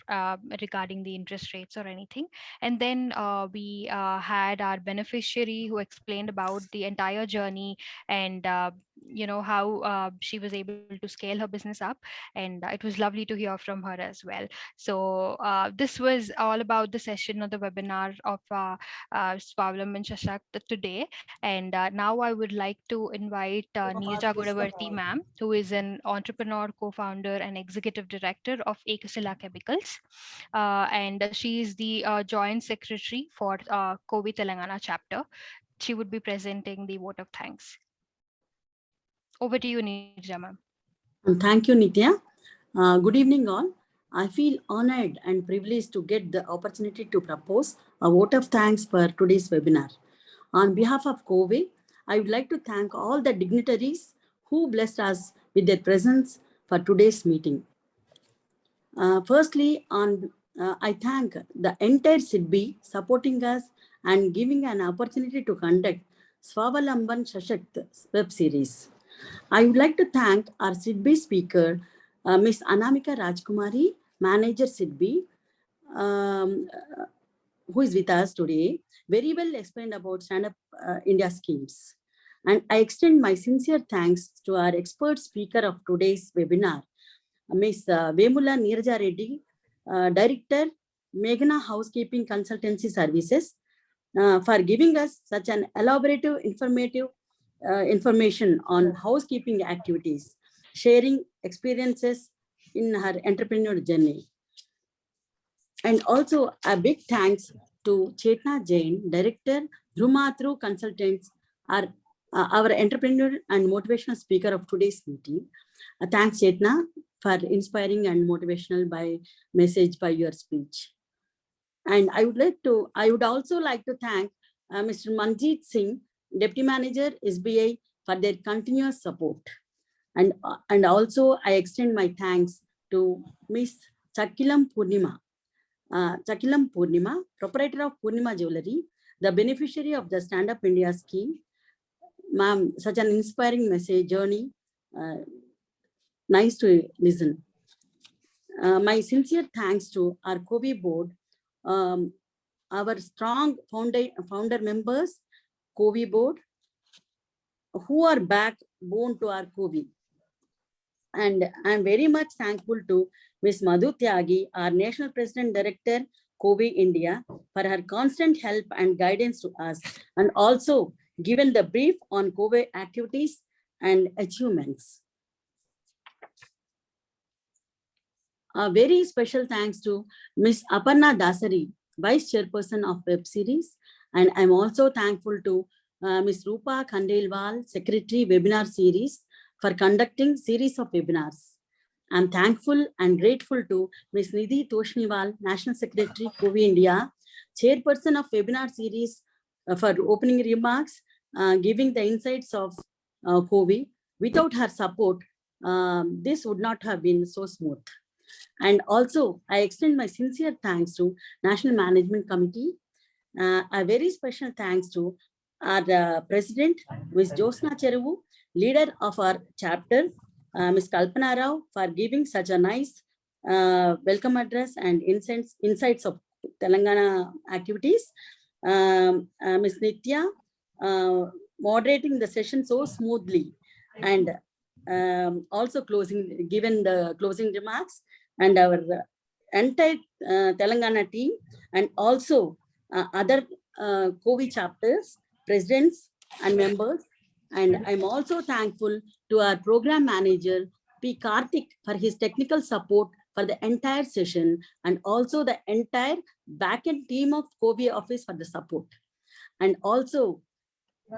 regarding the interest rates or anything. And then we had our beneficiary who explained about the entire journey and how she was able to scale her business up, and it was lovely to hear from her as well. So this was all about the session or the webinar of Swavalamban Sashakt today. And now I would like to invite Neerja Godavarti ma'am, who is an entrepreneur, co-founder, and executive director of Ekasila Chemicals. And she is the joint secretary for COWE Telangana chapter. She would be presenting the vote of thanks. Over to you, Neerja ma'am. Thank you, Nitya. Good evening, all. I feel honored and privileged to get the opportunity to propose a vote of thanks for today's webinar. On behalf of COWE, I would like to thank all the dignitaries who blessed us with their presence for today's meeting. Firstly, I thank the entire SIDBI supporting us and giving an opportunity to conduct Swavalamban Sashakt web series. I would like to thank our SIDBI speaker, Ms. Anamika Rajkumari, Manager SIDBI, who is with us today, very well explained about Stand Up India schemes. And I extend my sincere thanks to our expert speaker of today's webinar, Ms. Vemula Neeraja Reddy, Director, Meghana Housekeeping Consultancy Services, for giving us such an elaborative, informative information on housekeeping activities, sharing experiences in her entrepreneurial journey. And also a big thanks to Chetna Jain, Director, Dhrumatru Consultants, our entrepreneur and motivational speaker of today's meeting. Thanks, Chetna, for inspiring and motivational message by your speech. And I would also like to thank Mr. Manjeet Singh, Deputy Manager, SBI, for their continuous support. And also I extend my thanks to Ms. Chakilam Purnima, proprietor of Purnima Jewelry, the beneficiary of the Stand Up India scheme. Ma'am, such an inspiring message journey. Nice to listen. My sincere thanks to our COWE board, our strong founder members, COWE board, who are backbone to our COWE. And I'm very much thankful to Ms. Madhu Tyagi, our National President Director, COWE India, for her constant help and guidance to us, and also given the brief on COWE activities and achievements. A very special thanks to Ms. Aparna Dasari, Vice Chairperson of Web Series, And I'm also thankful to Ms. Rupa Khandelwal, Secretary Webinar Series, for conducting series of webinars. I'm thankful and grateful to Ms. Nidhi Toshniwal, National Secretary, COWE India, Chairperson of Webinar Series, for opening remarks, giving the insights of COWE. Without her support, this would not have been so smooth. And also, I extend my sincere thanks to National Management Committee. A very special thanks to our President, Ms. Josna Cheruvu, leader of our chapter, Ms. Kalpana Rao, for giving such a nice welcome address and insights of Telangana activities. Ms. Nitya, moderating the session so smoothly, and also given the closing remarks, and our entire Telangana team, and also other COWE chapters, presidents and members. And I'm also thankful to our program manager, P. Karthik, for his technical support for the entire session, and also the entire backend team of COWE office for the support. And also,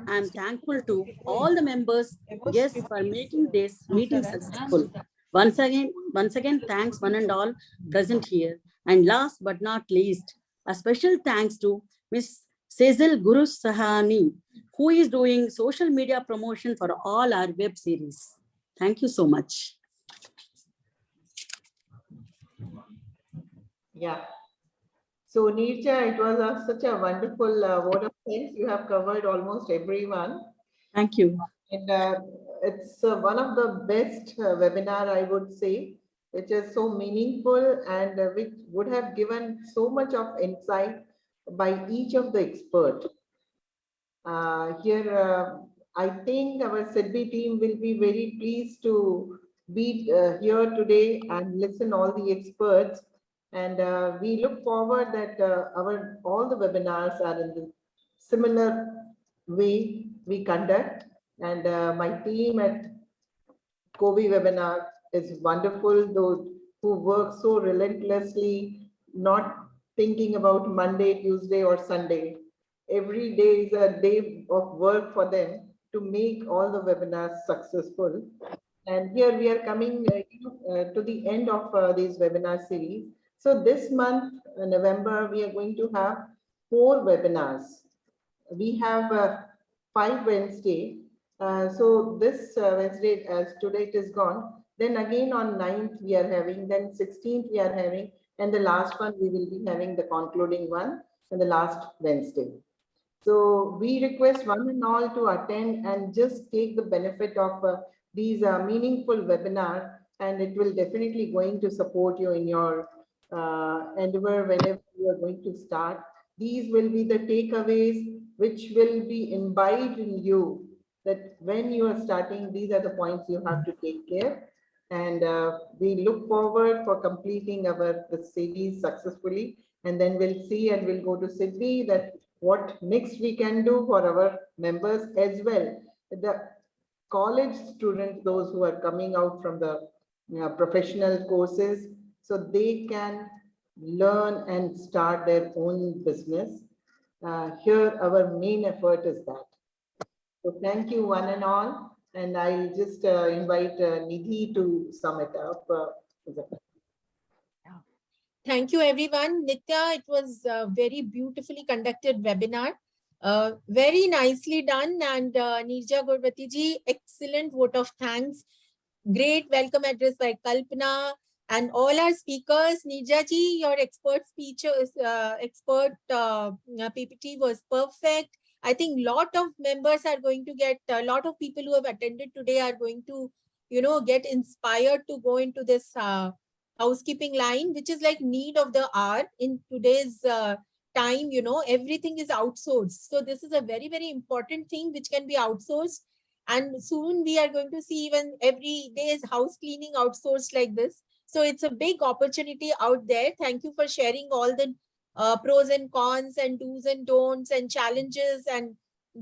I'm thankful to all the members, yes, for making this meeting successful. Once again, thanks one and all present here. And last but not least, a special thanks to Ms. Cecil Guru Sahani, who is doing social media promotion for all our web series. Thank you so much. Yeah. So Neerja, it was such a wonderful vote of thanks. You have covered almost everyone. Thank you. And it's one of the best webinar, I would say, which is so meaningful and which would have given so much of insight by each of the experts. Here, I think our SIDBI team will be very pleased to be here today and listen all the experts. And we look forward that all the webinars are in the similar way we conduct. And my team at COWE webinar is wonderful, those who work so relentlessly, not thinking about Monday, Tuesday, or Sunday. Every day is a day of work for them to make all the webinars successful. And here we are coming to the end of this webinar series. So this month, November, we are going to have 4 webinars. We have 5 Wednesday. So this Wednesday, as today it is gone, then again on 9th we are having, then 16th we are having, and the last one we will be having the concluding one on the last Wednesday. So we request one and all to attend and just take the benefit of these meaningful webinars, and it will definitely going to support you in your endeavor whenever you are going to start. These will be the takeaways which will be imbibed in you, that when you are starting, these are the points you have to take care. And we look forward for completing our series successfully. And then we'll see and we'll go to SIDBI that what next we can do for our members as well. The college students, those who are coming out from the professional courses, so they can learn and start their own business. Here, our main effort is that. So thank you one and all. And I'll just invite Nidhi to sum it up. Thank you, everyone. Nitya, it was a very beautifully conducted webinar. Very nicely done. And Neerja Gurvati ji, excellent vote of thanks. Great welcome address by Kalpana and all our speakers. Neerja ji, your expert speech, expert PPT was perfect. I think a lot of members are going to get, a lot of people who have attended today are going to, get inspired to go into this housekeeping line, which is like need of the hour in today's time. Everything is outsourced. So this is a very, very important thing which can be outsourced. And soon we are going to see even every day's house cleaning outsourced like this. So it's a big opportunity out there. Thank you for sharing all the pros and cons and do's and don'ts and challenges and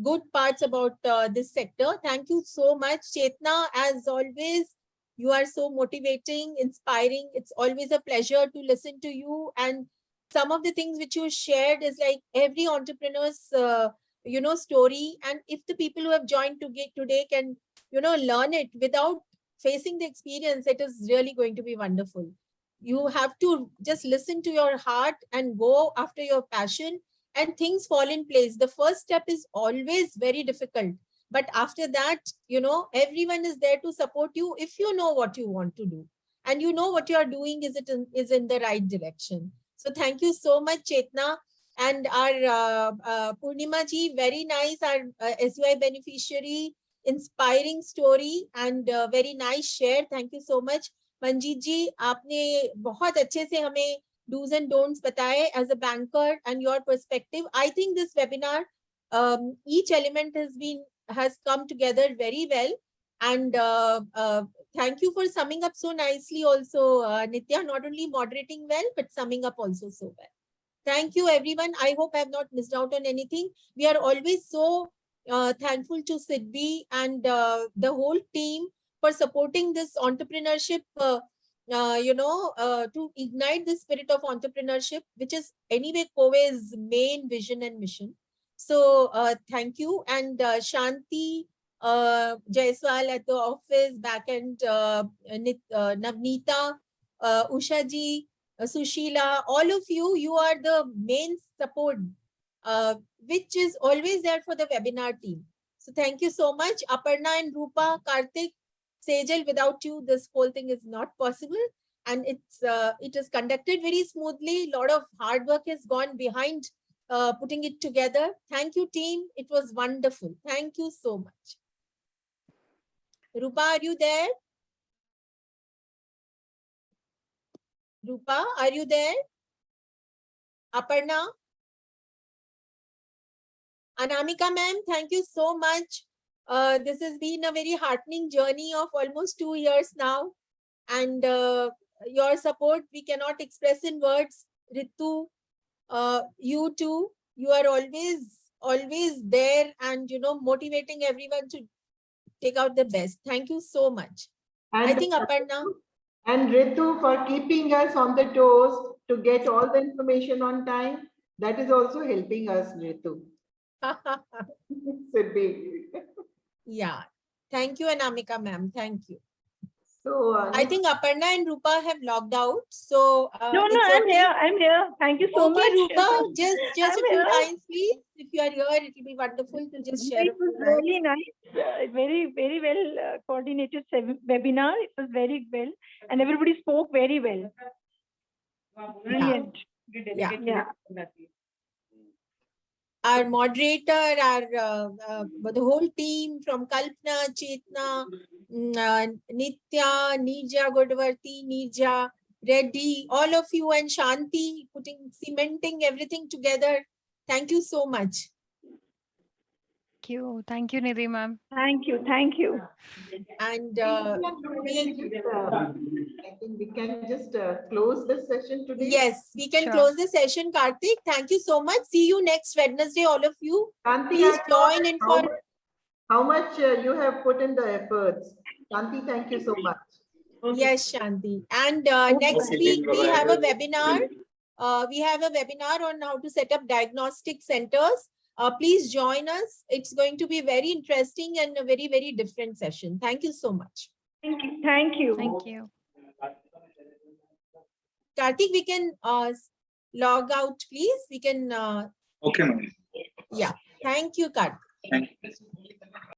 good parts about this sector. Thank you so much, Chetna. As always, you are so motivating, inspiring. It's always a pleasure to listen to you and some of the things which you shared is like every entrepreneur's story, and if the people who have joined today can learn it without facing the experience, it is really going to be wonderful. You have to just listen to your heart and go after your passion, and things fall in place. The first step is always very difficult, but after that, everyone is there to support you if you know what you want to do and you know what you are doing is in the right direction. So thank you so much, Chetna. And our Purnima ji, very nice, our SUI beneficiary, inspiring story and very nice share. Thank you so much. Manjeet ji, आपने बहुत अच्छे से हमें do's and don'ts बताए as a banker and your perspective. I think this webinar, each element has come together very well. And thank you for summing up so nicely also, Nitya, not only moderating well, but summing up also so well. Thank you, everyone. I hope I have not missed out on anything. We are always so thankful to Sidbi and the whole team for supporting this entrepreneurship, to ignite the spirit of entrepreneurship, which is anyway COWE's main vision and mission. So thank you. And Shanti, Jaiswal at the office, backend, Navneeta, Usha ji, Sushila, all of you, you are the main support, which is always there for the webinar team. So thank you so much. Aparna and Rupa, Karthik, Sejal, without you, this whole thing is not possible. And it is conducted very smoothly. A lot of hard work has gone behind putting it together. Thank you, team. It was wonderful. Thank you so much. Rupa, are you there? Rupa, are you there? Aparna? Anamika ma'am, thank you so much. This has been a very heartening journey of almost 2 years now. And your support, we cannot express in words. Ritu, you too, you are always there and, motivating everyone to take out the best. Thank you so much. And I think Aparna. And Ritu for keeping us on the toes to get all the information on time. That is also helping us, Ritu. Yeah. Thank you, Anamika ma'am. Thank you. So I think Aparna and Rupa have logged out. So no, I'm here. I'm here. Thank you so much. Rupa, just a few lines, please. If you are here, it will be wonderful to just share. It was really nice. Very, very well coordinated webinar. It was very well, and everybody spoke very well. Brilliant. Yeah. Our moderator, the whole team from Kalpana, Chetna, Nitya, Nirja, Godavarti, Nirja, Reddy, all of you, and Shanti cementing everything together. Thank you so much. Thank you, Nidhi ma'am. Thank you. And I think we can just close the session today. Yes, we can close the session, Karthik. Thank you so much. See you next Wednesday, all of you. Please join in for how much you have put in the efforts. Shanti, thank you so much. Yes, Shanti. And next week we have a webinar. We have a webinar on how to set up diagnostic centers. Please join us. It's going to be very interesting and a very, very different session. Thank you so much. Thank you. Karthik, we can log out, please. We can. Okay, ma'am. Yeah. Thank you, Karthik. Thank you.